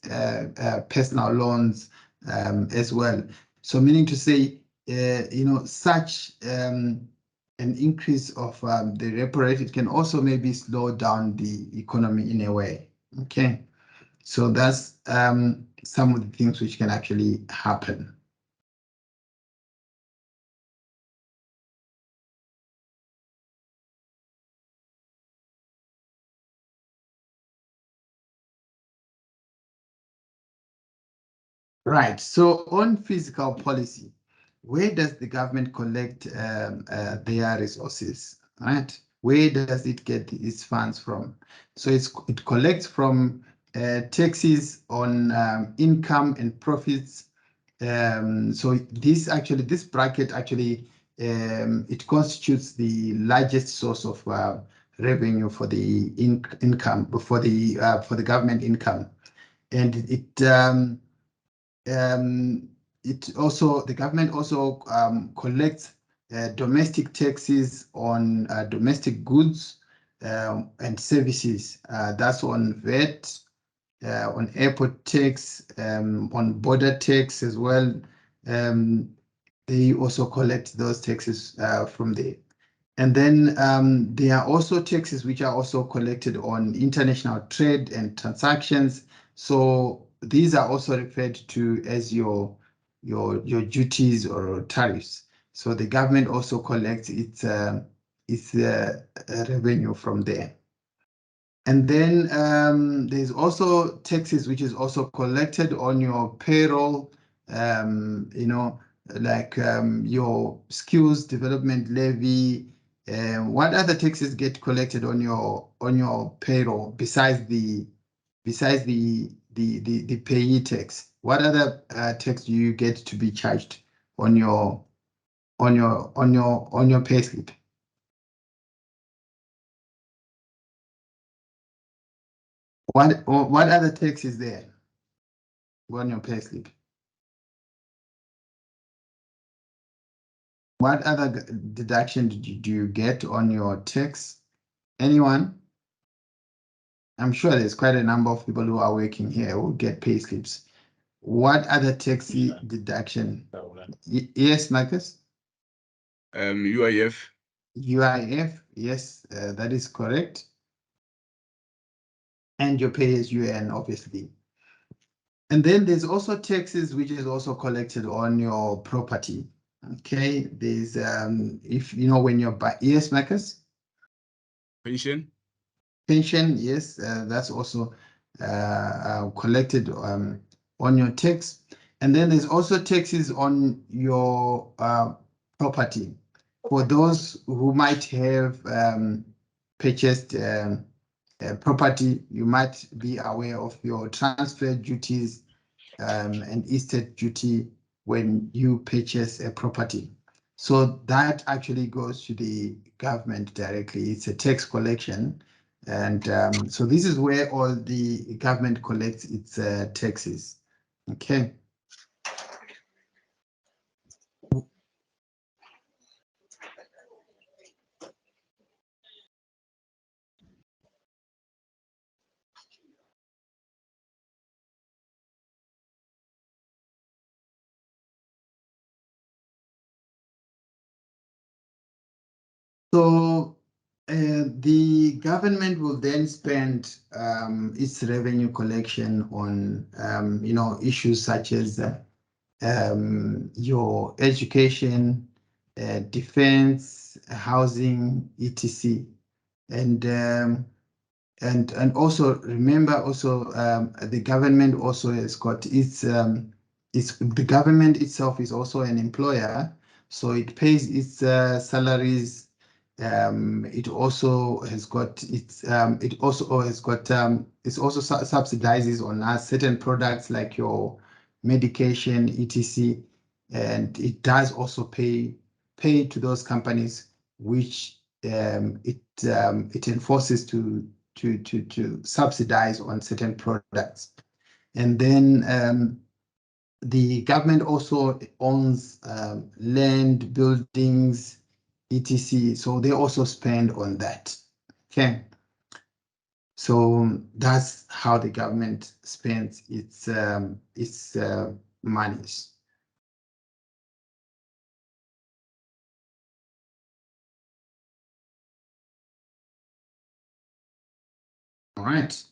personal loans as well. So meaning to say, such an increase of the repo rate, it can also maybe slow down the economy in a way. Okay, so that's some of the things which can actually happen. Right. So on fiscal policy, where does the government collect their resources? Right? Where does it get its funds from? So it collects from taxes on income and profits. So this bracket actually it constitutes the largest source of revenue for the income for the government income, and the government also collects domestic taxes on domestic goods and services. That's on VAT, on airport tax, on border tax as well. They also collect those taxes from there. And then there are also taxes which are also collected on international trade and transactions. So these are also referred to as your duties or tariffs. So the government also collects its revenue from there. And then there's also taxes which is also collected on your payroll, like your skills development levy. What other taxes get collected on your payroll besides the payee tax? What other tax do you get to be charged on your payslip? What other tax is there on your payslip? What other deduction do you get on your tax? Anyone? I'm sure there's quite a number of people who are working here who get pay slips. What other tax deduction? Yes, Marcus? UIF. UIF, yes, that is correct. And your pay as you earn, obviously. And then there's also taxes which is also collected on your property. Okay, there's if you know when you're yes, Marcus? Pension. Pension, yes, that's also collected on your tax. And then there's also taxes on your property. For those who might have purchased property, you might be aware of your transfer duties and estate duty when you purchase a property. So that actually goes to the government directly. It's a tax collection. And so this is where all the government collects its taxes. Okay. So the government will then spend its revenue collection on issues such as your education, defense, housing, etc. And also remember also the government also has got the government itself is also an employer, so it pays its salaries. It also has got it also subsidizes on certain products like your medication, etc. And it does also pay to those companies which it enforces to subsidize on certain products. And then the government also owns land, buildings, etc. So they also spend on that. Okay. So that's how the government spends its monies. All right.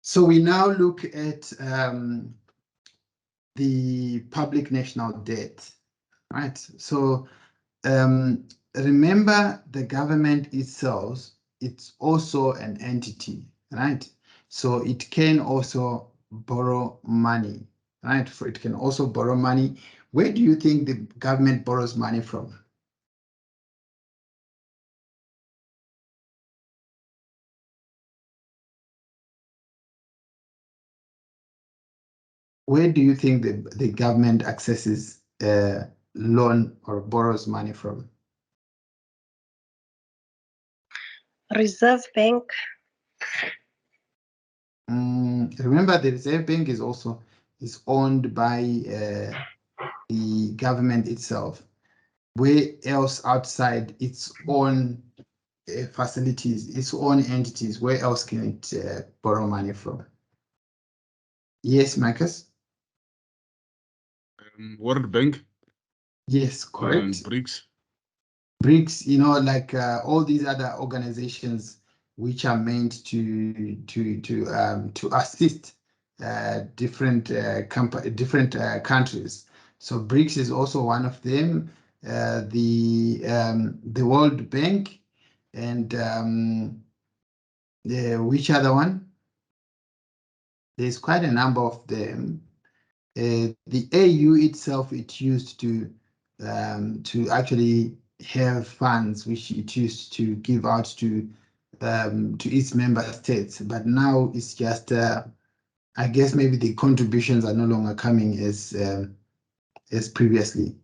So we now look at the public national debt, right? So remember the government itself, it's also an entity, right? So it can also borrow money, right? It can also borrow money. Where do you think the government borrows money from? where do you think the government accesses loan or borrows money from? Reserve Bank. Remember, the Reserve Bank is also owned by the government itself. Where else outside its own facilities, its own entities, where else can it borrow money from? Yes, Marcus? World Bank. Yes, correct. And BRICS. BRICS, like all these other organizations which are meant to assist different countries. So BRICS is also one of them. The World Bank, and which other one? There's quite a number of them. The AU itself, it used to actually have funds which it used to give out to its member states, but now it's just I guess maybe the contributions are no longer coming as previously.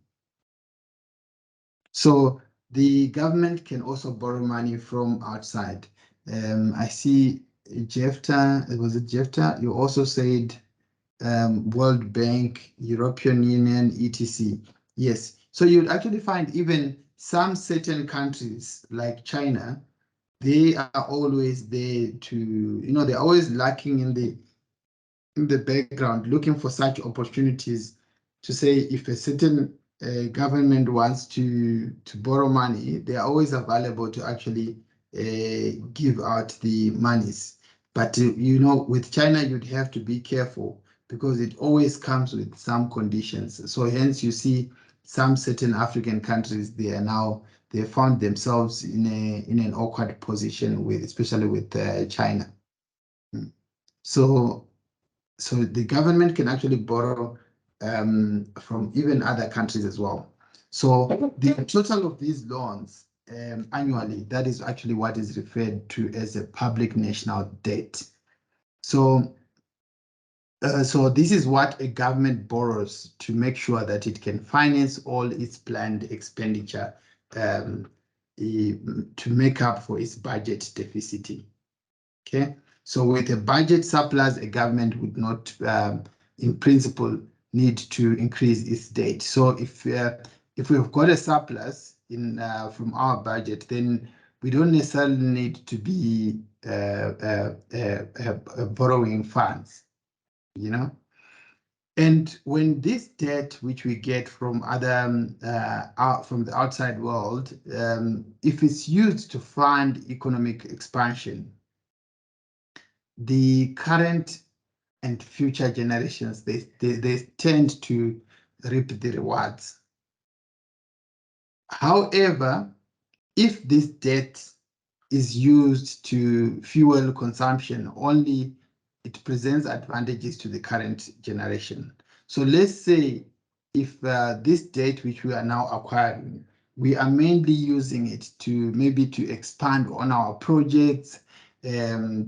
So the government can also borrow money from outside. I see Jefta, was it Jefta? You also said World Bank, European Union, etc. Yes, so you'd actually find even some certain countries like China, they are always there to, they're always lacking in the background, looking for such opportunities to say if a certain government wants to borrow money, they are always available to actually give out the monies. But with China, you'd have to be careful because it always comes with some conditions. So hence you see some certain African countries, they found themselves in an awkward position especially with China. So the government can actually borrow from even other countries as well. So the total of these loans annually, that is actually what is referred to as a public national debt. So this is what a government borrows to make sure that it can finance all its planned expenditure to make up for its budget deficit. Okay, so with a budget surplus, a government would not, in principle, need to increase its debt. So if we've got a surplus from our budget, then we don't necessarily need to be borrowing funds, And when this debt, which we get from from the outside world, if it's used to fund economic expansion, the current and future generations, they tend to reap the rewards. However, if this debt is used to fuel consumption, only it presents advantages to the current generation. So let's say if this debt which we are now acquiring, we are mainly using it to expand on our projects, to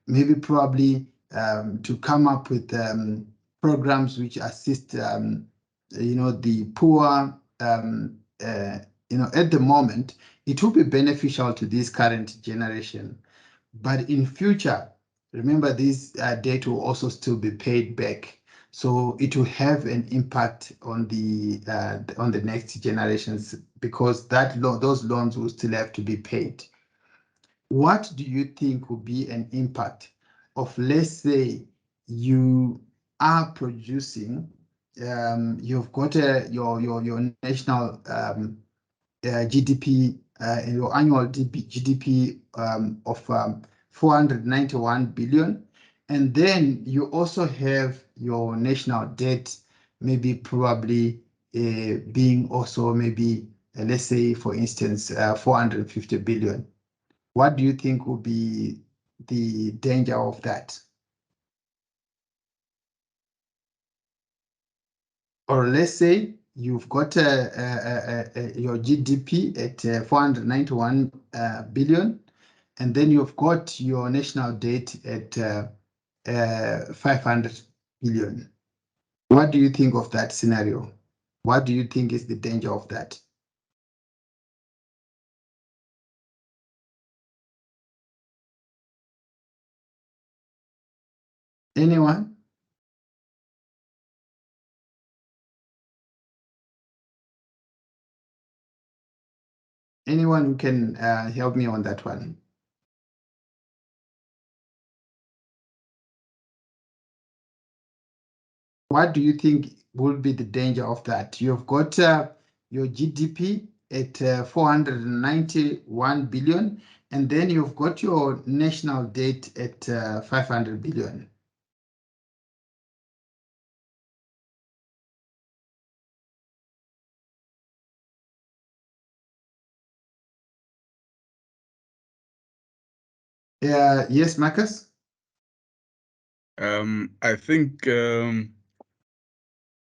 maybe probably to come up with programs which assist the poor. At the moment, it will be beneficial to this current generation, but in future, remember this debt will also still be paid back. So it will have an impact on the next generations because those loans will still have to be paid. What do you think will be an impact of, let's say, you are producing, you've got your national GDP, your annual GDP of 491 billion, and then you also have your national debt, maybe probably being also maybe, let's say, for instance, 450 billion. What do you think will be the danger of that? Or let's say you've got your GDP at 491 billion, and then you've got your national debt at 500 billion. What do you think of that scenario? What do you think is the danger of that? Anyone? Anyone who can help me on that one? What do you think would be the danger of that? You've got your GDP at 491 billion, and then you've got your national debt at 500 billion. Yes, Marcus? I think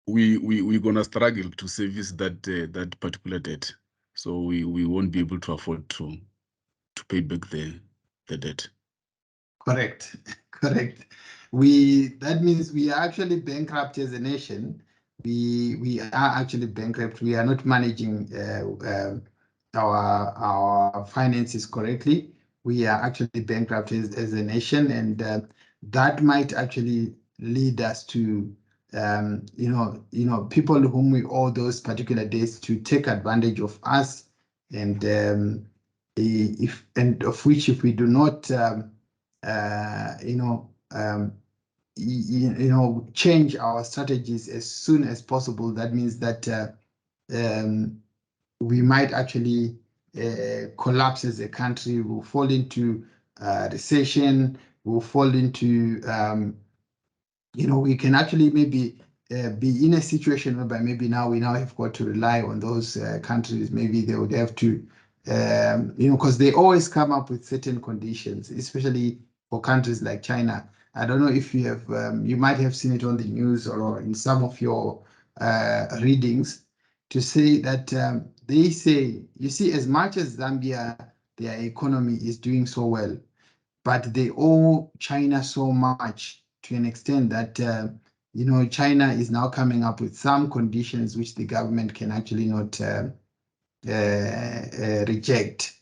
we're gonna struggle to service that particular debt, so we won't be able to afford to pay back the debt. Correct, correct. That means we are actually bankrupt as a nation. We are actually bankrupt. We are not managing our finances correctly. We are actually bankrupt as a nation, and that might actually lead us to people whom we owe those particular debts to take advantage of us, and of which if we do not change our strategies as soon as possible, that means that we might actually collapse as a country. We'll fall into recession. We'll fall into we can actually maybe be in a situation whereby maybe now we have got to rely on those countries. Maybe they would have to, because they always come up with certain conditions, especially for countries like China. I don't know if you have, you might have seen it on the news or in some of your readings, to say that they say, you see, as much as Zambia, their economy is doing so well, but they owe China so much to an extent that China is now coming up with some conditions which the government can actually not reject.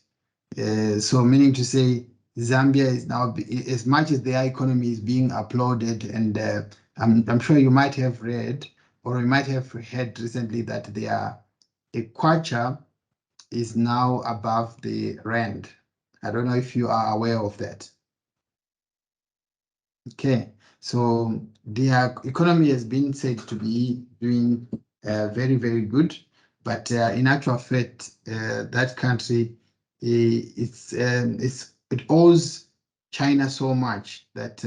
So meaning to say, Zambia is now, as much as their economy is being applauded, and I'm sure you might have read or you might have heard recently that their kwacha is now above the rand. I don't know if you are aware of that. Okay, so their economy has been said to be doing very, very good, but in actual fact, that country it owes China so much that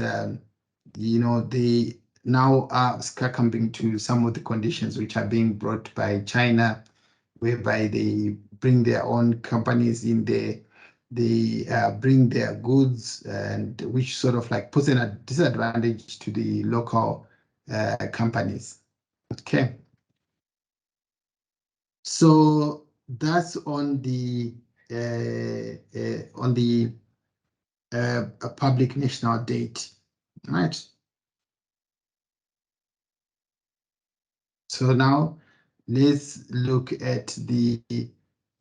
they now are succumbing to some of the conditions which are being brought by China, whereby they bring their own companies in there, they bring their goods, and which sort of like puts in a disadvantage to the local companies. Okay, so that's on the public national debt, right? So now let's look at the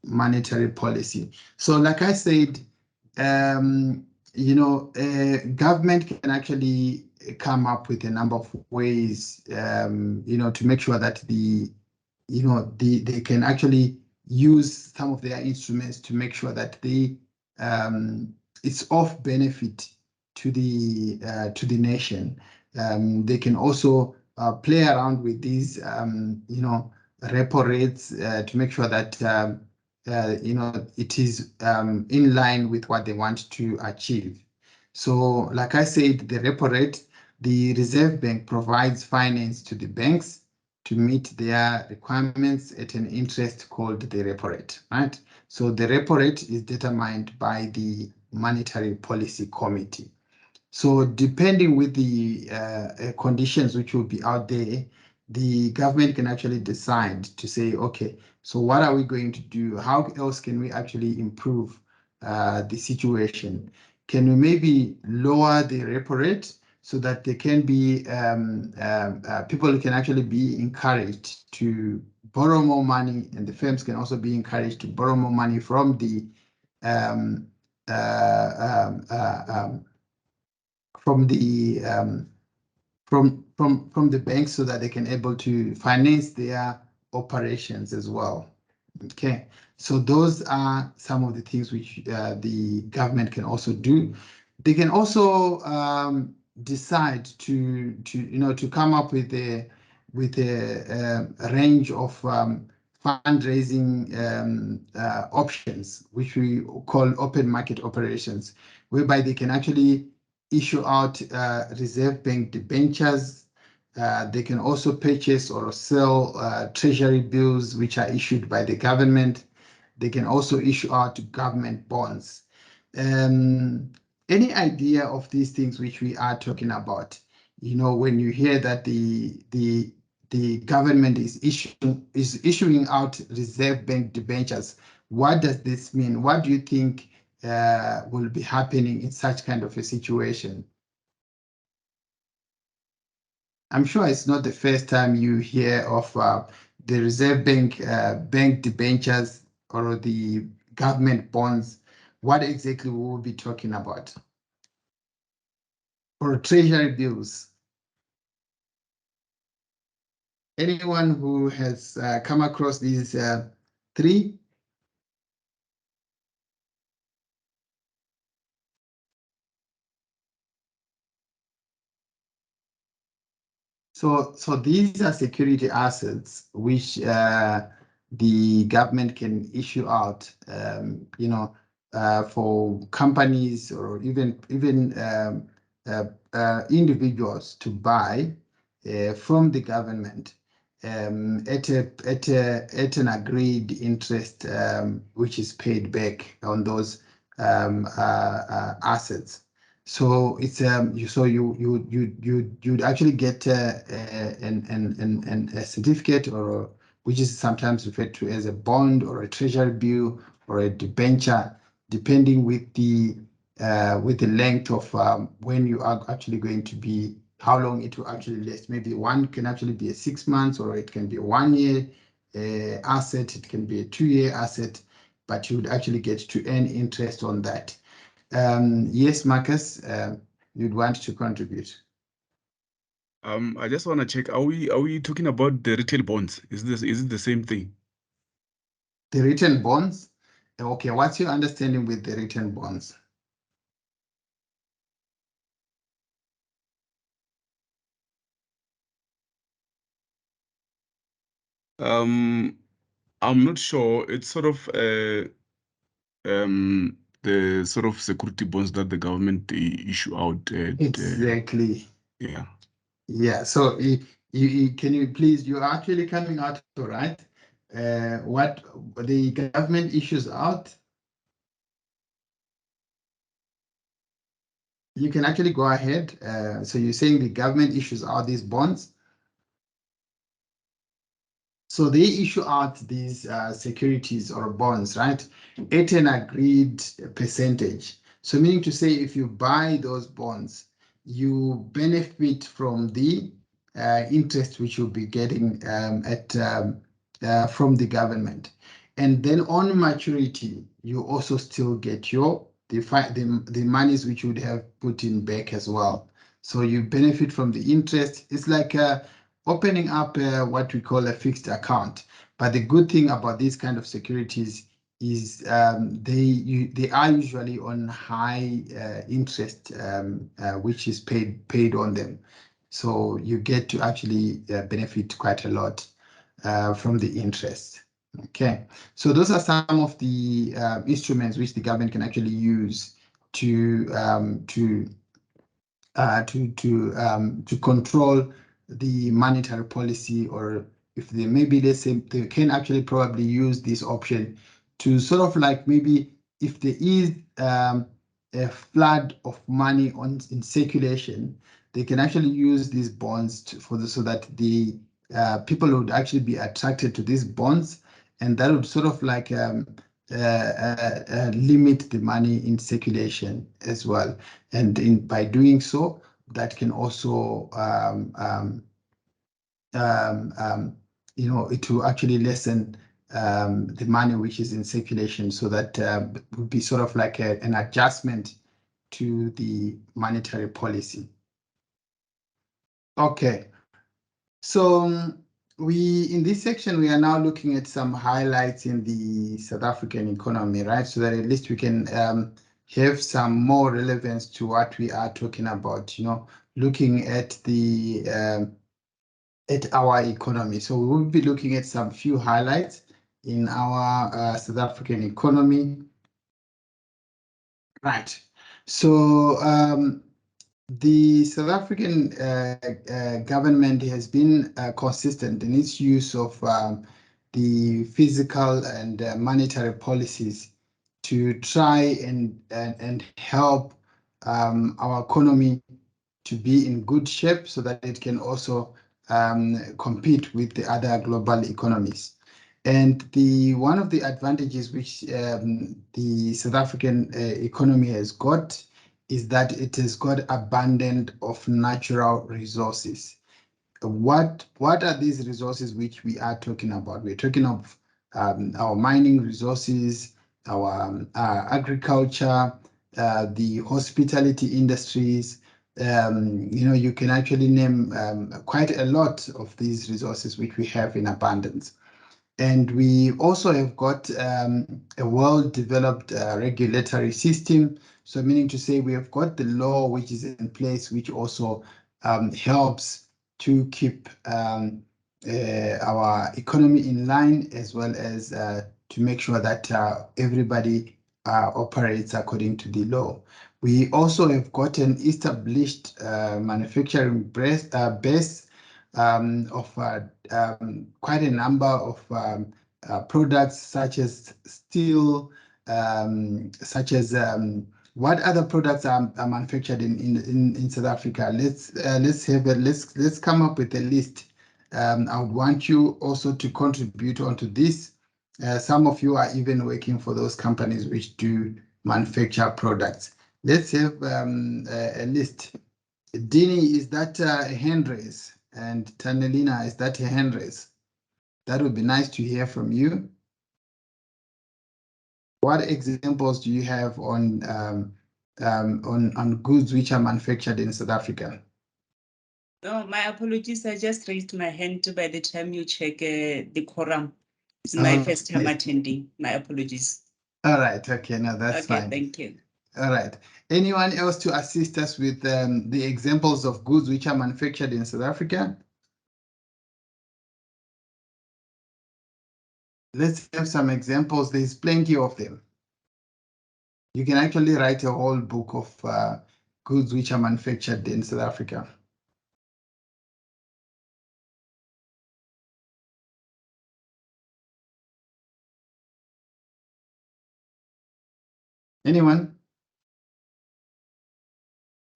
monetary policy. So like I said, government can actually come up with a number of ways, to make sure that they can actually use some of their instruments to make sure that it's of benefit to the nation. They can also play around with these, repo rates to make sure that it is in line with what they want to achieve. So, like I said, the repo rate, the Reserve Bank provides finance to the banks to meet their requirements at an interest called the repo rate, right? So the repo rate is determined by the Monetary Policy Committee. So depending with the conditions which will be out there, the government can actually decide to say, okay, so what are we going to do? How else can we actually improve the situation? Can we maybe lower the repo rate so that they can be people can actually be encouraged to borrow more money, and the firms can also be encouraged to borrow more money from the um, from the from the banks, so that they can able to finance their operations as well. Okay, so those are some of the things which the government can also do. They can also decide to come up with a range of fundraising options, which we call open market operations, whereby they can actually issue out Reserve Bank debentures. They can also purchase or sell treasury bills which are issued by the government. They can also issue out government bonds. Any idea of these things which we are talking about? You know, when you hear that the government is issuing out Reserve Bank debentures, what does this mean? What do you think will be happening in such kind of a situation? I'm sure it's not the first time you hear of the Reserve Bank bank debentures or the government bonds. What exactly will we be talking about? Or treasury bills? Anyone who has come across these three? So these are security assets which the government can issue out, for companies or even individuals to buy from the government at an agreed interest, which is paid back on those assets. So it's you'd actually get a certificate, or which is sometimes referred to as a bond or a treasury bill or a debenture, depending with the length of when you are actually going to be, how long it will actually last. Maybe one can actually be a 6 months, or it can be a 1 year asset. It can be a 2-year asset, but you would actually get to earn interest on that. Yes, Marcus, you'd want to contribute. I just want to check, are we talking about the retail bonds? Is it the same thing? The written bonds? Okay, what's your understanding with the written bonds? I'm not sure. It's sort of the sort of security bonds that the government issue out. Exactly. Yeah. Yeah. So can you please? You're actually coming out all right. What the government issues out? You can actually go ahead. So you're saying the government issues out these bonds. So they issue out these securities or bonds, right, at an agreed percentage. So meaning to say, if you buy those bonds, you benefit from the interest which you'll be getting from the government. And then on maturity, you also still get the monies which you would have put in back as well. So you benefit from the interest. It's like opening up what we call a fixed account. But the good thing about these kind of securities is they are usually on high interest, which is paid on them. So you get to actually benefit quite a lot from the interest. Okay, so those are some of the instruments which the government can actually use to control the monetary policy, or if they maybe, let's say, they can actually probably use this option to sort of like, maybe if there is a flood of money in circulation, they can actually use these bonds so that the people would actually be attracted to these bonds, and that would sort of like limit the money in circulation as well. And by doing so, that can also you know, it will actually lessen the money which is in circulation, so that would be sort of like an adjustment to the monetary policy. Okay, so we, in this section, we are now looking at some highlights in the South African economy, right? So that at least we can have some more relevance to what we are talking about, you know, looking at the at our economy. So we will be looking at some few highlights in our South African economy. Right. So the South African government has been consistent in its use of the fiscal and monetary policies to try and help our economy to be in good shape, so that it can also compete with the other global economies. And the one of the advantages which the South African economy has got is that it has got abundant of natural resources. What are these resources which we are talking about? We're talking of our mining resources, our agriculture, the hospitality industries. You know, you can actually name quite a lot of these resources which we have in abundance. And we also have got a well-developed regulatory system. So meaning to say we have got the law which is in place, which also helps to keep our economy in line, as well as to make sure that everybody operates according to the law. We also have got an established manufacturing base of quite a number of products, such as steel, such as what other products are manufactured in South Africa. Let's come up with a list. I would want you also to contribute onto this. Some of you are even working for those companies which do manufacture products. Let's have a list. Dini, is that a hand raise? And Tanelina, is that a hand raise? That would be nice to hear from you. What examples do you have on goods which are manufactured in South Africa? No, my apologies. I just raised my hand by the time you check the quorum. It's Oh, my first time yes. attending. My apologies. All right. Okay. No, that's Okay, fine. thank you. All right. Anyone else to assist us with the examples of goods which are manufactured in South Africa? Let's have some examples. There's plenty of them. You can actually write a whole book of goods which are manufactured in South Africa. Anyone?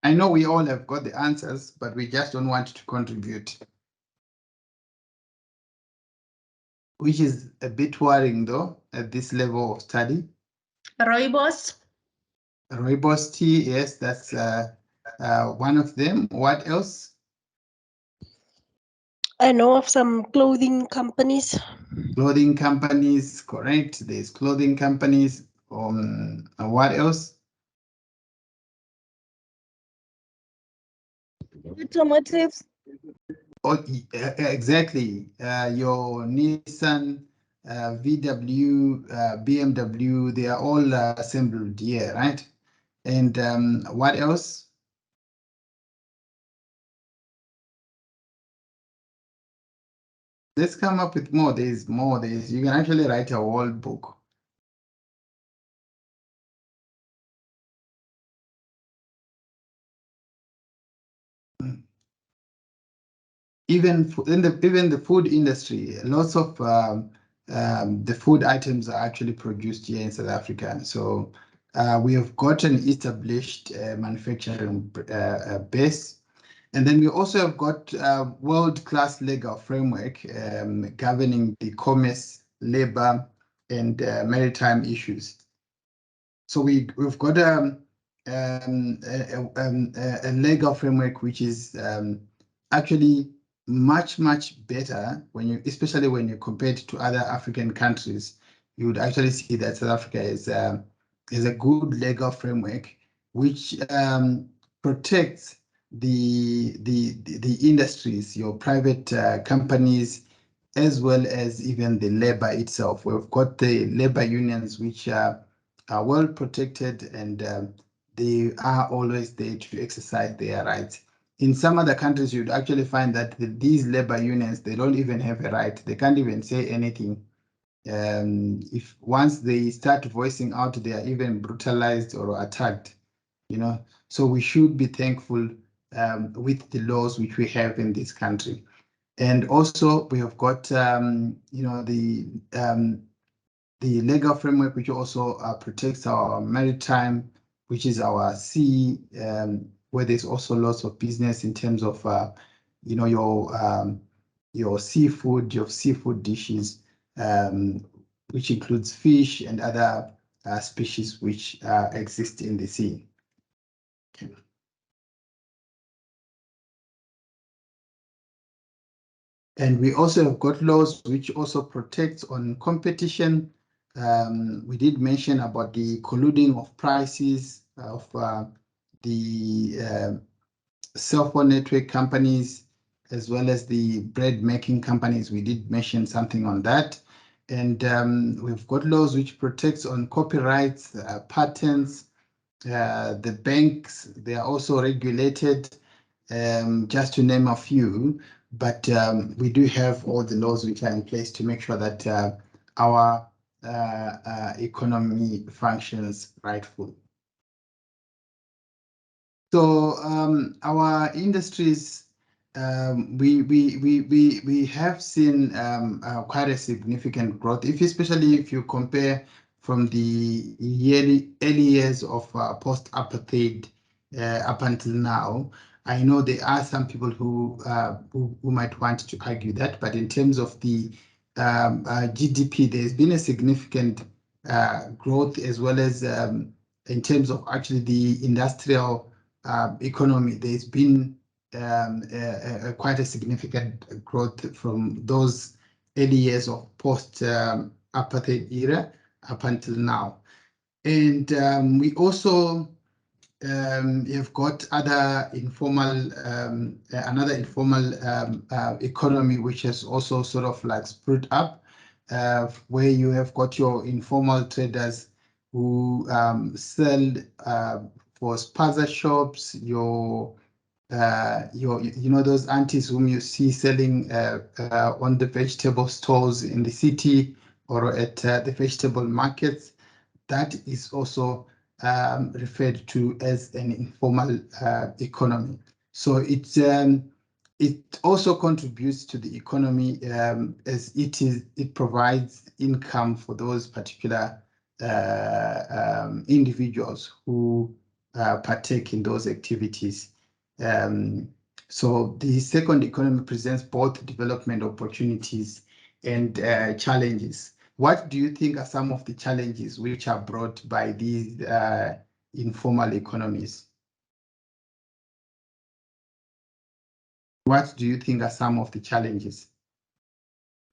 I know we all have got the answers, but we just don't want to contribute. Which is a bit worrying though, at this level of study. Rooibos. Rooibos tea, yes, that's one of them. What else? I know of some clothing companies. Clothing companies, correct. There's clothing companies. What else? Automotives. Oh, exactly. Your Nissan, VW, BMW, they are all assembled here, right? And what else? Let's come up with more. There's more. You can actually write a whole book. Even in the food industry, lots of the food items are actually produced here in South Africa. So we have got an established manufacturing base. And then we also have got world-class legal framework governing the commerce, labor, and maritime issues. So we've got a legal framework which is actually much better when you, especially when you compare it to other African countries. You would actually see that South Africa is a good legal framework which protects the industries, your private companies, as well as even the labor itself. We've got the labor unions which are well protected, and they are always there to exercise their rights. In some other countries, you'd actually find that these labor unions, they don't even have a right. They can't even say anything. If once they start voicing out, they are even brutalized or attacked, you know. So we should be thankful with the laws which we have in this country. And also we have got, you know, the legal framework which also protects our maritime, which is our sea, where there's also lots of business in terms of, you know, your seafood dishes, which includes fish and other species which exist in the sea. Okay. And we also have got laws which also protect on competition. We did mention about the colluding of prices of the cell phone network companies, as well as the bread making companies. We did mention something on that. And we've got laws which protects on copyrights, patents. The banks, they are also regulated, just to name a few. But we do have all the laws which are in place to make sure that our economy functions rightfully. So our industries, we have seen quite a significant growth, especially if you compare from the early years of post-apartheid up until now. I know there are some people who might want to argue that, but in terms of the GDP, there's been a significant growth, as well as in terms of actually the industrial economy. There's been quite a significant growth from those early years of post-apartheid era up until now. And we also have got other informal, another informal economy, which has also sort of like split up, where you have got your informal traders who sell for spaza shops, you know, those aunties whom you see selling on the vegetable stores in the city or at the vegetable markets. That is also referred to as an informal economy. So it also contributes to the economy, as it provides income for those particular individuals who partake in those activities. So the second economy presents both development opportunities and challenges. What do you think are some of the challenges which are brought by these informal economies? What do you think are some of the challenges?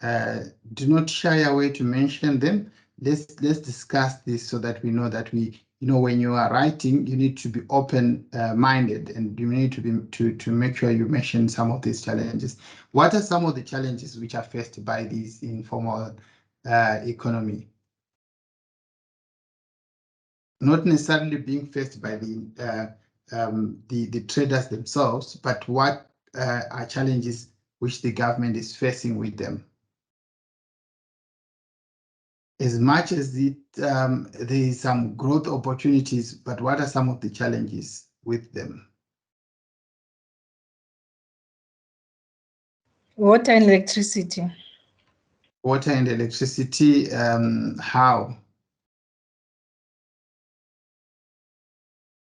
Do not shy away to mention them. Let's discuss this so that we know that when you are writing, you need to be open-minded, and you need to make sure you mention some of these challenges. What are some of the challenges which are faced by these informal economy? Not necessarily being faced by the traders themselves, but what are challenges which the government is facing with them? As much as there is some growth opportunities, but what are some of the challenges with them? Water and electricity. Water and electricity, how?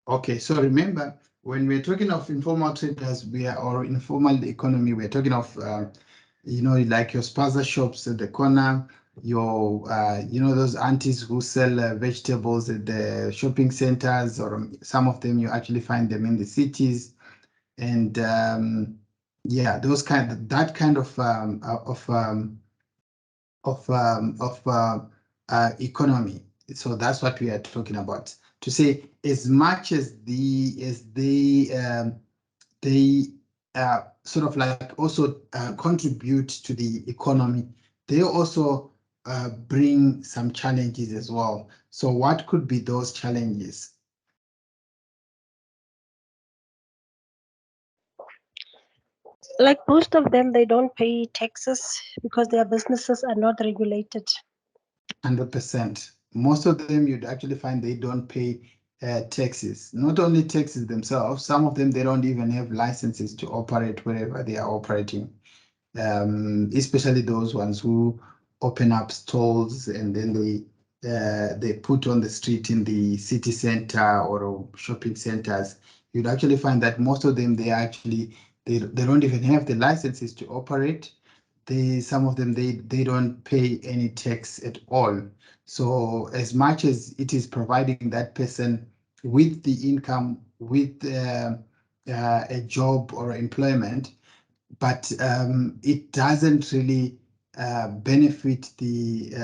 Okay, so remember, when we're talking of informal traders, or informal economy, we're talking of, like your spaza shops at the corner, those aunties who sell vegetables at the shopping centers, or some of them you actually find them in the cities, and yeah, that kind of economy. So that's what we are talking about. To say, as much as they sort of like also contribute to the economy, they also bring some challenges as well. So what could be those challenges? Like most of them, they don't pay taxes because their businesses are not regulated. 100%. Most of them you'd actually find they don't pay taxes. Not only taxes themselves, some of them they don't even have licenses to operate wherever they are operating. Especially those ones who open up stalls and then they put on the street in the city center or shopping centers. You'd actually find that most of them they don't even have the licenses to operate. Some of them they don't pay any tax at all. So as much as it is providing that person with the income, with a job or employment, but it doesn't really benefit the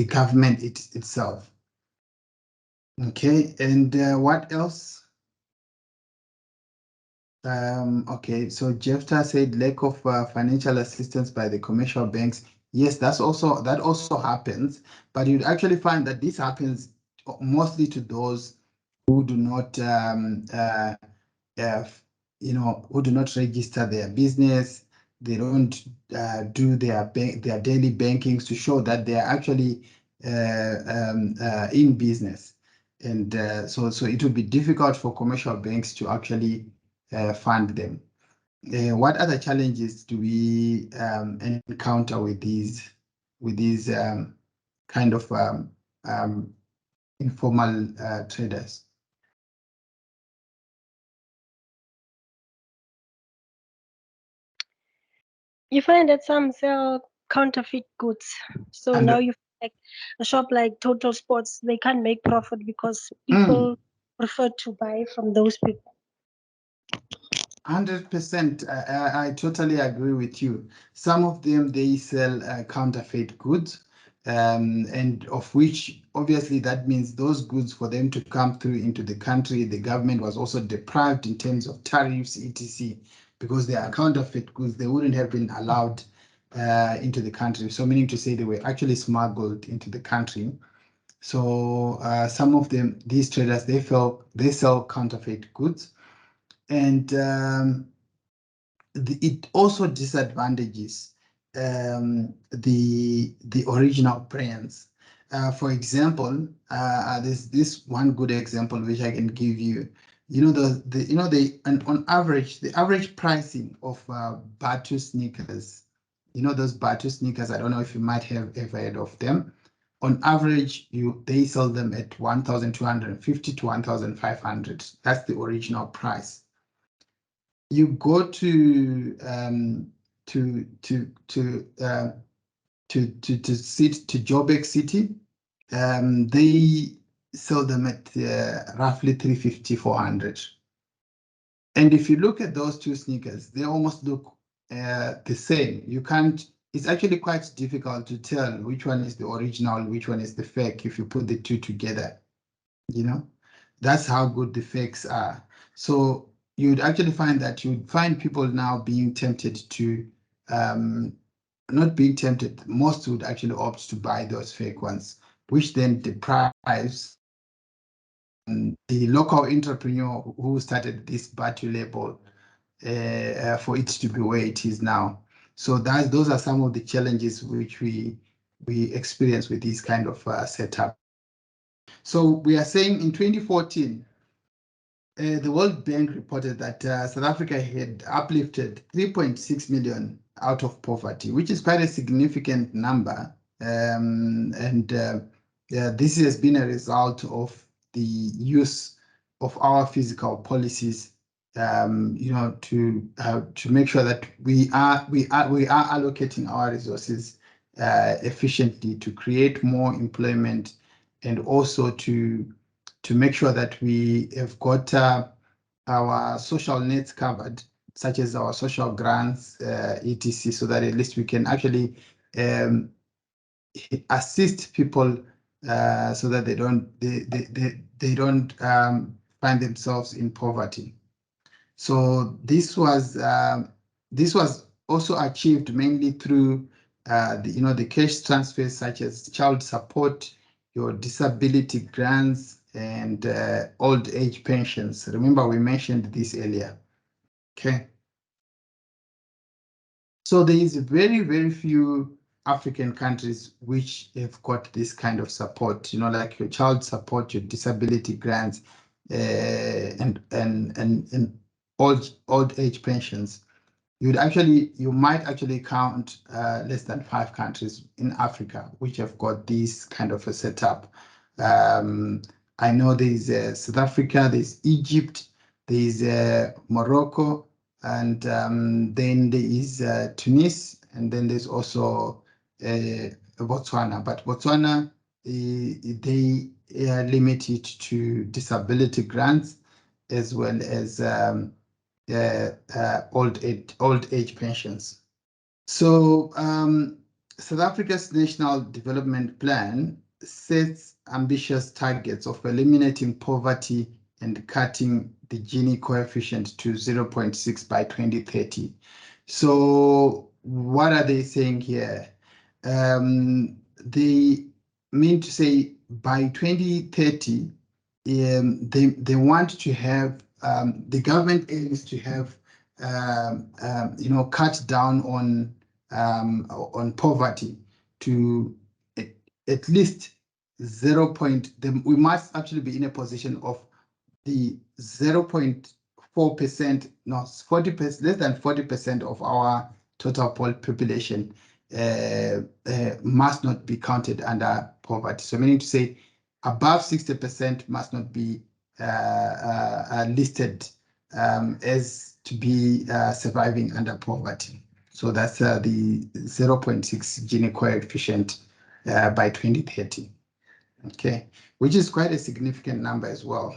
government itself. Okay, and what else? Okay, so Jefta said lack of financial assistance by the commercial banks. Yes, that also happens, but you'd actually find that this happens mostly to those who do not who do not register their business. They don't do their daily bankings to show that they are actually in business, and so it would be difficult for commercial banks to actually fund them. What other challenges do we encounter with these kind of informal traders? You find that some sell counterfeit goods. So And now you like a shop like Total Sports, they can't make profit because mm, people prefer to buy from those people. 100%. I totally agree with you. Some of them they sell counterfeit goods, and of which obviously that means those goods for them to come through into the country, the government was also deprived in terms of tariffs, etc. Because they are counterfeit goods, they wouldn't have been allowed into the country. So meaning to say they were actually smuggled into the country. So some of them, these traders, they sell counterfeit goods, and it also disadvantages the original brands. For example, there's this one good example which I can give you. On average, the average pricing of Batu sneakers. Those Batu sneakers. I don't know if you might have ever heard of them. On average, they sell them at 1,250 to 1,500. That's the original price. You go to Joburg City, they sell them at roughly 350, 400. And if you look at those two sneakers, they almost look the same. It's actually quite difficult to tell which one is the original, which one is the fake if you put the two together. That's how good the fakes are. So you'd actually find that you'd find people now being tempted to, not being tempted, most would actually opt to buy those fake ones, which then deprives the local entrepreneur who started this Batu label for it to be where it is now. So those are some of the challenges which we experience with this kind of setup. So we are saying in 2014, the World Bank reported that South Africa had uplifted 3.6 million out of poverty, which is quite a significant number. This has been a result of the use of our fiscal policies to make sure that we are allocating our resources efficiently to create more employment, and also to make sure that we have got our social needs covered, such as our social grants, etc., so that at least we can actually assist people so that they don't find themselves in poverty. So this was also achieved mainly through the cash transfers such as child support, your disability grants, and old age pensions. Remember, we mentioned this earlier. Okay. So there is very, very few African countries which have got this kind of support, like your child support, your disability grants, and old age pensions. You might actually count less than 5 countries in Africa which have got this kind of a setup. I know there's South Africa, there's Egypt, there's Morocco, and then there is Tunis, and then there's also Botswana. But Botswana, they limit it to disability grants as well as old age pensions. So South Africa's National Development Plan sets ambitious targets of eliminating poverty and cutting the Gini coefficient to 0.6 by 2030. So what are they saying here? They mean to say by 2030, they want to have, the government aims to have cut down on poverty to at least 0. We must actually be in a position of the 0.4%, no, 40%, less than 40% of our total population must not be counted under poverty. So meaning to say above 60% must not be listed as to be surviving under poverty. So that's the 0.6 Gini coefficient by 2030. Okay, which is quite a significant number as well.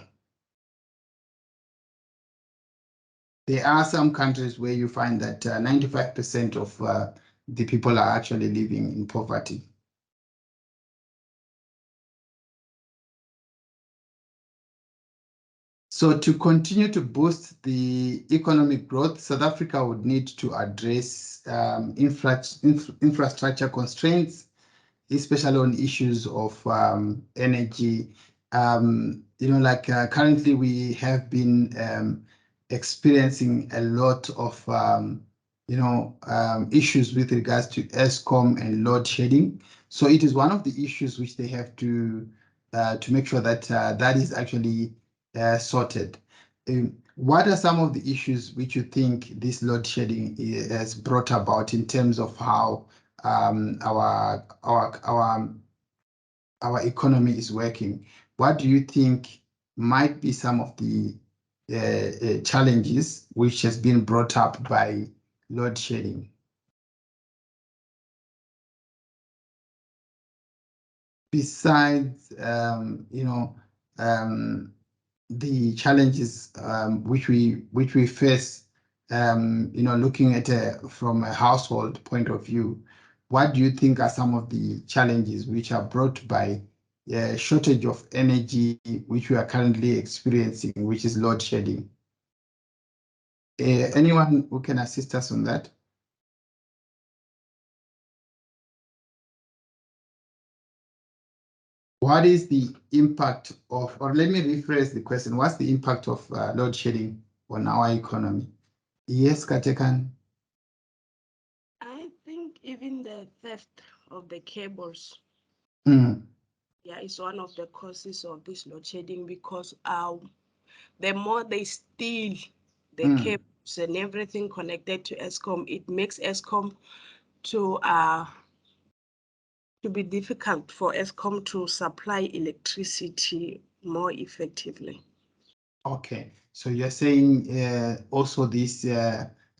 There are some countries where you find that 95% of the people are actually living in poverty. So to continue to boost the economic growth, South Africa would need to address infrastructure constraints, especially on issues of energy. Currently we have been experiencing a lot of issues with regards to Eskom and load shedding. So it is one of the issues which they have to make sure that that is actually sorted. What are some of the issues which you think this load shedding has brought about in terms of how our economy is working? What do you think might be some of the challenges which has been brought up by load shedding? Besides, the challenges which we face, looking at from a household point of view, what do you think are some of the challenges which are brought by shortage of energy, which we are currently experiencing, which is load shedding? Anyone who can assist us on that? What is the impact of, or let me rephrase the question, what's the impact of load shedding on our economy? Yes, Katekan? I think even the theft of the cables, yeah, is one of the causes of this load shedding, because the more they steal the cables and everything connected to Eskom, it makes Eskom to be difficult for Eskom to supply electricity more effectively. Okay, so you're saying also this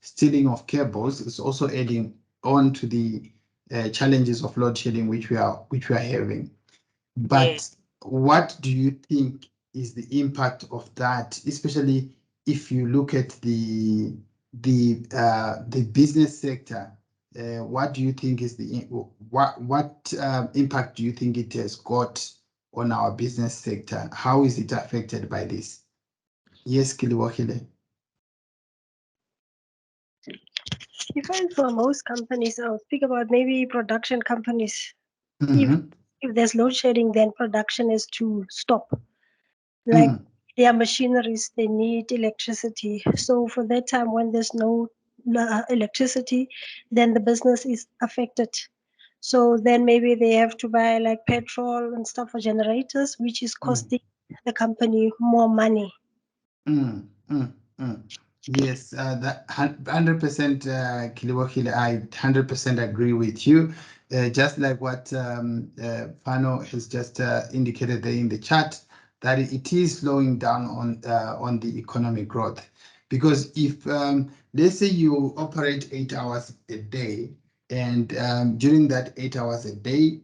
stealing of cables is also adding on to the challenges of load shedding which we are having. But what do you think is the impact of that, especially if you look at the business sector? What do you think is what impact do you think it has got on our business sector? How is it affected by this? Yes, Kiliwakile. Even for most companies, I'll speak about maybe production companies. Mm-hmm. If there's load shedding, then production is to stop. Like their machineries, they need electricity. So for that time, when there's no electricity, then the business is affected. So then maybe they have to buy like petrol and stuff for generators, which is costing the company more money. Yes, that 100% Kiliwakile, I 100% agree with you. Just like what Fano has just indicated there in the chat, that it is slowing down on the economic growth. Because if let's say you operate 8 hours a day, and during that 8 hours a day,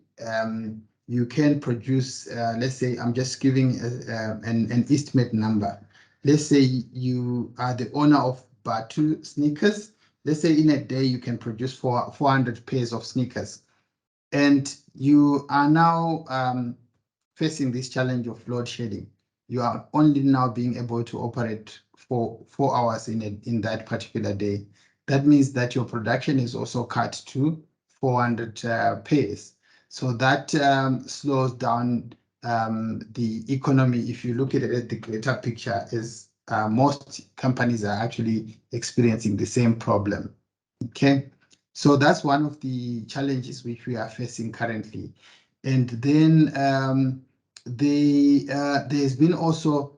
you can produce, let's say, I'm just giving an estimate number. Let's say you are the owner of Batu sneakers. Let's say in a day you can produce 400 pairs of sneakers, and you are now facing this challenge of load shedding. You are only now being able to operate for 4 hours in that particular day. That means that your production is also cut to 400 pairs. So that slows down the economy. If you look at it at the greater picture, is most companies are actually experiencing the same problem. Okay, so that's one of the challenges which we are facing currently. And then there's been also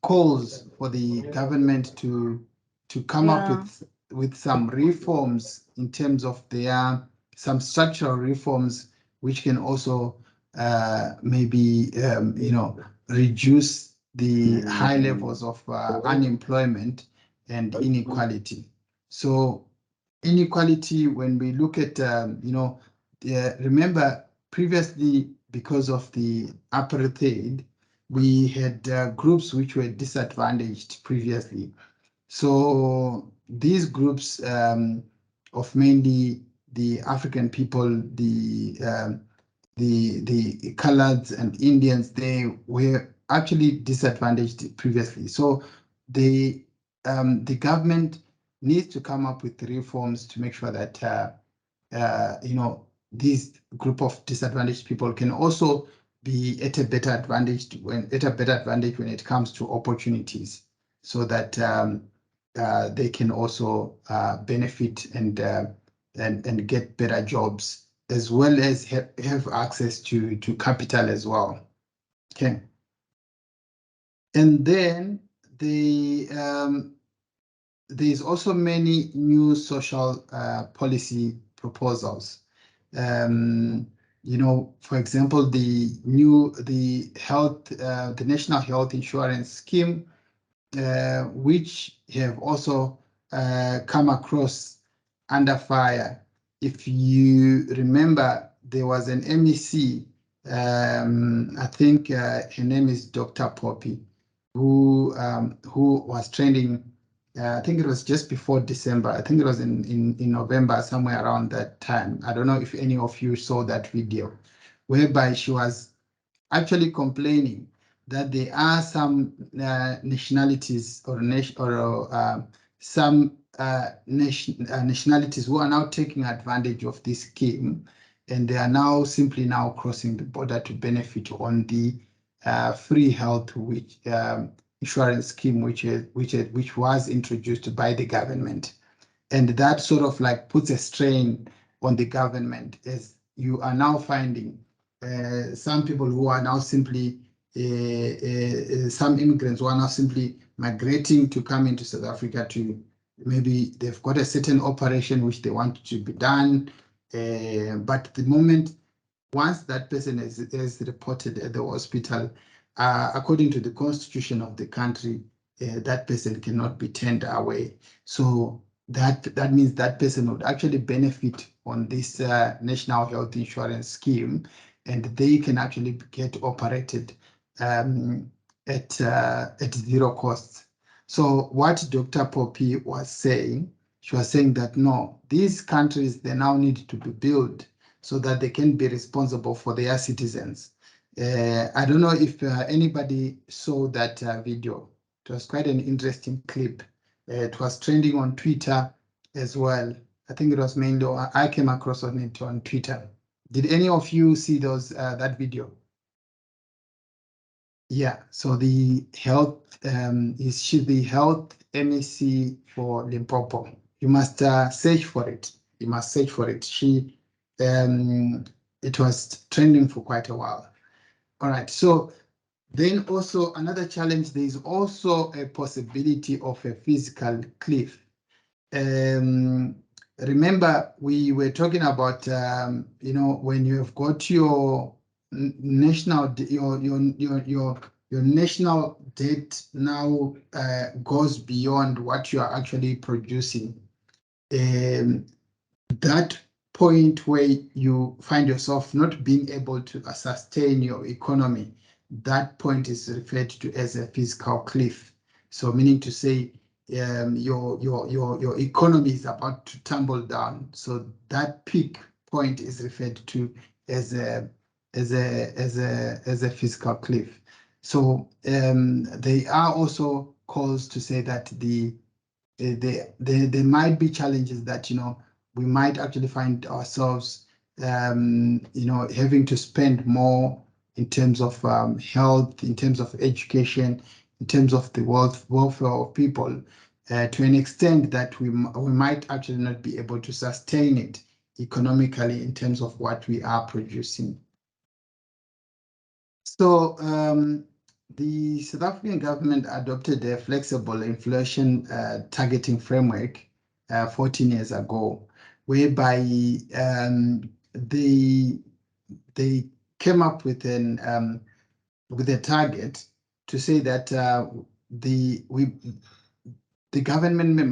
calls for the government to come up with some reforms in terms of some structural reforms which can also maybe reduce the high levels of unemployment and inequality. So inequality, when we look at remember previously, because of the apartheid, we had groups which were disadvantaged previously. So these groups of mainly the African people, the coloreds and Indians, they were actually disadvantaged previously. So the government needs to come up with reforms to make sure that this group of disadvantaged people can also be at a better advantage when it comes to opportunities, so that they can also benefit and get better jobs, as well as have access to capital as well. Okay. And then there's also many new social policy proposals. For example, the National Health Insurance Scheme, which have also come across under fire. If you remember, there was an MEC, I think her name is Dr. Poppy, who was trending. I think it was just before December. I think it was in November, somewhere around that time. I don't know if any of you saw that video, whereby she was actually complaining that there are some nationalities or some nationalities who are now taking advantage of this scheme, and they are now simply crossing the border to benefit on the free health insurance scheme which was introduced by the government. And that sort of like puts a strain on the government, as you are now finding some people who are now simply some immigrants who are now simply migrating to come into South Africa to, maybe they've got a certain operation which they want to be done, but the moment once that person is reported at the hospital, according to the constitution of the country, that person cannot be turned away. So that means that person would actually benefit on this national health insurance scheme, and they can actually get operated at zero cost. So what Dr. Poppy was saying, she was saying that no, these countries, they now need to be built so that they can be responsible for their citizens. I don't know if anybody saw that video. It was quite an interesting clip. It was trending on Twitter as well. I think it was mainly, I came across on it on Twitter. Did any of you see that video? Yeah, so the health should be health MEC for Limpopo. You must search for it. You must search for it. It was trending for quite a while. All right, so then also another challenge, there is also a possibility of a physical cliff. Remember, we were talking about, when you have got your national, your national debt now goes beyond what you are actually producing. That point where you find yourself not being able to sustain your economy, that point is referred to as a fiscal cliff. So meaning to say your economy is about to tumble down. So that peak point is referred to as a fiscal cliff. So they are also calls to say that there might be challenges that we might actually find ourselves having to spend more in terms of health, in terms of education, in terms of the welfare of people, to an extent that we might actually not be able to sustain it economically in terms of what we are producing. So the South African government adopted a flexible inflation targeting framework 14 years ago, whereby they came up with a target to say that the government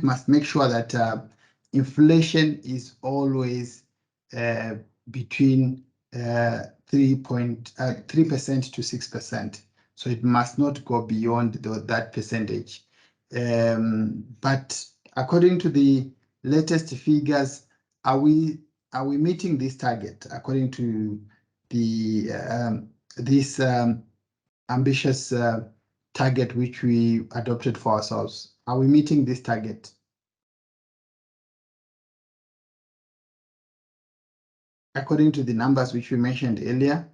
must make sure that inflation is always between 3% to 6%. So it must not go beyond that percentage. But according to the latest figures, are we meeting this target according to this ambitious target which we adopted for ourselves? Are we meeting this target? According to the numbers which we mentioned earlier,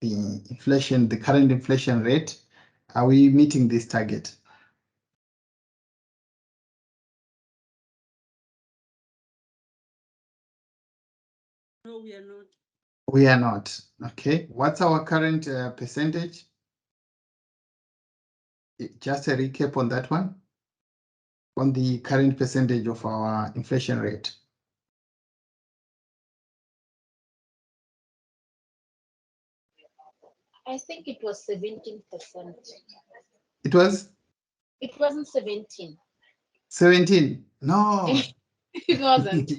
the current inflation rate, are we meeting this target? No, we are not. We are not. Okay. What's our current percentage? Just a recap on that one. On the current percentage of our inflation rate. I think it was 17%. It was? It wasn't 17. 17? No. It wasn't.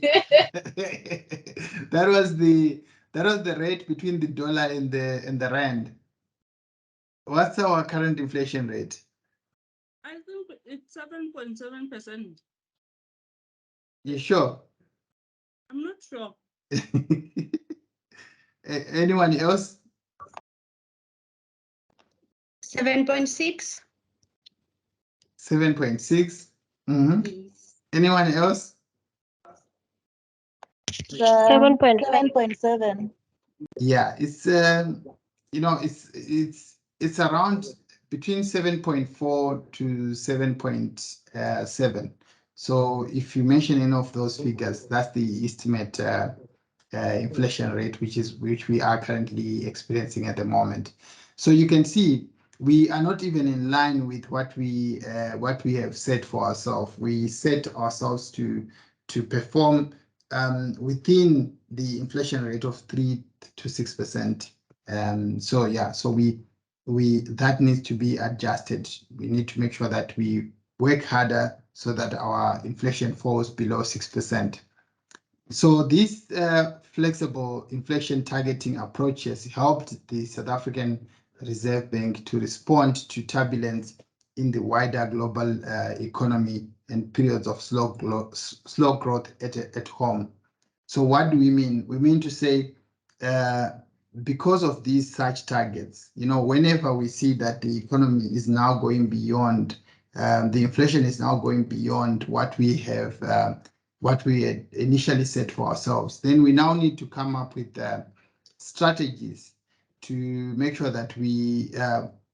That was the rate between the dollar and the rand. What's our current inflation rate? I think it's 7.7%. You sure? I'm not sure. Anyone else? 7.6. 7.6. Yes. Anyone else? 7.7. Yeah, it's it's around between 7.4 to 7.7. So if you mention any of those figures, that's the estimate inflation rate, which we are currently experiencing at the moment. So you can see we are not even in line with what we have set for ourselves. We set ourselves to perform within the inflation rate of 3 to 6%. So yeah, so that needs to be adjusted. We need to make sure that we work harder so that our inflation falls below 6%. So these flexible inflation targeting approaches helped the South African Reserve Bank to respond to turbulence in the wider global economy and periods of slow growth at home. So what do we mean? We mean to say, because of these such targets, whenever we see that the economy is now going beyond, the inflation is now going beyond what we have, what we had initially set for ourselves, then we now need to come up with strategies to make sure that we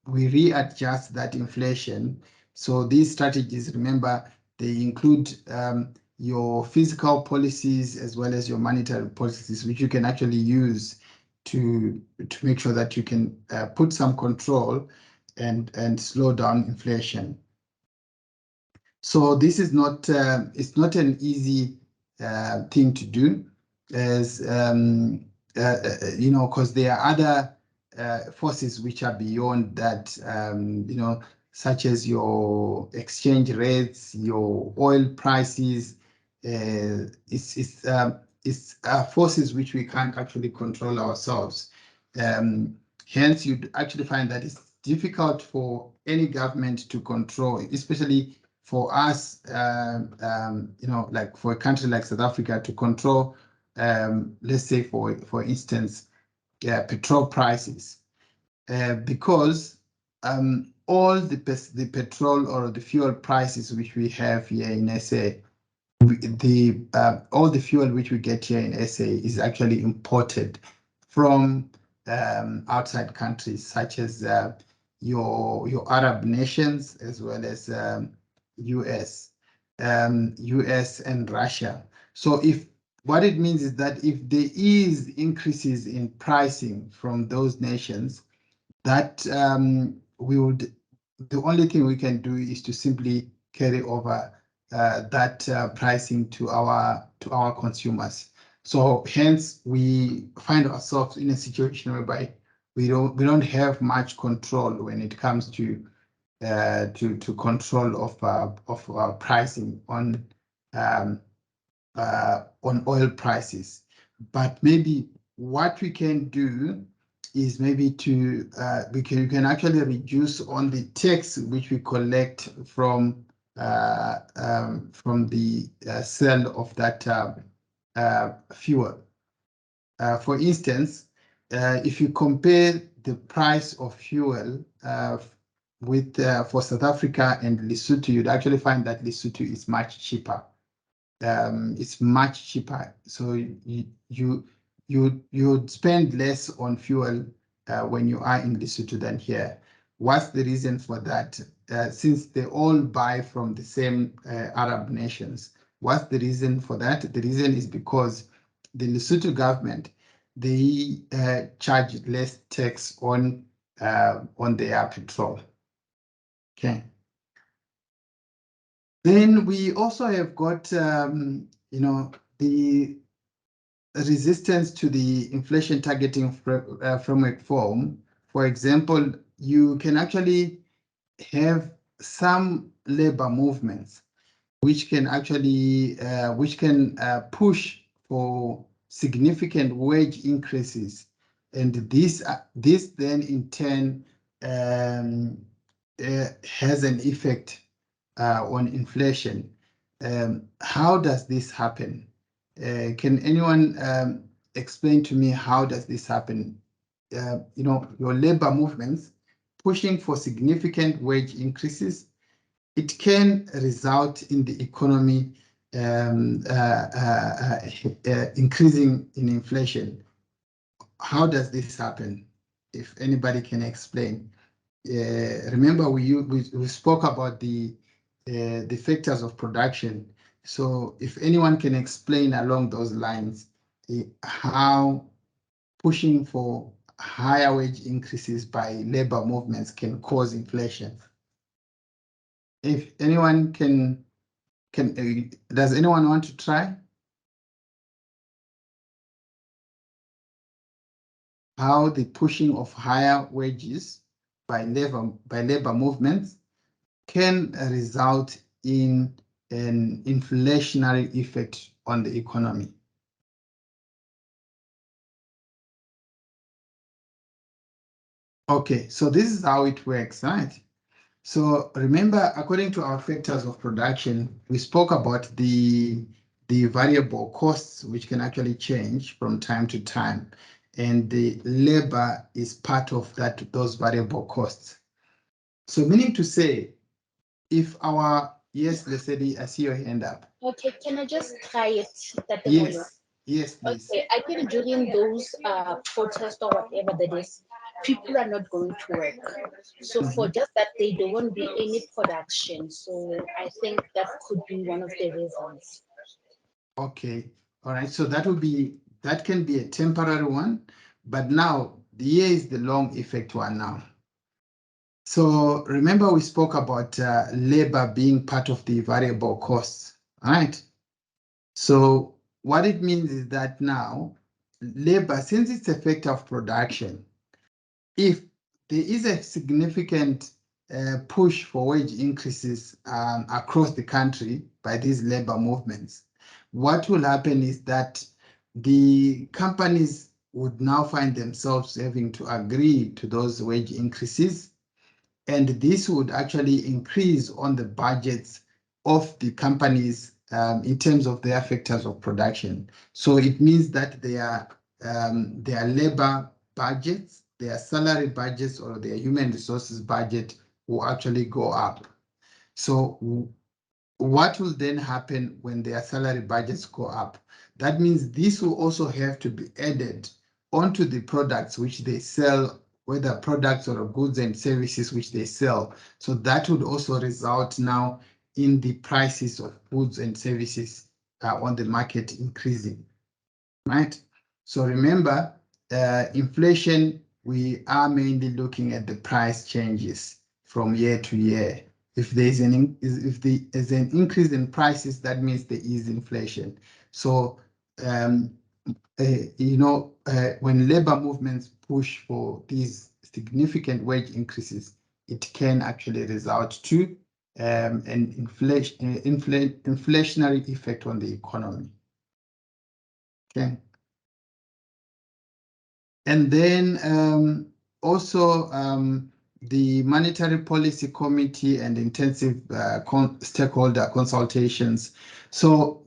readjust that inflation. So these strategies, remember, they include your fiscal policies as well as your monetary policies, which you can actually use to make sure that you can put some control and slow down inflation. So this is not it's not an easy thing to do, as because there are other forces which are beyond that, such as your exchange rates, your oil prices. It's forces which we can't actually control ourselves. Hence, you'd actually find that it's difficult for any government to control, especially for us, like for a country like South Africa to control, let's say for instance, petrol prices, because all the petrol or the fuel prices which we have here in SA, all the fuel which we get here in SA is actually imported from outside countries such as your Arab nations as well as US and Russia. So what it means is that if there is increases in pricing from those nations, that the only thing we can do is to simply carry over that pricing to our consumers. So hence we find ourselves in a situation whereby we don't have much control when it comes to control of pricing on oil prices. But maybe what we can do is maybe to we can actually reduce on the tax which we collect from the sale of that fuel. For instance, if you compare the price of fuel with for South Africa and Lesotho, you'd actually find that Lesotho is much cheaper. It's much cheaper. So you'd spend less on fuel when you are in Lesotho than here. What's the reason for that? Since they all buy from the same Arab nations, what's the reason for that? The reason is because the Lesotho government, they charge less tax on their petrol. Okay. Then we also have got, the resistance to the inflation targeting framework form. For example, you can actually have some labor movements which can actually push for significant wage increases, and this then in turn has an effect on inflation. How does this happen? Can anyone explain to me how does this happen? Your labor movements pushing for significant wage increases, it can result in the economy increasing in inflation. How does this happen? If anybody can explain. Remember, we spoke about the factors of production. So if anyone can explain along those lines how pushing for higher wage increases by labor movements can cause inflation. If anyone can does anyone want to try? how the pushing of higher wages by labor movements can result in an inflationary effect on the economy. Okay, so this is how it works, right? So remember, according to our factors of production, we spoke about the variable costs, which can actually change from time to time. And the labor is part of those variable costs. So meaning to say, if our, yes, Lesedi, I see your hand up. Okay, can I just try it? Yes, yes, please. Okay, I think during those protests or whatever that is, people are not going to work. So for just that day, there won't be any production. So I think that could be one of the reasons. Okay, all right. So that can be a temporary one, but now here is the long effect one now. So remember we spoke about labor being part of the variable costs, right? So what it means is that now labor, since it's a factor of production, if there is a significant push for wage increases across the country by these labor movements, what will happen is that the companies would now find themselves having to agree to those wage increases, and this would actually increase on the budgets of the companies in terms of their factors of production. So it means that their labor budgets, their salary budgets, or their human resources budget will actually go up. So what will then happen when their salary budgets go up? That means this will also have to be added onto the products which they sell, whether products or goods and services which they sell. So that would also result now in the prices of goods and services on the market increasing, right? So remember, inflation, we are mainly looking at the price changes from year to year. If there's an increase in prices, that means there is inflation. So when labor movements push for these significant wage increases, it can actually result to an inflationary effect on the economy. Okay. And then also the Monetary Policy Committee and intensive stakeholder consultations. So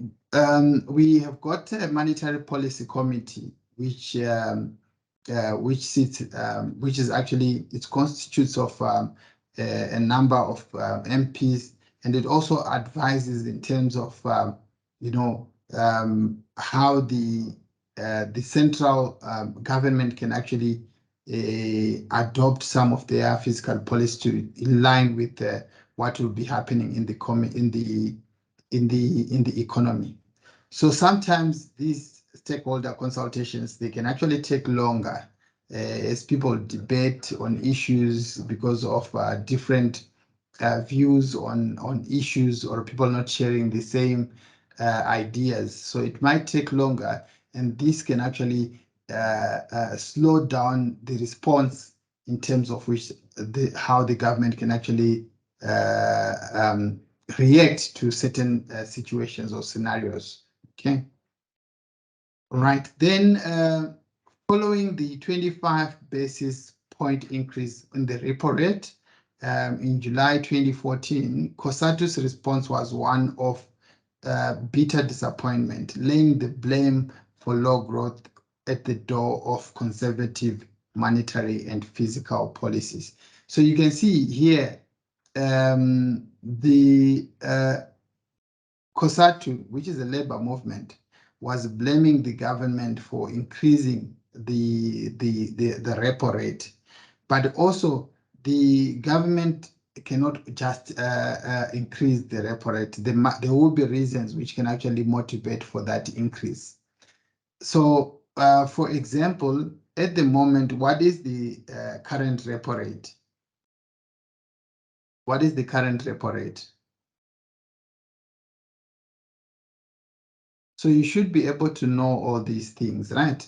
we have got a Monetary Policy Committee, which sits, which is actually, it constitutes of a number of MPs, and it also advises in terms of, how the central government can actually adopt some of their fiscal policy to in line with what will be happening in the economy. So sometimes these stakeholder consultations, they can actually take longer as people debate on issues because of different views on issues, or people not sharing the same ideas. So it might take longer, and this can actually slow down the response in terms of how the government can actually react to certain situations or scenarios. Okay. All right. Then following the 25 basis point increase in the repo rate in July 2014, COSATU's response was one of bitter disappointment, laying the blame for low growth at the door of conservative monetary and fiscal policies. So you can see here the COSATU, which is a labor movement, was blaming the government for increasing the repo rate, but also the government cannot just increase the repo rate. There will be reasons which can actually motivate for that increase. So, for example, at the moment, what is the current repo rate? What is the current repo rate? So you should be able to know all these things, right?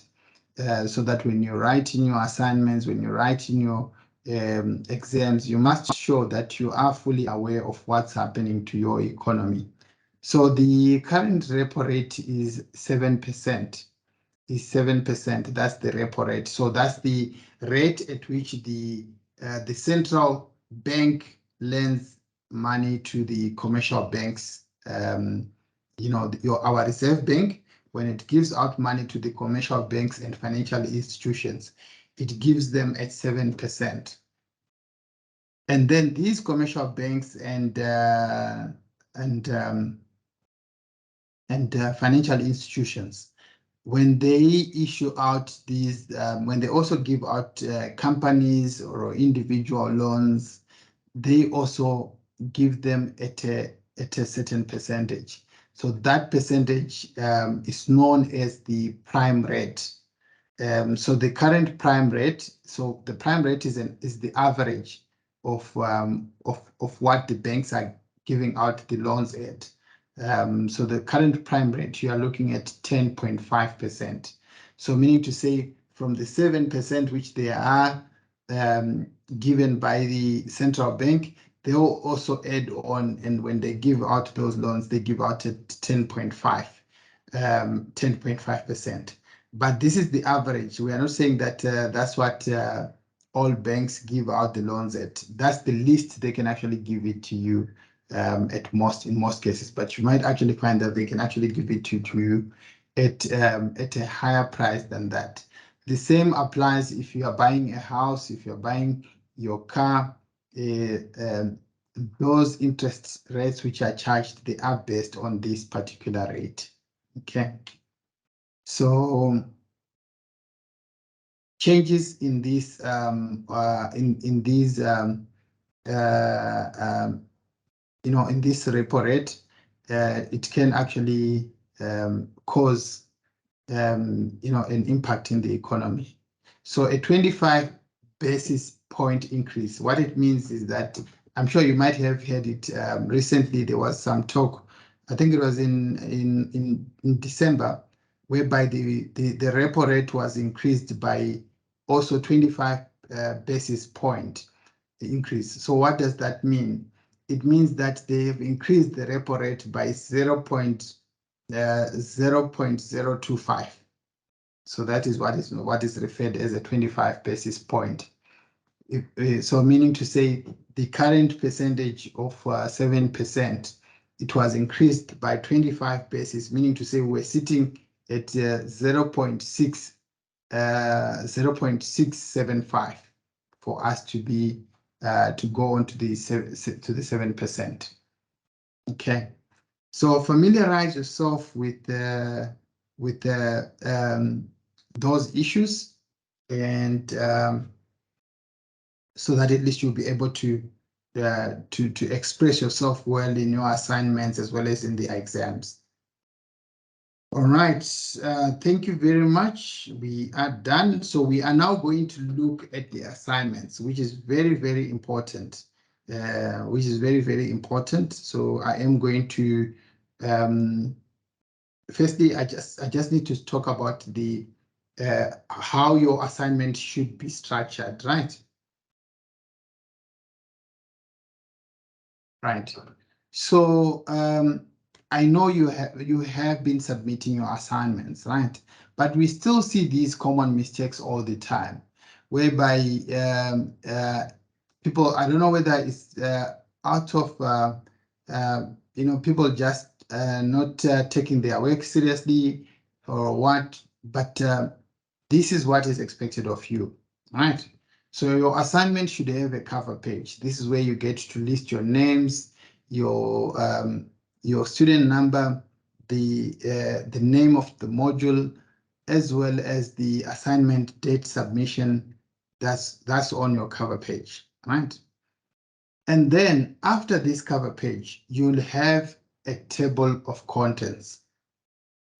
so that when you're writing your assignments, when you're writing your exams, you must show that you are fully aware of what's happening to your economy. So the current repo rate is 7%. Is 7%. That's the repo rate. So that's the rate at which the central bank lends money to the commercial banks. Our Reserve Bank, when it gives out money to the commercial banks and financial institutions, it gives them at 7%. And then these commercial banks and financial institutions, when they issue out these, when they also give out companies or individual loans, they also give them at a certain percentage. So that percentage is known as the prime rate. So the current prime rate, so the prime rate is the average of what the banks are giving out the loans at. So the current prime rate, you are looking at 10.5%. So meaning to say from the 7% which they are given by the central bank, they will also add on, and when they give out those loans, they give out at 10.5%. But this is the average. We are not saying that that's what all banks give out the loans at. That's the least they can actually give it to you in most cases. But you might actually find that they can actually give it to you at a higher price than that. The same applies if you are buying a house, if you're buying your car. Those interest rates which are charged, they are based on this particular rate. Okay. So changes in this in these in this repo rate, it can actually cause an impact in the economy. So a 25 basis point increase, what it means is that, I'm sure you might have heard it recently. There was some talk, I think it was in December, whereby the repo rate was increased by also 25 basis point increase. So what does that mean? It means that they have increased the repo rate by 0.025. So that is what is referred as a 25 basis point. So meaning to say the current percentage of 7%, it was increased by 25 basis, meaning to say we're sitting at 0.675 for us to be to go on to the 7%. Okay, so familiarize yourself with those issues, and so that at least you'll be able to express yourself well in your assignments as well as in the exams. All right, thank you very much. We are done. So we are now going to look at the assignments, which is very, very important. So I am going to, firstly, I just need to talk about the how your assignment should be structured, right? Right. So I know you have been submitting your assignments, right? But we still see these common mistakes all the time, whereby people, I don't know whether it's out of people just not taking their work seriously or what, but this is what is expected of you, right? So your assignment should have a cover page. This is where you get to list your names, your student number, the name of the module, as well as the assignment date submission. That's on your cover page, right? And then after this cover page, you'll have a table of contents.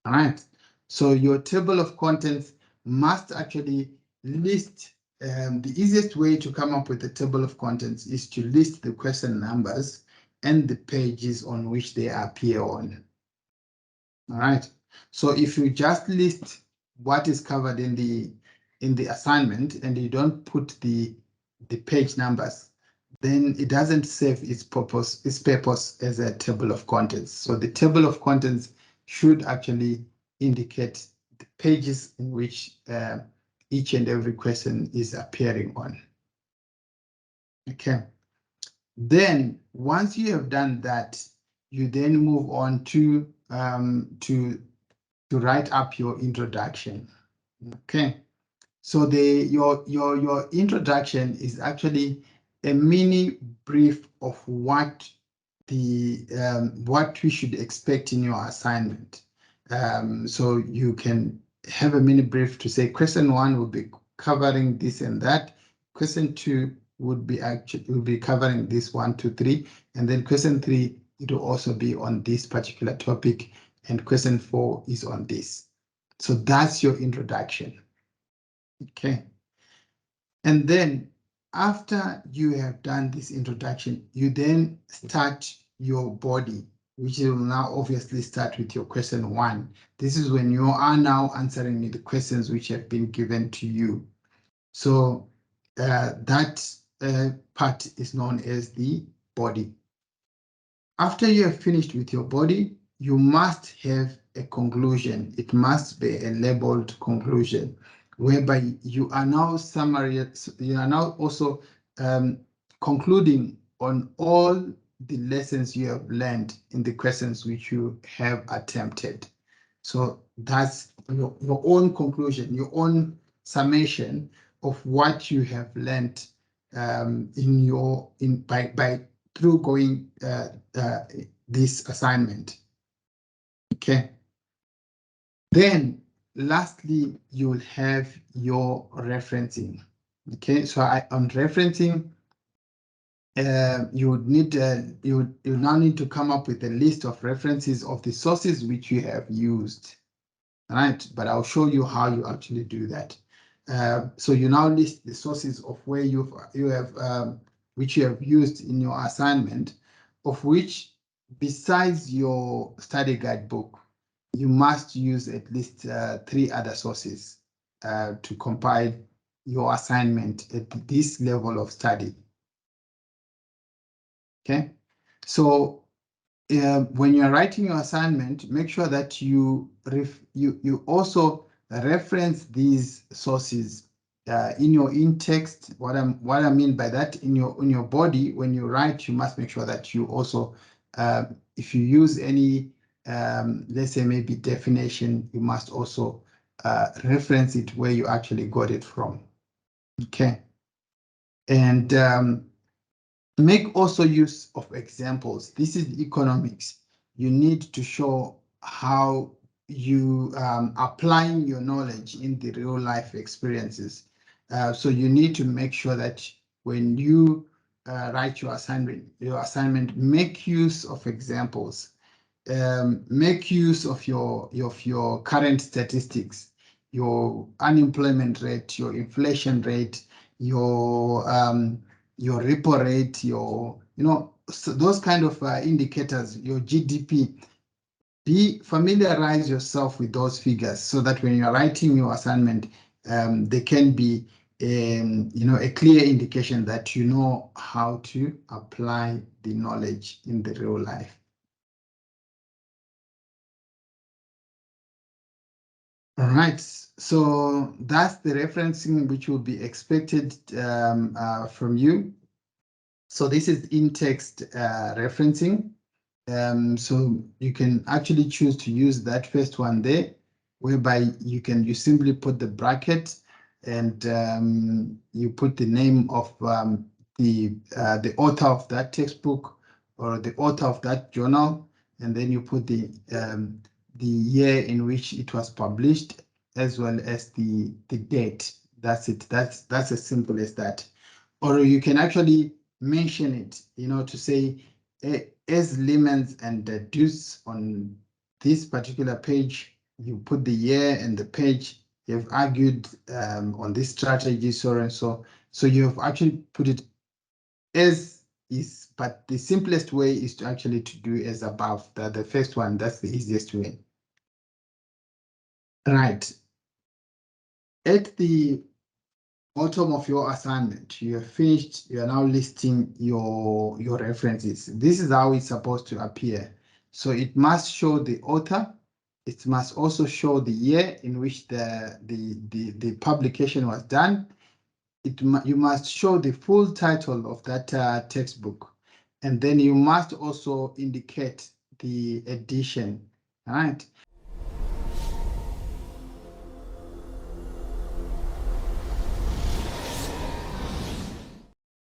All right. So your table of contents must actually list. The easiest way to come up with a table of contents is to list the question numbers and the pages on which they appear on. All right. So if you just list what is covered in the assignment and you don't put the page numbers, then it doesn't serve its purpose as a table of contents. So the table of contents should actually indicate the pages in which each and every question is appearing on. Okay. Then once you have done that, you then move on to write up your introduction. Okay. So your introduction is actually a mini brief of what what we should expect in your assignment. So you can have a mini brief to say question 1 will be covering this and that. Question 2 would be covering this 1, 2, 3, and then question 3 it will also be on this particular topic, and question 4 is on this. So that's your introduction. Okay. And then after you have done this introduction, you then start your body, which will now obviously start with your question 1. This is when you are now answering the questions which have been given to you. So that part is known as the body. After you have finished with your body, you must have a conclusion. It must be a labeled conclusion, whereby you are now also concluding on all the lessons you have learned in the questions which you have attempted. So that's your own conclusion, your own summation of what you have learned by through going this assignment. Okay. Then lastly, you'll have your referencing. Okay, so on referencing, you would need you now need to come up with a list of references of the sources which you have used. Right, but I'll show you how you actually do that. So you now list the sources of where which you have used in your assignment, of which besides your study guidebook, you must use at least 3 other sources to compile your assignment at this level of study. Okay, so when you're writing your assignment, make sure that you also reference these sources in your in-text. What I mean by that, in your body, when you write, you must make sure that you also, if you use any, let's say maybe definition, you must also reference it where you actually got it from. Okay, and make also use of examples. This is economics. You need to show how you applying your knowledge in the real life experiences. So you need to make sure that when you write your assignment, make use of examples. Make use of your current statistics, your unemployment rate, your inflation rate, your repo rate, those kind of indicators, your GDP. Familiarize yourself with those figures so that when you're writing your assignment, they can be a clear indication that you know how to apply the knowledge in the real life. All right, so that's the referencing which will be expected from you. So this is in-text referencing. So you can actually choose to use that first one there, whereby you simply put the bracket and you put the name of the author of that textbook or the author of that journal, and then you put the year in which it was published, as well as the date. That's it. That's as simple as that. Or you can actually mention it, to say, as limits and dues on this particular page, you put the year and the page. You have argued on this strategy, so and so. So you have actually put it as is, but the simplest way is to actually to do as above. The first one, that's the easiest way. Right. At the bottom of your assignment, you have finished, you are now listing your references. This is how it's supposed to appear. So it must show the author. It must also show the year in which the publication was done. You must show the full title of that textbook. And then you must also indicate the edition, all right?